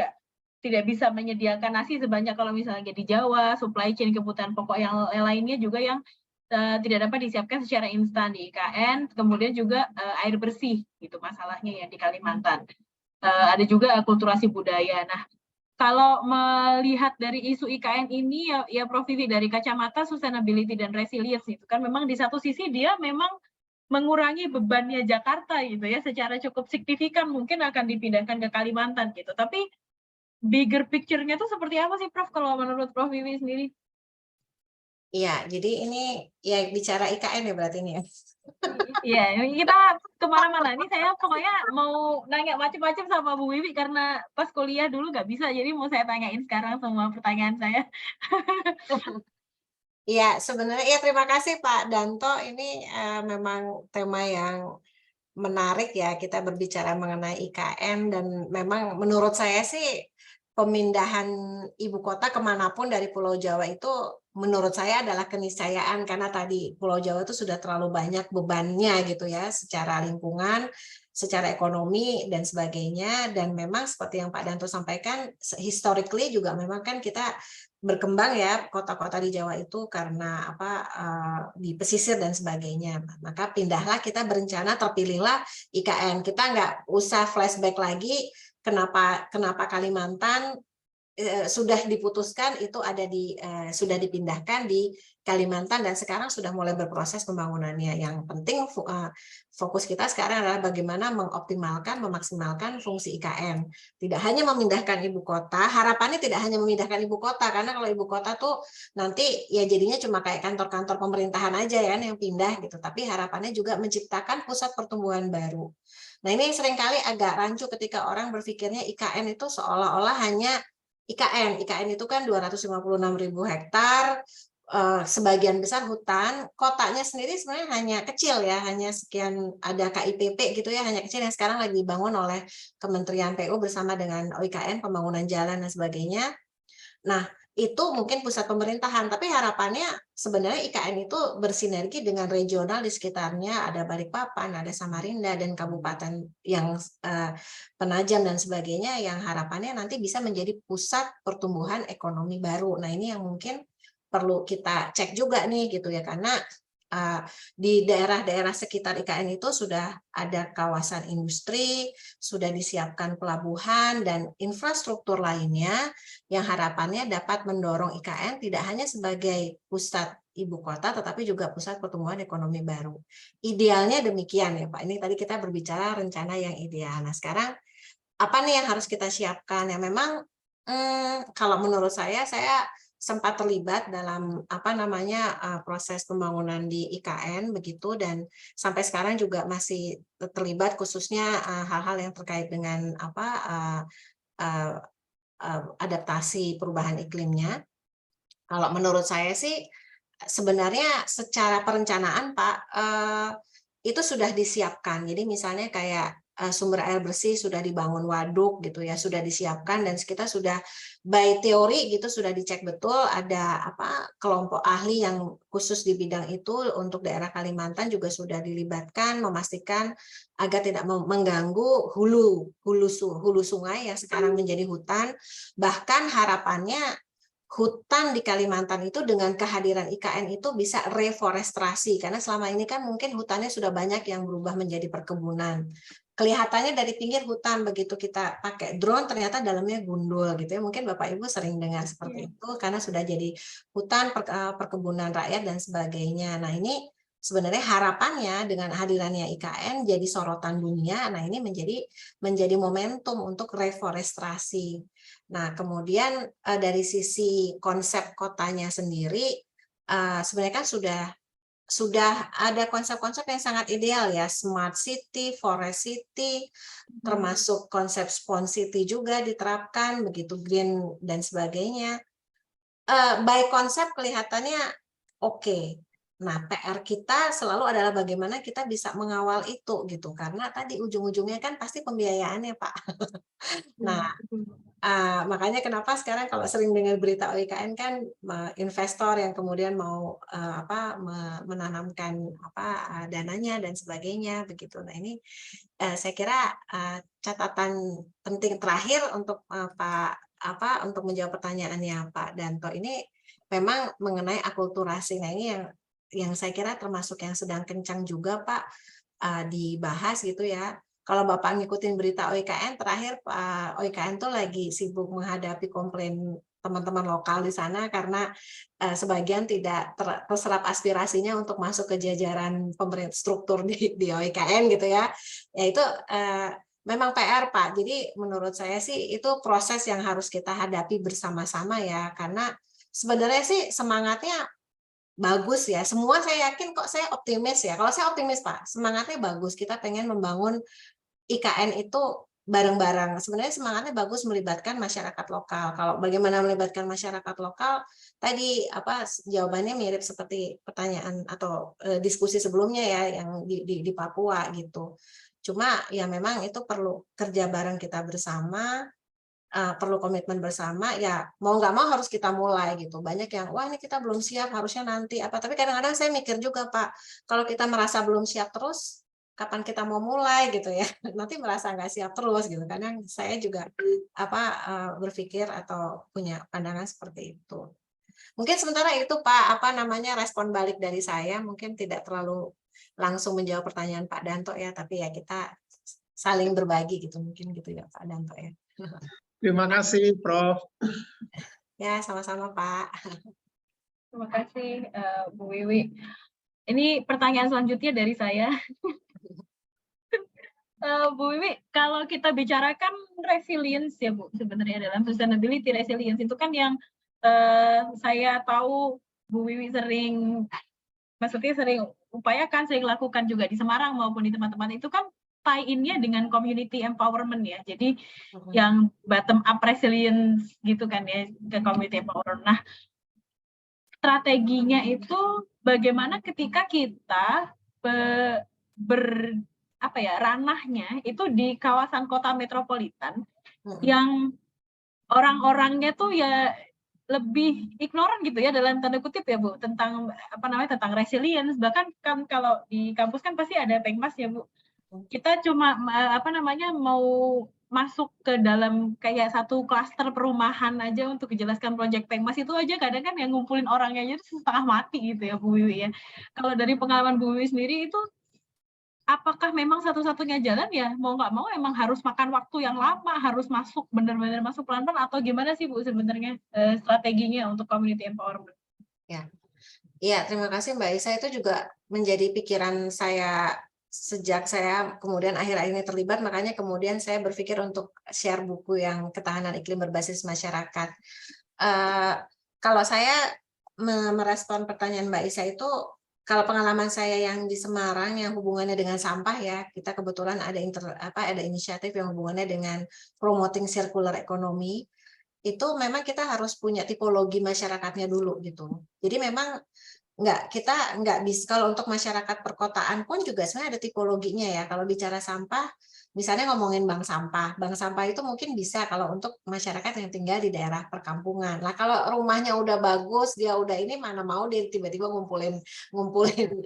[SPEAKER 3] tidak bisa menyediakan nasi sebanyak kalau misalnya di Jawa, supply chain kebutuhan pokok yang lainnya juga yang tidak dapat disiapkan secara instan di IKN. Kemudian juga air bersih, gitu masalahnya ya di Kalimantan. Ada juga akulturasi budaya. Nah, kalau melihat dari isu IKN ini ya Prof. Wiwi, dari kacamata sustainability dan resilience itu kan memang di satu sisi dia memang mengurangi bebannya Jakarta gitu ya, secara cukup signifikan mungkin akan dipindahkan ke Kalimantan gitu. Tapi bigger picture-nya itu seperti apa sih Prof kalau menurut Prof. Wiwi sendiri?
[SPEAKER 4] Iya, jadi ini ya bicara IKN ya berarti ini ya.
[SPEAKER 3] Iya, kita kemana-mana. Ini saya pokoknya mau nanya macam-macam sama Bu Wiwi karena pas kuliah dulu nggak bisa, jadi mau saya tanyain sekarang semua pertanyaan saya.
[SPEAKER 4] Iya, sebenarnya ya terima kasih Pak Danto. Ini memang tema yang menarik ya, kita berbicara mengenai IKN, dan memang menurut saya sih pemindahan ibu kota kemanapun dari Pulau Jawa itu menurut saya adalah keniscayaan, karena tadi Pulau Jawa itu sudah terlalu banyak bebannya gitu ya, secara lingkungan, secara ekonomi dan sebagainya. Dan memang seperti yang Pak Danto sampaikan, historically juga memang kan kita berkembang ya kota-kota di Jawa itu karena di pesisir dan sebagainya. Maka pindahlah, kita berencana, terpilihlah IKN. Kita nggak usah flashback lagi kenapa Kalimantan sudah diputuskan itu ada sudah dipindahkan di Kalimantan, dan sekarang sudah mulai berproses pembangunannya. Yang penting fokus kita sekarang adalah bagaimana mengoptimalkan, memaksimalkan fungsi IKN. Tidak hanya memindahkan ibu kota, harapannya tidak hanya memindahkan ibu kota, karena kalau ibu kota tuh nanti ya jadinya cuma kayak kantor-kantor pemerintahan aja ya yang pindah gitu. Tapi harapannya juga menciptakan pusat pertumbuhan baru. Nah, ini seringkali agak rancu ketika orang berpikirnya IKN itu seolah-olah hanya IKN itu kan 256.000 hektar, sebagian besar hutan. Kotanya sendiri sebenarnya hanya kecil ya, hanya sekian, ada KIPP gitu ya, hanya kecil, yang sekarang lagi dibangun oleh Kementerian PU bersama dengan OIKN, pembangunan jalan dan sebagainya. Nah, itu mungkin pusat pemerintahan, tapi harapannya sebenarnya IKN itu bersinergi dengan regional di sekitarnya, ada Balikpapan, ada Samarinda, dan kabupaten yang Penajam dan sebagainya, yang harapannya nanti bisa menjadi pusat pertumbuhan ekonomi baru. Nah, ini yang mungkin perlu kita cek juga nih gitu ya, karena di daerah-daerah sekitar IKN itu sudah ada kawasan industri, sudah disiapkan pelabuhan dan infrastruktur lainnya yang harapannya dapat mendorong IKN tidak hanya sebagai pusat ibu kota, tetapi juga pusat pertumbuhan ekonomi baru. Idealnya demikian ya Pak. Ini tadi kita berbicara rencana yang ideal. Nah, sekarang apa nih yang harus kita siapkan? Ya memang kalau menurut saya sempat terlibat dalam proses pembangunan di IKN begitu, dan sampai sekarang juga masih terlibat, khususnya hal-hal yang terkait dengan adaptasi perubahan iklimnya. Kalau menurut saya sih sebenarnya secara perencanaan Pak itu sudah disiapkan. Jadi misalnya kayak sumber air bersih, sudah dibangun waduk gitu ya, sudah disiapkan, dan kita sudah by teori gitu sudah dicek betul, ada kelompok ahli yang khusus di bidang itu untuk daerah Kalimantan juga sudah dilibatkan, memastikan agar tidak mengganggu hulu sungai yang sekarang menjadi hutan. Bahkan harapannya hutan di Kalimantan itu dengan kehadiran IKN itu bisa reforestasi, karena selama ini kan mungkin hutannya sudah banyak yang berubah menjadi perkebunan. Kelihatannya dari pinggir hutan, begitu kita pakai drone ternyata dalamnya gundul gitu ya. Mungkin Bapak Ibu sering dengar seperti itu karena sudah jadi hutan perkebunan rakyat dan sebagainya. Nah, ini sebenarnya harapannya dengan hadirannya IKN jadi sorotan dunia. Nah, ini menjadi momentum untuk reforestasi. Nah, kemudian dari sisi konsep kotanya sendiri sebenarnya kan sudah ada konsep-konsep yang sangat ideal ya, smart city, forest city, termasuk konsep spawn city juga diterapkan, begitu green dan sebagainya. By konsep kelihatannya oke. Nah, PR kita selalu adalah bagaimana kita bisa mengawal itu gitu, karena tadi ujung-ujungnya kan pasti pembiayaannya, Pak. Nah, makanya kenapa sekarang kalau sering dengar berita OIKN kan investor yang kemudian mau menanamkan dananya dan sebagainya begitu. Nah, ini saya kira catatan penting terakhir untuk untuk menjawab pertanyaannya Pak Danto ini memang mengenai akulturasi. Nah, ini yang saya kira termasuk yang sedang kencang juga Pak dibahas gitu ya. Kalau Bapak ngikutin berita OIKN, terakhir OIKN tuh lagi sibuk menghadapi komplain teman-teman lokal di sana karena sebagian tidak terserap aspirasinya untuk masuk ke jajaran pemerintah struktur di OIKN gitu ya. Ya itu memang PR Pak. Jadi menurut saya sih itu proses yang harus kita hadapi bersama-sama ya, karena sebenarnya sih semangatnya bagus ya, semua saya yakin kok, saya optimis ya. Kalau saya optimis Pak, semangatnya bagus. Kita pengen membangun IKN itu bareng-bareng. Sebenarnya semangatnya bagus melibatkan masyarakat lokal. Kalau bagaimana melibatkan masyarakat lokal, tadi jawabannya mirip seperti pertanyaan atau diskusi sebelumnya ya yang di Papua gitu. Cuma ya memang itu perlu kerja bareng kita bersama. Perlu komitmen bersama ya, mau nggak mau harus kita mulai gitu. Banyak yang wah ini kita belum siap, harusnya nanti tapi kadang-kadang saya mikir juga Pak, kalau kita merasa belum siap terus kapan kita mau mulai gitu ya, nanti merasa nggak siap terus gitu. Kadang saya juga berpikir atau punya pandangan seperti itu. Mungkin sementara itu Pak respon balik dari saya, mungkin tidak terlalu langsung menjawab pertanyaan Pak Danto ya, tapi ya kita saling berbagi gitu mungkin gitu ya Pak Danto ya.
[SPEAKER 2] Terima kasih, Prof.
[SPEAKER 4] Ya, sama-sama, Pak.
[SPEAKER 3] Terima kasih, Bu Wiwi. Ini pertanyaan selanjutnya dari saya. Bu Wiwi, kalau kita bicarakan resilience ya Bu, sebenarnya dalam sustainability resilience itu kan yang saya tahu Bu Wiwi sering upayakan, sering lakukan juga di Semarang maupun di tempat-tempat itu kan tie-in-nya dengan community empowerment ya. Jadi yang bottom up resilience gitu kan ya ke community empowerment. Nah, strateginya itu bagaimana ketika kita ranahnya itu di kawasan kota metropolitan yang orang-orangnya tuh ya lebih ignoran gitu ya dalam tanda kutip ya Bu tentang tentang resilience. Bahkan kan kalau di kampus kan pasti ada pengmas ya Bu. Kita cuma mau masuk ke dalam kayak satu klaster perumahan aja untuk menjelaskan proyek pengmas itu aja kadang kan yang ngumpulin orangnya aja setengah mati gitu ya Bu Wiwi ya. Kalau dari pengalaman Bu Wiwi sendiri itu apakah memang satu-satunya jalan ya mau nggak mau emang harus makan waktu yang lama, harus masuk benar-benar masuk pelan-pelan atau gimana sih Bu sebenarnya strateginya untuk community empowerment?
[SPEAKER 4] Ya, terima kasih Mbak Isa. Itu juga menjadi pikiran saya sejak saya kemudian akhir-akhir ini terlibat, makanya kemudian saya berpikir untuk share buku yang ketahanan iklim berbasis masyarakat. Kalau saya merespon pertanyaan Mbak Isa itu, kalau pengalaman saya yang di Semarang yang hubungannya dengan sampah ya, kita kebetulan ada inisiatif yang hubungannya dengan promoting circular economy. Itu memang kita harus punya tipologi masyarakatnya dulu gitu. Jadi memang kita nggak bisa, kalau untuk masyarakat perkotaan pun juga sebenarnya ada tipologinya ya. Kalau bicara sampah Misalnya ngomongin bank sampah itu mungkin bisa kalau untuk masyarakat yang tinggal di daerah perkampungan. Nah, kalau rumahnya udah bagus, dia udah ini mana mau dia tiba-tiba ngumpulin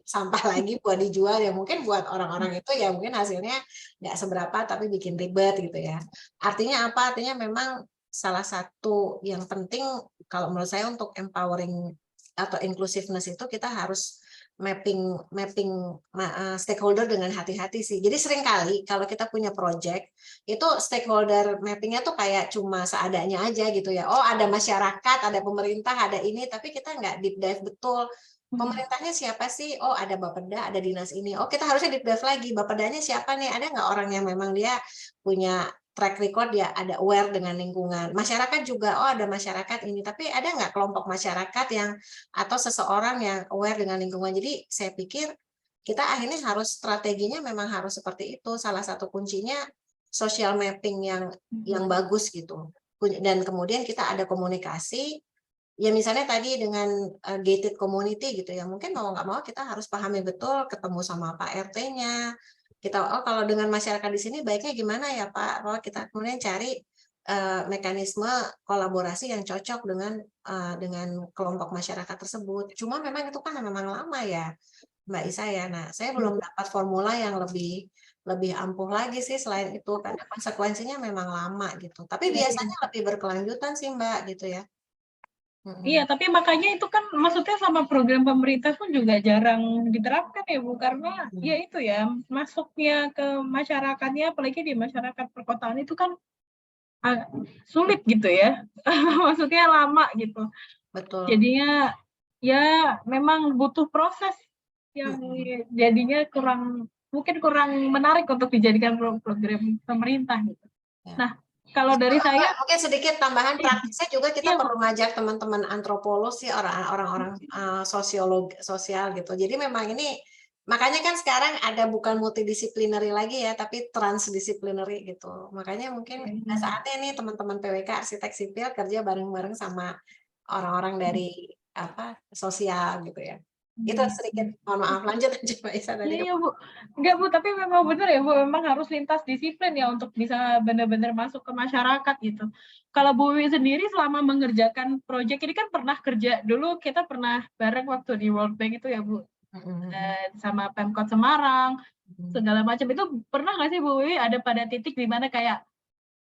[SPEAKER 4] sampah lagi buat dijual, ya mungkin buat orang-orang itu ya mungkin hasilnya nggak seberapa tapi bikin ribet gitu ya. Artinya apa? Artinya memang salah satu yang penting kalau menurut saya untuk empowering atau inclusiveness itu kita harus mapping stakeholder dengan hati-hati sih. Jadi seringkali kalau kita punya project itu stakeholder mappingnya tuh kayak cuma seadanya aja gitu ya. Oh, ada masyarakat, ada pemerintah, ada ini, tapi kita nggak deep dive betul. Pemerintahnya siapa sih? Oh, ada Bapeda, ada dinas ini. Oh, kita harusnya deep dive lagi. Bapedanya siapa nih? Ada nggak orang yang memang dia punya track record, dia ada aware dengan lingkungan. Masyarakat juga, oh ada masyarakat ini, tapi ada nggak kelompok masyarakat yang atau seseorang yang aware dengan lingkungan. Jadi saya pikir kita akhirnya harus strateginya memang harus seperti itu. Salah satu kuncinya social mapping yang bagus gitu. Dan kemudian kita ada komunikasi. Ya misalnya tadi dengan gated community gitu ya, mungkin mau nggak mau kita harus pahami betul, ketemu sama Pak RT-nya, kita kalau dengan masyarakat di sini baiknya gimana ya Pak, bahwa kita kemudian cari mekanisme kolaborasi yang cocok dengan kelompok masyarakat tersebut. Cuma memang itu kan memang lama ya Mbak Isa ya. Nah, saya belum dapat formula yang lebih ampuh lagi sih selain itu, karena konsekuensinya memang lama gitu. Tapi biasanya lebih berkelanjutan sih Mbak gitu ya.
[SPEAKER 3] Iya, tapi makanya itu kan maksudnya sama program pemerintah pun juga jarang diterapkan ya Bu, karena ya itu ya masuknya ke masyarakatnya, apalagi di masyarakat perkotaan itu kan sulit gitu ya, maksudnya lama gitu.
[SPEAKER 4] Betul.
[SPEAKER 3] Jadinya ya memang butuh proses yang jadinya mungkin kurang menarik untuk dijadikan program pemerintah gitu.
[SPEAKER 4] Ya.
[SPEAKER 3] Nah, kalau dari saya
[SPEAKER 4] mungkin sedikit tambahan praktisnya juga kita perlu ngajak teman-teman antropolog sih, orang-orang sosial gitu. Jadi memang ini makanya kan sekarang ada bukan multidisciplinary lagi ya, tapi transdisciplinary gitu. Makanya mungkin saatnya nih teman-teman PWK arsitek sipil kerja bareng-bareng sama orang-orang dari sosial gitu ya. Itu sedikit, mohon maaf, lanjut aja Mbak Isa tadi.
[SPEAKER 3] Iya Bu, enggak Bu, tapi memang benar ya Bu, memang harus lintas disiplin ya untuk bisa benar-benar masuk ke masyarakat gitu. Kalau Bu Wiwi sendiri selama mengerjakan proyek ini kan pernah kerja, dulu kita pernah bareng waktu di World Bank itu ya Bu, sama Pemkot Semarang, segala macam itu pernah nggak sih Bu Wiwi ada pada titik di mana kayak,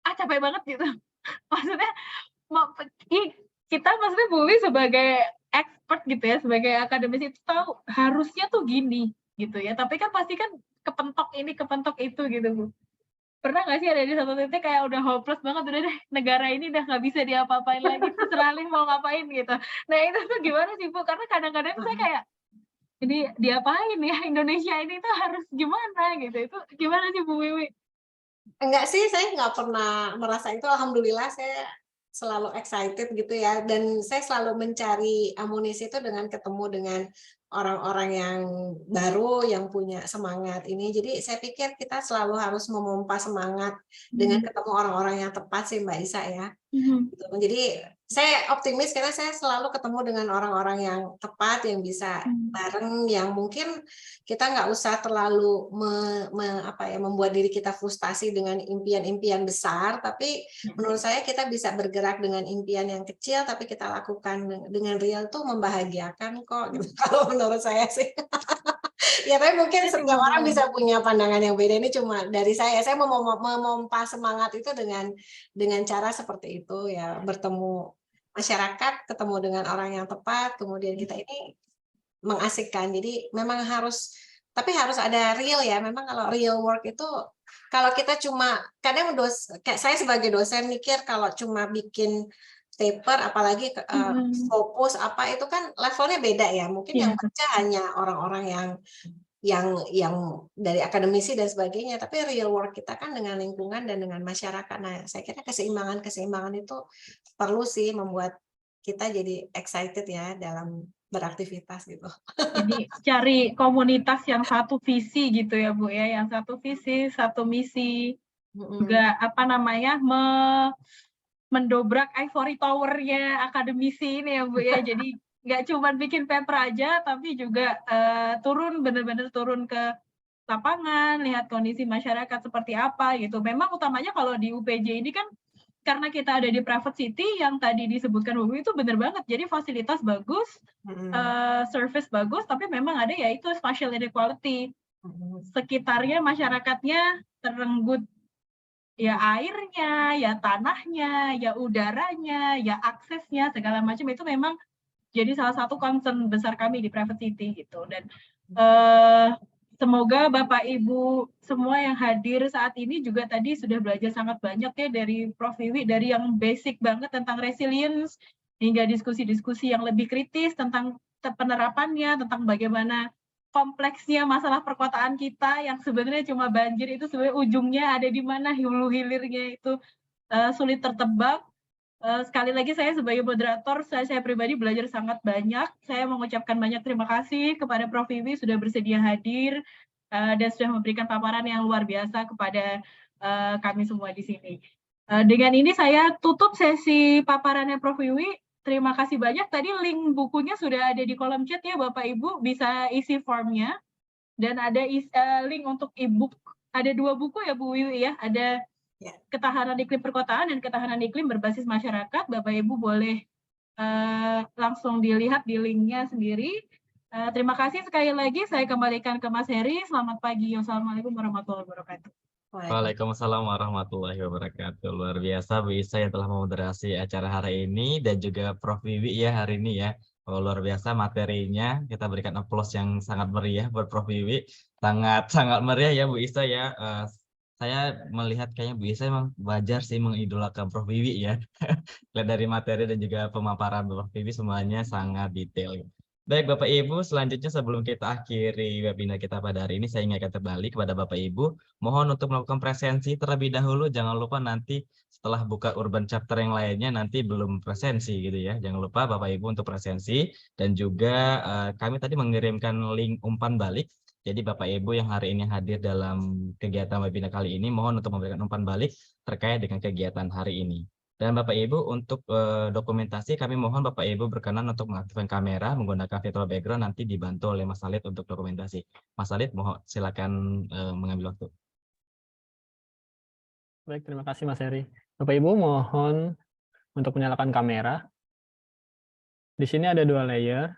[SPEAKER 3] capek banget gitu, maksudnya kita maksudnya Bu Wiwi sebagai expert gitu ya, sebagai akademisi itu tahu harusnya tuh gini gitu ya, tapi kan pasti kan kepentok ini kepentok itu gitu Bu. Pernah nggak sih ada di satu titik kayak udah hopeless banget, udah deh negara ini udah nggak bisa diapa-apain lagi, terserah mau ngapain gitu. Nah itu tuh gimana sih Bu, karena kadang-kadang saya kayak ini diapain ya, Indonesia ini tuh harus gimana gitu, itu gimana sih Bu Wiwi?
[SPEAKER 4] Enggak sih, saya nggak pernah merasa itu, alhamdulillah saya selalu excited gitu ya, dan saya selalu mencari amunisi itu dengan ketemu dengan orang-orang yang baru yang punya semangat ini. Jadi saya pikir kita selalu harus memompa semangat dengan ketemu orang-orang yang tepat sih Mbak Isa ya. Jadi saya optimis karena saya selalu ketemu dengan orang-orang yang tepat, yang bisa bareng, yang mungkin kita nggak usah terlalu membuat diri kita frustasi dengan impian-impian besar, tapi menurut saya kita bisa bergerak dengan impian yang kecil, tapi kita lakukan dengan real tuh membahagiakan kok. Gitu. Kalau menurut saya sih. Ya, tapi mungkin setiap orang bisa punya pandangan yang beda. Ini cuma dari saya memompa semangat itu dengan cara seperti itu ya, bertemu masyarakat, ketemu dengan orang yang tepat, kemudian kita ini mengasikkan. Jadi memang harus ada real ya. Memang kalau real work itu kalau kita cuma kadang kayak saya sebagai dosen mikir kalau cuma bikin paper apalagi fokus itu kan levelnya beda ya. Mungkin yang baca hanya orang-orang yang dari akademisi dan sebagainya, tapi real work kita kan dengan lingkungan dan dengan masyarakat. Nah, saya kira keseimbangan itu perlu sih membuat kita jadi excited ya dalam beraktivitas gitu.
[SPEAKER 3] Jadi cari komunitas yang satu visi gitu ya Bu ya, yang satu visi, satu misi, juga mendobrak ivory tower-nya akademisi ini ya Bu ya. Jadi nggak cuma bikin paper aja, tapi juga benar-benar turun ke lapangan, lihat kondisi masyarakat seperti apa gitu. Memang utamanya kalau di UPJ ini kan karena kita ada di private city yang tadi disebutkan Bu itu benar banget. Jadi fasilitas bagus, service bagus, tapi memang ada ya itu spatial inequality. Sekitarnya masyarakatnya terenggut ya airnya, ya tanahnya, ya udaranya, ya aksesnya segala macam itu memang jadi salah satu concern besar kami di private city gitu. Dan semoga Bapak Ibu semua yang hadir saat ini juga tadi sudah belajar sangat banyak ya dari Prof. Wiwi, dari yang basic banget tentang resilience hingga diskusi-diskusi yang lebih kritis tentang penerapannya, tentang bagaimana kompleksnya masalah perkotaan kita yang sebenarnya cuma banjir itu sebenarnya ujungnya ada di mana, hulu hilirnya itu sulit tertebak. Sekali lagi saya sebagai moderator, saya pribadi belajar sangat banyak. Saya mengucapkan banyak terima kasih kepada Prof. Wiwi sudah bersedia hadir dan sudah memberikan paparan yang luar biasa kepada kami semua di sini. Dengan ini saya tutup sesi paparannya Prof. Wiwi. Terima kasih banyak. Tadi link bukunya sudah ada di kolom chat ya Bapak Ibu, bisa isi formnya. Dan ada link untuk e-book. Ada 2 buku ya Bu Wiwi ya, ada Ketahanan Iklim Perkotaan dan Ketahanan Iklim Berbasis Masyarakat. Bapak Ibu boleh langsung dilihat di linknya sendiri. Terima kasih sekali lagi. Saya kembalikan ke Mas Heri. Selamat pagi. Wassalamualaikum warahmatullahi wabarakatuh.
[SPEAKER 1] Waalaikumsalam warahmatullahi wabarakatuh. Luar biasa Bu Isa yang telah memoderasi acara hari ini dan juga Prof. Wiwi ya hari ini ya. Oh, luar biasa materinya. Kita berikan aplaus yang sangat meriah buat Prof. Wiwi. Sangat meriah ya Bu Isa ya. Saya melihat kayaknya Bu Isa emang wajar sih mengidolakan Prof. Wiwi ya. Lihat dari materi dan juga pemaparan Prof. Wiwi semuanya sangat detail. Baik Bapak Ibu, selanjutnya sebelum kita akhiri webinar kita pada hari ini, saya ingatkan kembali kepada Bapak Ibu, mohon untuk melakukan presensi terlebih dahulu. Jangan lupa nanti setelah buka urban chapter yang lainnya nanti belum presensi gitu ya. Jangan lupa Bapak Ibu untuk presensi dan juga kami tadi mengirimkan link umpan balik. Jadi Bapak Ibu yang hari ini hadir dalam kegiatan webinar kali ini, mohon untuk memberikan umpan balik terkait dengan kegiatan hari ini. Dan Bapak Ibu untuk dokumentasi kami mohon Bapak Ibu berkenan untuk mengaktifkan kamera menggunakan virtual background nanti dibantu oleh Mas Alit untuk dokumentasi. Mas Alit mohon silakan mengambil waktu.
[SPEAKER 6] Baik, terima kasih Mas Heri. Bapak Ibu mohon untuk menyalakan kamera. Di sini ada 2 layer.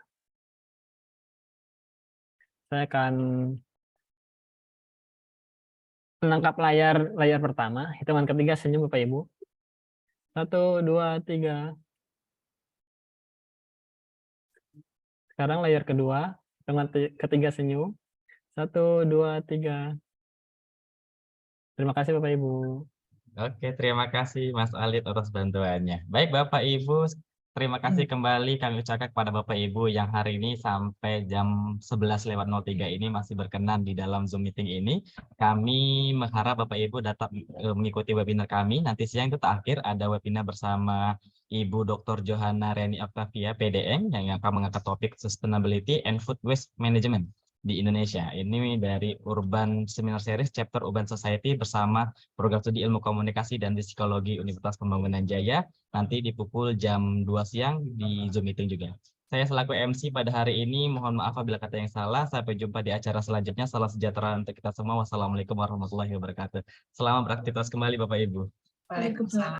[SPEAKER 6] Saya akan menangkap layar pertama. Hitungan ketiga senyum Bapak Ibu. 1, 2, 3. Sekarang layar kedua. Hitungan ketiga senyum. 1, 2, 3. Terima kasih Bapak Ibu.
[SPEAKER 1] Oke, terima kasih Mas Alit atas bantuannya. Baik Bapak Ibu, terima kasih kembali kami ucapkan kepada Bapak Ibu yang hari ini sampai jam 11:03 ini masih berkenan di dalam Zoom meeting ini. Kami mengharap Bapak Ibu dapat mengikuti webinar kami. Nanti siang itu terakhir ada webinar bersama Ibu Dr. Johanna Reni Octavia, PDM, yang akan mengangkat topik Sustainability and Food Waste Management di Indonesia. Ini dari Urban Seminar Series Chapter Urban Society bersama Program Studi Ilmu Komunikasi dan Psikologi Universitas Pembangunan Jaya nanti di pukul jam 2 siang di Zoom meeting juga. Saya selaku MC pada hari ini mohon maaf apabila kata yang salah. Sampai jumpa di acara selanjutnya. Salam sejahtera untuk kita semua. Wassalamualaikum warahmatullahi wabarakatuh. Selamat beraktivitas kembali Bapak Ibu.
[SPEAKER 4] Waalaikumsalam.